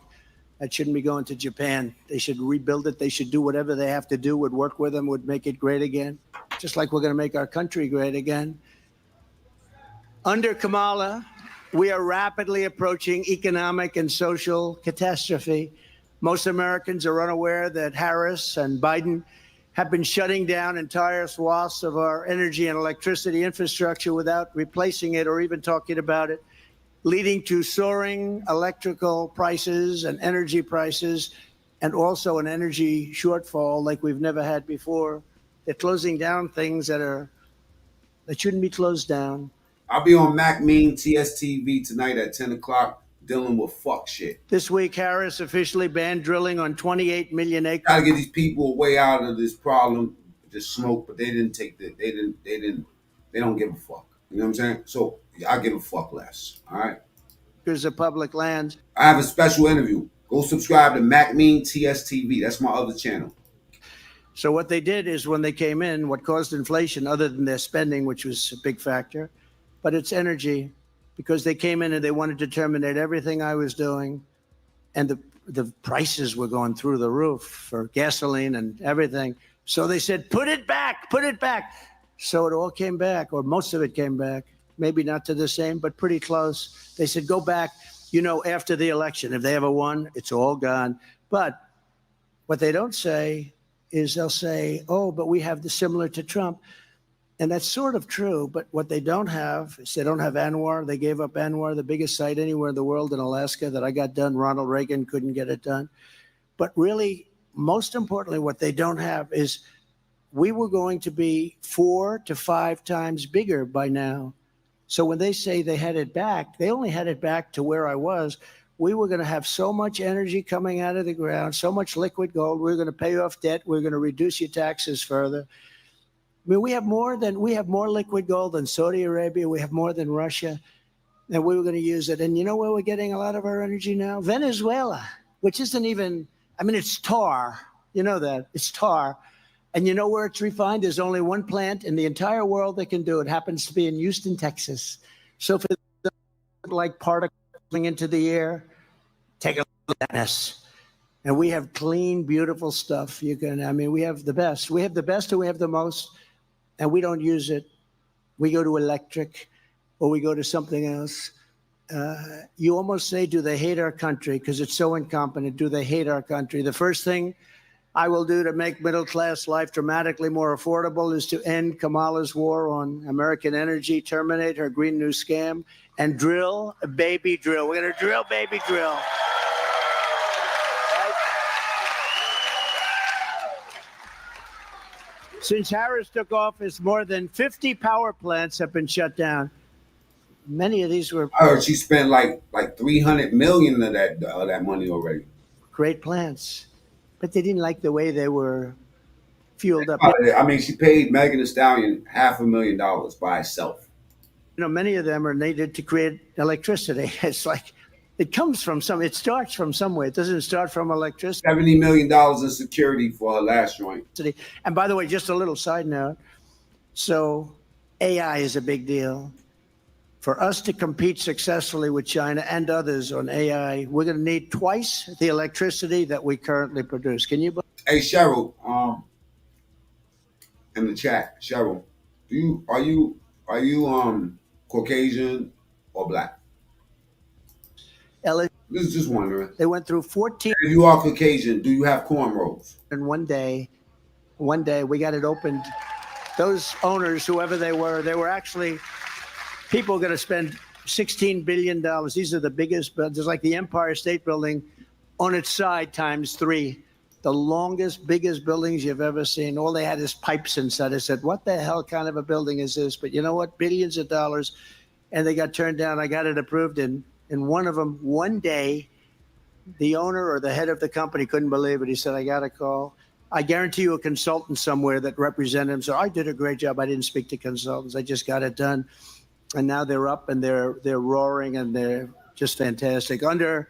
[SPEAKER 13] That shouldn't be going to Japan. They should rebuild it. They should do whatever they have to do, would work with them, would make it great again, just like we're going to make our country great again. Under Kamala, we are rapidly approaching economic and social catastrophe. Most Americans are unaware that Harris and Biden have been shutting down entire swaths of our energy and electricity infrastructure without replacing it or even talking about it, leading to soaring electrical prices and energy prices, and also an energy shortfall like we've never had before. They're closing down things that shouldn't be closed down.
[SPEAKER 1] I'll be on Mac Mean TSTV tonight at 10 o'clock dealing with fuck shit.
[SPEAKER 13] This week, Harris officially banned drilling on 28 million acres.
[SPEAKER 1] Gotta get these people a way out of this problem, just smoke, but they don't give a fuck. You know what I'm saying? So I give a fuck less. All right.
[SPEAKER 13] Acres of public lands.
[SPEAKER 1] I have a special interview. Go subscribe to Mac Mean TSTV. That's my other channel.
[SPEAKER 13] So what they did is when they came in, what caused inflation, other than their spending, which was a big factor, but it's energy, because they came in and they wanted to terminate everything I was doing. And the prices were going through the roof for gasoline and everything. So they said, put it back, put it back. So it all came back, or most of it came back. Maybe not to the same, but pretty close. They said, go back, after the election. If they ever won, it's all gone. But what they don't say is they'll say, oh, but we have the similar to Trump. And that's sort of true, but what they don't have is they don't have ANWR. They gave up ANWR, the biggest site anywhere in the world in Alaska that I got done. Ronald Reagan couldn't get it done. But really, most importantly, what they don't have is we were going to be 4 to 5 times bigger by now. So when they say they had it back, they only had it back to where I was. We were going to have so much energy coming out of the ground, so much liquid gold. We were going to pay off debt. We were going to reduce your taxes further. I mean, we have more liquid gold than Saudi Arabia. We have more than Russia, and we were going to use it. And you know where we're getting a lot of our energy now? Venezuela, which isn't even, it's tar. You know that. It's tar. And you know where it's refined? There's only one plant in the entire world that can do it. It happens to be in Houston, Texas. So for like particles into the air, take a look at us. And we have clean, beautiful stuff. We have the best. We have the best and we have the most. And we don't use it. We go to electric or we go to something else. You almost say, do they hate our country? Because it's so incompetent. Do they hate our country? The first thing I will do to make middle-class life dramatically more affordable is to end Kamala's war on American energy, terminate her Green New Scam, and drill a baby drill. We're going to drill, baby, drill. Since Harris took office, more than 50 power plants have been shut down. Many of these were.
[SPEAKER 1] I heard she spent like $300 million of that money already.
[SPEAKER 13] Great plants, but they didn't like the way they were fueled up.
[SPEAKER 1] She paid Megan Thee Stallion $500,000 by herself.
[SPEAKER 13] Many of them are needed to create electricity. It's like it comes from it starts from somewhere. It doesn't start from electricity.
[SPEAKER 1] $70 million in security for her last joint.
[SPEAKER 13] And by the way, just a little side note. So AI is a big deal. For us to compete successfully with China and others on AI, we're going to need twice the electricity that we currently produce. Can you believe?
[SPEAKER 1] Hey, Cheryl, in the chat, Cheryl, are you Caucasian or black? This is just wondering.
[SPEAKER 13] They went through 14.
[SPEAKER 1] If you are Caucasian, do you have cornrows?
[SPEAKER 13] And one day we got it opened. Those owners, whoever they were actually people going to spend $16 billion. These are the biggest, there's like the Empire State Building on its side times 3. The longest, biggest buildings you've ever seen. All they had is pipes inside. I said, what the hell kind of a building is this? But you know what? Billions of dollars. And they got turned down. I got it approved. And one of them, one day, the owner or the head of the company couldn't believe it. He said, I got a call. I guarantee you a consultant somewhere that represented him. So I did a great job. I didn't speak to consultants. I just got it done. And now they're up and they're roaring and they're just fantastic. Under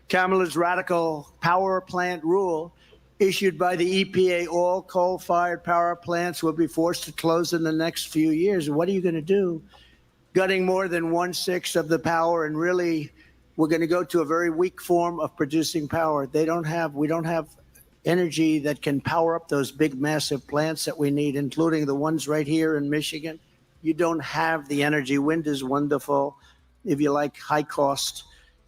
[SPEAKER 13] Kamala's radical power plant rule issued by the EPA, all coal-fired power plants will be forced to close in the next few years. What are you going to do? Gutting more than 1/6 of the power, and really we're going to go to a very weak form of producing power. We don't have energy that can power up those big, massive plants that we need, including the ones right here in Michigan. You don't have the energy. Wind is wonderful. If you like high cost,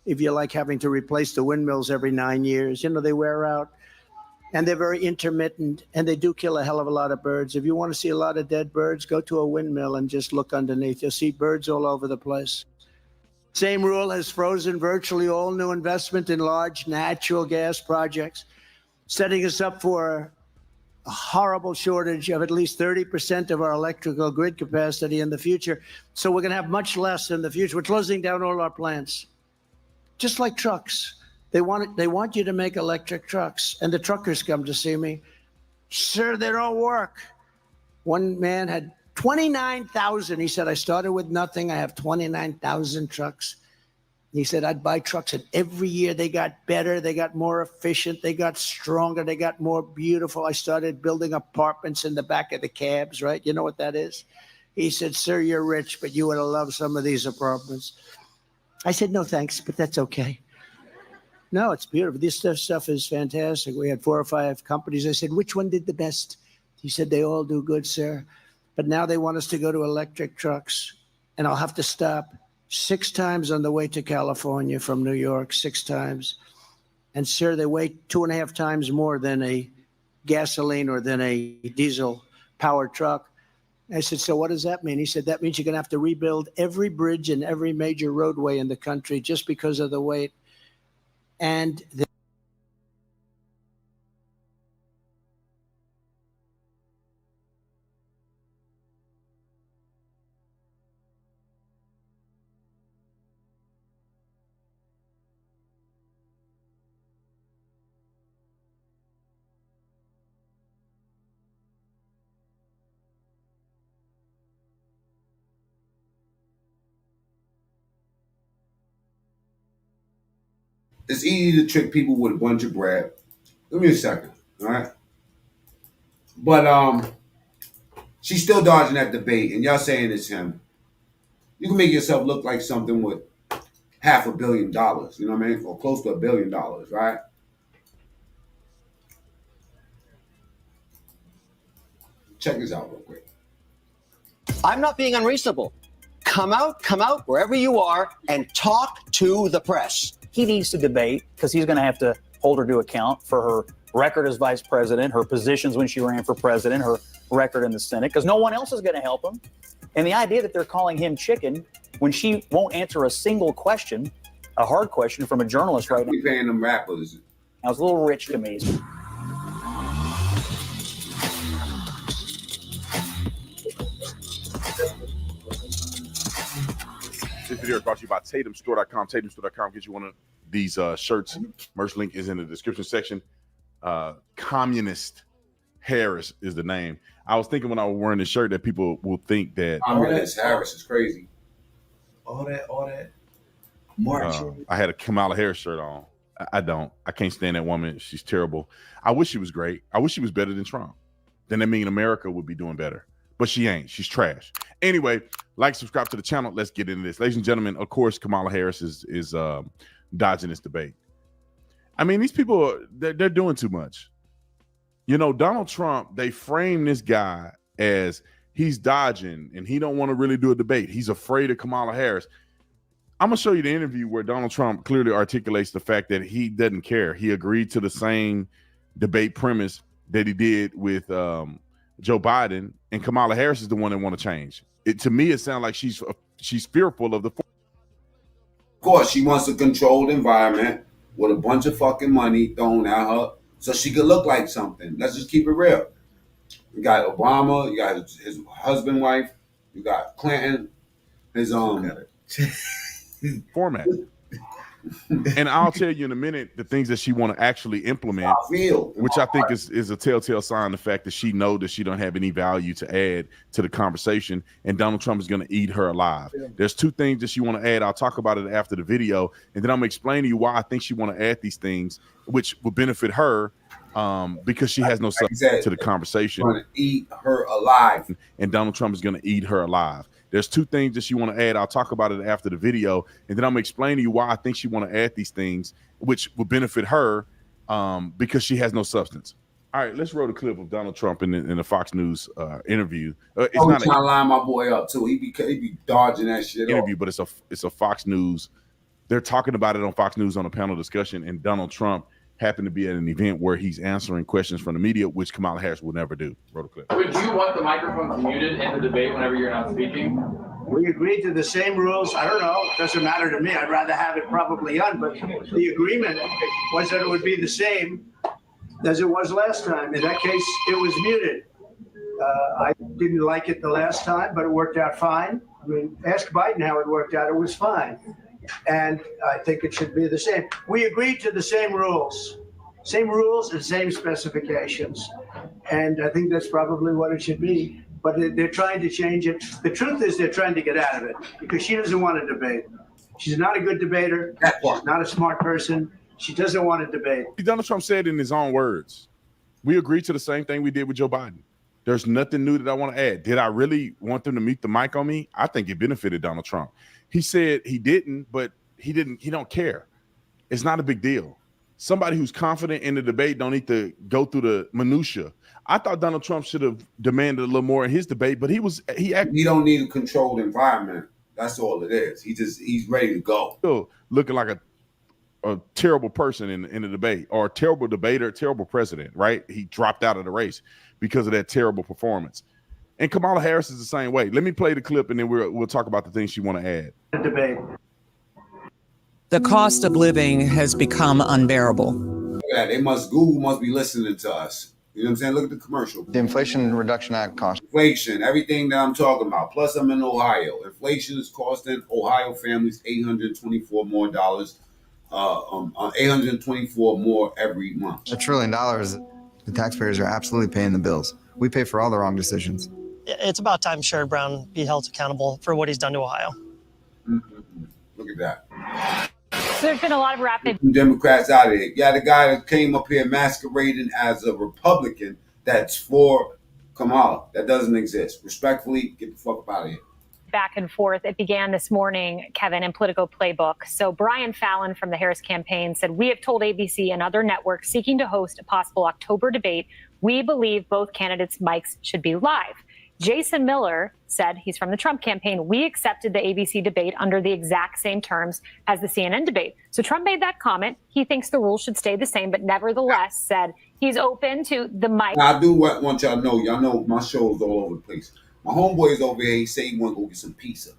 [SPEAKER 13] if you like having to replace the windmills every 9 years, they wear out. And they're very intermittent, and they do kill a hell of a lot of birds. If you want to see a lot of dead birds, go to a windmill and just look underneath. You'll see birds all over the place. Same rule has frozen virtually all new investment in large natural gas projects, setting us up for a horrible shortage of at least 30% of our electrical grid capacity in the future. So we're going to have much less in the future. We're closing down all our plants, just like trucks. They want you to make electric trucks, and the truckers come to see me. Sir, they don't work. One man had 29,000. He said, I started with nothing. I have 29,000 trucks. He said, I'd buy trucks, and every year they got better. They got more efficient. They got stronger. They got more beautiful. I started building apartments in the back of the cabs, right? You know what that is? He said, sir, you're rich, but you would have loved some of these apartments. I said, no, thanks, but that's okay. No, it's beautiful. This stuff is fantastic. We had 4 or 5 companies. I said, which one did the best? He said, they all do good, sir. But now they want us to go to electric trucks, and I'll have to stop 6 times on the way to California from New York, 6 times. And, sir, they weigh 2.5 times more than a gasoline or than a diesel-powered truck. I said, so what does that mean? He said, that means you're going to have to rebuild every bridge and every major roadway in the country just because of the weight. And
[SPEAKER 1] it's easy to trick people with a bunch of bread. Give me a second, all right? But she's still dodging that debate, and y'all saying it's him. You can make yourself look like something with $500 million, you know what I mean? Or close to $1 billion, right? Check this out real quick.
[SPEAKER 4] I'm not being unreasonable. Come out wherever you are and talk to the press.
[SPEAKER 17] He needs to debate because he's going to have to hold her to account for her record as vice president, her positions when she ran for president, her record in the Senate, because no one else is going to help him. And the idea that they're calling him chicken when she won't answer a single question, a hard question from a journalist right now.
[SPEAKER 1] We paying them rappers.
[SPEAKER 17] That was a little rich to me.
[SPEAKER 18] This video is brought to you by TatumStore.com. TatumStore.com gets you one of these shirts. Merch link is in the description section. Communist Harris is the name. I was thinking when I was wearing this shirt that people will think that
[SPEAKER 1] Communist Harris is crazy.
[SPEAKER 7] All that march.
[SPEAKER 18] I had a Kamala Harris shirt on. I don't. I can't stand that woman. She's terrible. I wish she was great. I wish she was better than Trump. Then that means America would be doing better. But she ain't. She's trash. Anyway, like, subscribe to the channel. Let's get into this. Ladies and gentlemen, of course, Kamala Harris is dodging this debate. I mean, these people, they're doing too much. You know, Donald Trump, they frame this guy as he's dodging and he don't want to really do a debate. He's afraid of Kamala Harris. I'm going to show you the interview where Donald Trump clearly articulates the fact that he doesn't care. He agreed to the same debate premise that he did with Joe Biden, and Kamala Harris is the one that want to change. To me, it sounds like she's fearful of the.
[SPEAKER 1] Of course, she wants a controlled environment with a bunch of fucking money thrown at her so she could look like something. Let's just keep it real. You got Obama, you got his husband, wife, you got Clinton, his
[SPEAKER 18] format. And I'll tell you in a minute the things that she want to actually implement, which I think is a telltale sign of the fact that she knows that she don't have any value to add to the conversation, and Donald Trump is going to eat her alive. There's 2 things that she want to add. I'll talk about it after the video, and then I'm going to explain to you why I think she want to add these things, which will benefit her because she has no substance to the conversation.
[SPEAKER 1] Going to eat her alive.
[SPEAKER 18] And Donald Trump is going to eat her alive. There's 2 things that she want to add. I'll talk about it after the video, and then I'm going to explain to you why I think she want to add these things, which will benefit her because she has no substance. All right, let's roll the clip of Donald Trump in the Fox News interview. It's not
[SPEAKER 1] trying to line my boy up too. He be dodging that shit.
[SPEAKER 18] Interview, but it's a Fox News. They're talking about it on Fox News on a panel discussion, and Donald Trump happened to be at an event where he's answering questions from the media, which Kamala Harris will never do. Roll the clip.
[SPEAKER 19] Would you want the microphones muted in the debate whenever you're not speaking?
[SPEAKER 13] We agreed to the same rules. I don't know. It doesn't matter to me. I'd rather have it probably on, but the agreement was that it would be the same as it was last time. In that case, it was muted. I didn't like it the last time, but it worked out fine. I mean, ask Biden how it worked out. It was fine. And I think it should be the same. We agreed to the same rules and same specifications. And I think that's probably what it should be. But they're trying to change it. The truth is they're trying to get out of it because she doesn't want to debate. She's not a good debater. She's not a smart person. She doesn't want to debate.
[SPEAKER 18] Donald Trump said in his own words, we agreed to the same thing we did with Joe Biden. There's nothing new that I want to add. Did I really want them to mute the mic on me? I think it benefited Donald Trump. He said he didn't, but he don't care. It's not a big deal. somebody who's confident in the debate don't need to go through the minutia. I thought Donald Trump should have demanded a little more in his debate, but he
[SPEAKER 1] don't need a controlled environment. That's all it is. He's ready to go.
[SPEAKER 18] Still looking like a terrible person in the debate, or a terrible debater, terrible president, right? He dropped out of the race because of that terrible performance. And Kamala Harris is the same way. Let me play the clip, and then we'll talk about the things she want to add.
[SPEAKER 13] The debate.
[SPEAKER 5] The cost of living has become unbearable.
[SPEAKER 1] Look at that. Google must be listening to us. You know what I'm saying? Look at the commercial.
[SPEAKER 6] The Inflation Reduction Act cost.
[SPEAKER 1] Inflation, everything that I'm talking about. Plus, I'm in Ohio. Inflation is costing Ohio families $824 more dollars. 824 more every month.
[SPEAKER 6] $1 trillion. The taxpayers are absolutely paying the bills. We pay for all the wrong decisions.
[SPEAKER 20] It's about time Sherrod Brown be held accountable for what he's done to Ohio.
[SPEAKER 1] Mm-hmm. Look at that.
[SPEAKER 12] So there's been a lot of rapid
[SPEAKER 1] Democrats out of here. Yeah, the guy that came up here masquerading as a Republican that's for Kamala. That doesn't exist. Respectfully, get the fuck up out of here.
[SPEAKER 12] back and forth. It began this morning, Kevin, in Politico Playbook. So Brian Fallon from the Harris campaign said, "We have told ABC and other networks seeking to host a possible October debate, we believe both candidates' mics should be live." Jason Miller said, he's from the Trump campaign, "We accepted the ABC debate under the exact same terms as the CNN debate." So Trump made that comment. He thinks the rules should stay the same, but nevertheless said he's open to the mic.
[SPEAKER 1] Now, I do want y'all to know, my show is all over the place. My homeboy's over here, he say he want to go get some pizza.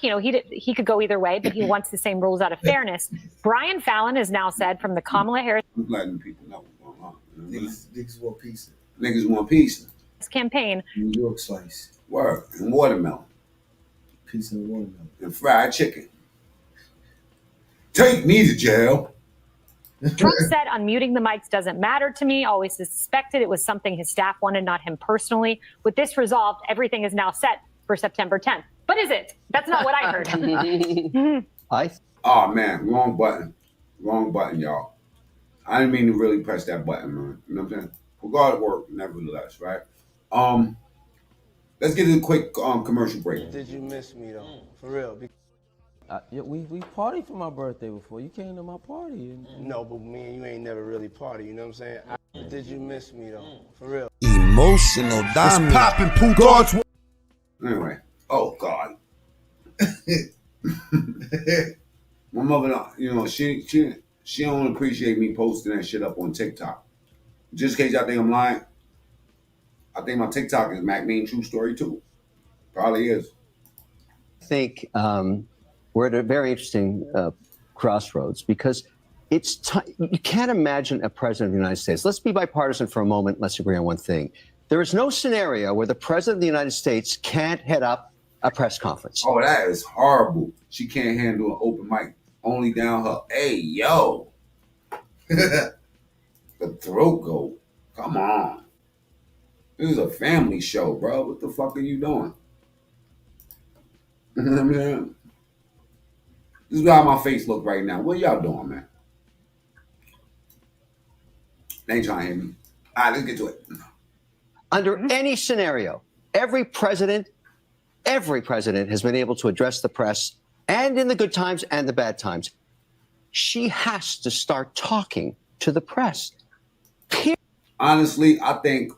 [SPEAKER 12] You know, he could go either way, but he wants the same rules out of fairness. Brian Fallon has now said from the Kamala Harris
[SPEAKER 1] I'm letting people know what's going on.
[SPEAKER 7] Niggas want pizza.
[SPEAKER 1] Niggas want pizza.
[SPEAKER 12] campaign.
[SPEAKER 7] New York slice.
[SPEAKER 1] Word. And watermelon.
[SPEAKER 7] Pizza and watermelon.
[SPEAKER 1] And fried chicken. Take me to jail.
[SPEAKER 12] Trump said unmuting the mics doesn't matter to me. Always suspected it was something his staff wanted, not him personally. With this resolved, everything is now set for September 10th. But is it? That's not what I heard.
[SPEAKER 1] Oh, man. Wrong button. Wrong button, y'all. I didn't mean to really press that button, man. You know what I'm saying? Regard work, nevertheless, right? Let's get a quick commercial break.
[SPEAKER 21] Did you miss me though? For real? We partied for my birthday before. You came to my party. No, but me and you ain't never really party. You know what I'm saying? Did you miss me though? For real?
[SPEAKER 3] Emotional diamond. Popping God's.
[SPEAKER 1] Anyway, oh God. My mother, you know, she don't appreciate me posting that shit up on TikTok. Just in case y'all think I'm lying, I think my TikTok is Mac Mean True Story too. Probably is.
[SPEAKER 4] I think we're at a very interesting crossroads because you can't imagine a president of the United States. Let's be bipartisan for a moment. Let's agree on one thing. There is no scenario where the president of the United States can't head up a press conference.
[SPEAKER 1] Oh, that is horrible. She can't handle an open mic. Only down her, hey, yo. The throat go. Come on. This is a family show, bro. What the fuck are you doing? You know what I'm saying? This is how my face look right now. What y'all doing, man? They ain't trying to hear me. All right, let's get to it.
[SPEAKER 4] Under any scenario, every president has been able to address the press, and in the good times and the bad times. She has to start talking to the press.
[SPEAKER 1] Honestly, I think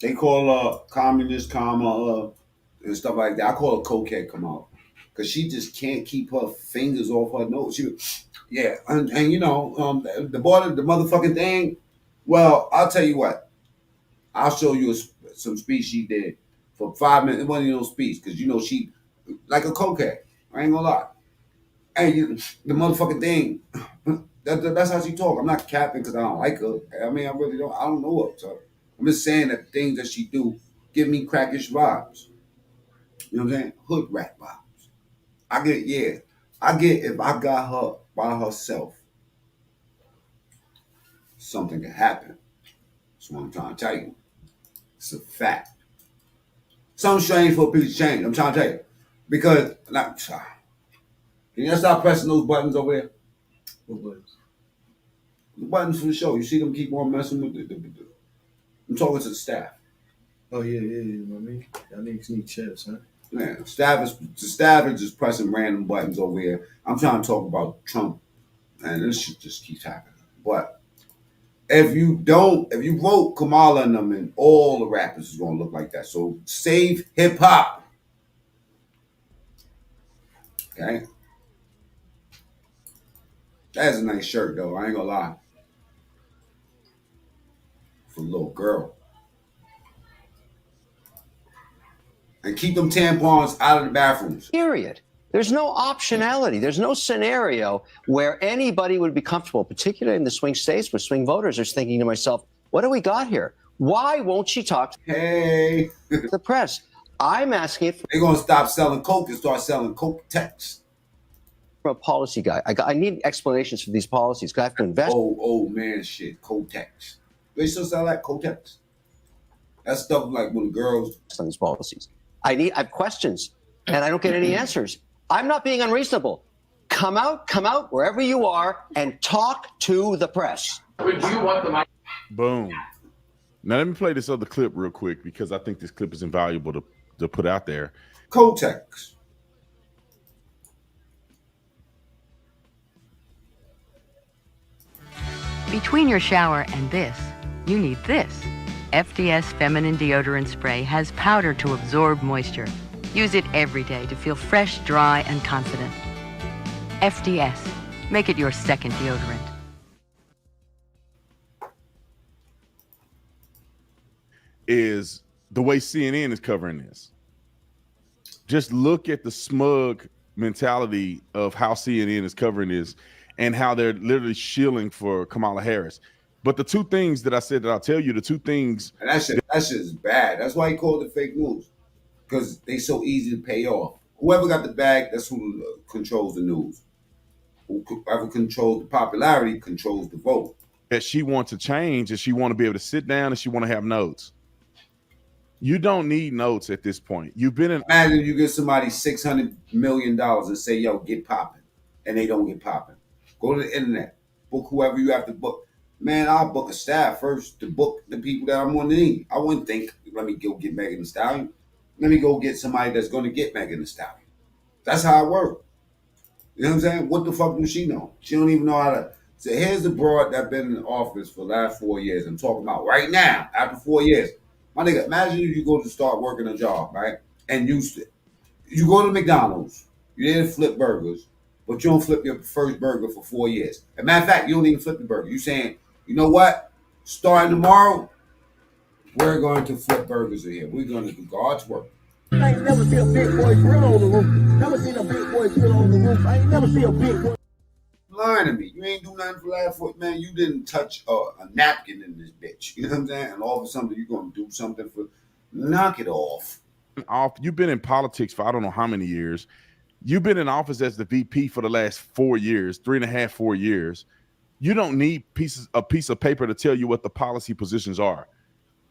[SPEAKER 1] they call communist Kamala and stuff like that. I call her cokehead Kamala because she just can't keep her fingers off her nose. And you know, the motherfucking thing. Well, I'll tell you what. I'll show you some speech she did for 5 minutes. It wasn't no speech because you know she like a cokehead. I ain't gonna lie. And the motherfucking thing. That's how she talk. I'm not capping because I don't like her. I mean, I really don't. I don't know her. So I'm just saying that the things that she do give me crackish vibes. You know what I'm saying? Hood rat vibes. I get if I got her by herself, something can happen. That's what I'm trying to tell you. It's a fact. Some strange for a piece of change. I'm trying to tell you. Because, can you stop pressing those buttons over there?
[SPEAKER 7] What buttons?
[SPEAKER 1] The buttons for the show. You see them keep on messing with I'm talking to the staff.
[SPEAKER 7] Oh, yeah. You know what I mean? Y'all niggas need chefs, huh?
[SPEAKER 1] Yeah, the staff is just pressing random buttons over here. I'm trying to talk about Trump And this shit just keeps happening. But if you vote Kamala and them, and all the rappers is gonna look like that. So save hip hop. Okay. That's a nice shirt though. I ain't gonna lie. For a little girl. And keep them tampons out of the bathrooms.
[SPEAKER 4] Period. There's no optionality. There's no scenario where anybody would be comfortable, particularly in the swing states where swing voters are thinking to myself, what do we got here? Why won't she talk to the press? I'm asking if
[SPEAKER 1] they're going to stop selling Coke and start selling Coke Tex.
[SPEAKER 4] I'm a policy guy. I need explanations for these policies because I have to invest.
[SPEAKER 1] Oh man, shit. Kotex. They still sell that Kotex? That's stuff like when the girls
[SPEAKER 4] on these policies. I have questions and I don't get any answers. I'm not being unreasonable. Come out wherever you are and talk to the press.
[SPEAKER 19] Would you want the mic?
[SPEAKER 18] Boom. Now let me play this other clip real quick because I think this clip is invaluable to put out there.
[SPEAKER 1] Kotex.
[SPEAKER 10] Between your shower and this, you need this. FDS Feminine Deodorant Spray has powder to absorb moisture. Use it every day to feel fresh, dry, and confident. FDS. Make it your second deodorant.
[SPEAKER 18] Is the way CNN is covering this. Just look at the smug mentality of how CNN is covering this and how they're literally shilling for Kamala Harris. But the two things that I said that I'll tell you, the two things.
[SPEAKER 1] And that shit is bad. That's why he called it fake news. Because they so easy to pay off. Whoever got the bag, that's who controls the news. Whoever controls the popularity controls the vote.
[SPEAKER 18] That she wants to change and she want to be able to sit down and she want to have notes. You don't need notes at this point. You've been in.
[SPEAKER 1] Imagine you give somebody $600 million and say, yo, get popping. And they don't get popping. Go to the internet. Book whoever you have to book. Man, I'll book a staff first to book the people that I'm going to need. I wouldn't think, let me go get Megan Thee Stallion. Let me go get somebody that's going to get Megan Thee Stallion. That's how it works. You know what I'm saying? What the fuck does she know? She don't even know how to. So here's the broad that's been in office for the last 4 years. I'm talking about right now, after 4 years. My nigga, imagine if you go to start working a job, right? And you go to McDonald's, you didn't flip burgers, but you don't flip your first burger for 4 years. As a matter of fact, you don't even flip the burger. You saying, you know what? Starting tomorrow, we're going to flip burgers here. We're going to do God's work.
[SPEAKER 3] I ain't never seen a big boy grill on the roof. Never seen a big boy grill on the roof. I ain't never seen a big boy.
[SPEAKER 1] Lying to me. You ain't do nothing for the last 4, man. You didn't touch a napkin in this bitch. You know what I'm saying? And all of a sudden, you're going to do something for, knock it off.
[SPEAKER 18] You've been in politics for I don't know how many years. You've been in office as the VP for the last 4 years, 3.5, 4 years. You don't need a piece of paper to tell you what the policy positions are.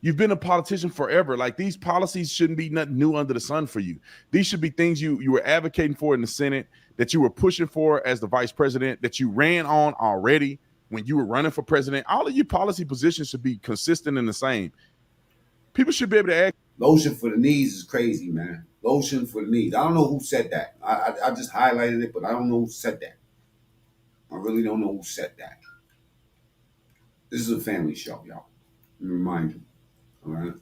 [SPEAKER 18] You've been a politician forever. Like, these policies shouldn't be nothing new under the sun for you. These should be things you were advocating for in the Senate, that you were pushing for as the vice president, that you ran on already when you were running for president. All of your policy positions should be consistent and the same. People should be able to act.
[SPEAKER 1] Lotion for the knees is crazy, man. Lotion for the knees. I don't know who said that. I just highlighted it, but I don't know who said that. I really don't know who said that. This is a family show, y'all. Let me remind you. All right.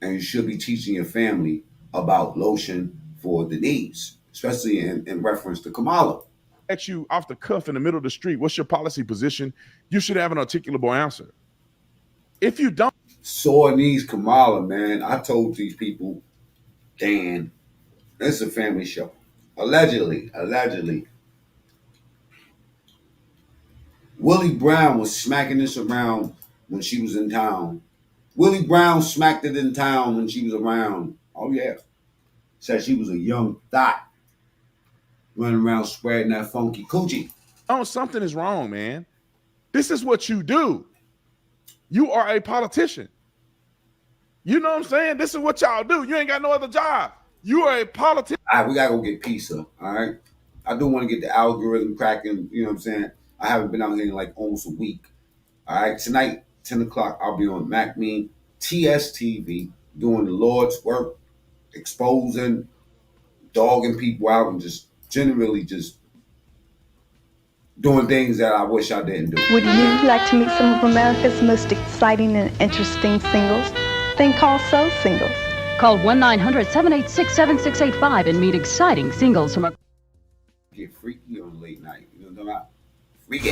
[SPEAKER 1] And you should be teaching your family about lotion for the knees, especially in reference to Kamala.
[SPEAKER 18] At you off the cuff in the middle of the street, what's your policy position? You should have an articulable answer. If you don't.
[SPEAKER 1] Sore knees Kamala, man. I told these people, Dan, this is a family show. Allegedly. Willie Brown was smacking this around when she was in town. Willie Brown smacked it in town when she was around. Oh, yeah. Said she was a young thot running around spreading that funky coochie.
[SPEAKER 18] Oh, something is wrong, man. This is what you do. You are a politician. You know what I'm saying? This is what y'all do. You ain't got no other job. You are a politician.
[SPEAKER 1] All right, we got to go get pizza, all right? I do want to get the algorithm cracking, you know what I'm saying? I haven't been out here in like almost a week. All right, tonight, 10 o'clock, I'll be on MacMe, TSTV, doing the Lord's work, exposing, dogging people out, and just generally just doing things that I wish I didn't do.
[SPEAKER 14] Would you like to meet some of America's most exciting and interesting singles? Then call So Singles.
[SPEAKER 15] Call 1-900-786-7685 and meet exciting singles from
[SPEAKER 1] Get freaky on late night. You know what I'm talking about? Freaky.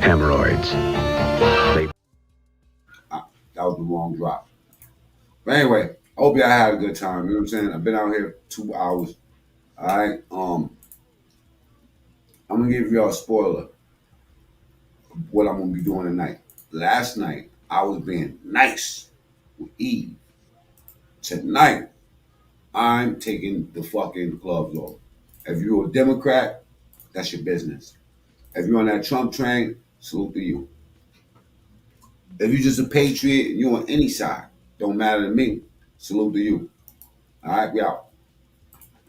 [SPEAKER 22] Hemorrhoids.
[SPEAKER 1] That was the wrong drop. But anyway, I hope y'all had a good time. You know what I'm saying? I've been out here 2 hours. All right. I'm gonna give y'all a spoiler of what I'm gonna be doing tonight. Last night I was being nice with Eve. Tonight I'm taking the fucking gloves off. If you're a Democrat, that's your business. If you're on that Trump train, salute to you. If you're just a patriot and you're on any side, don't matter to me, salute to you. All right, we out.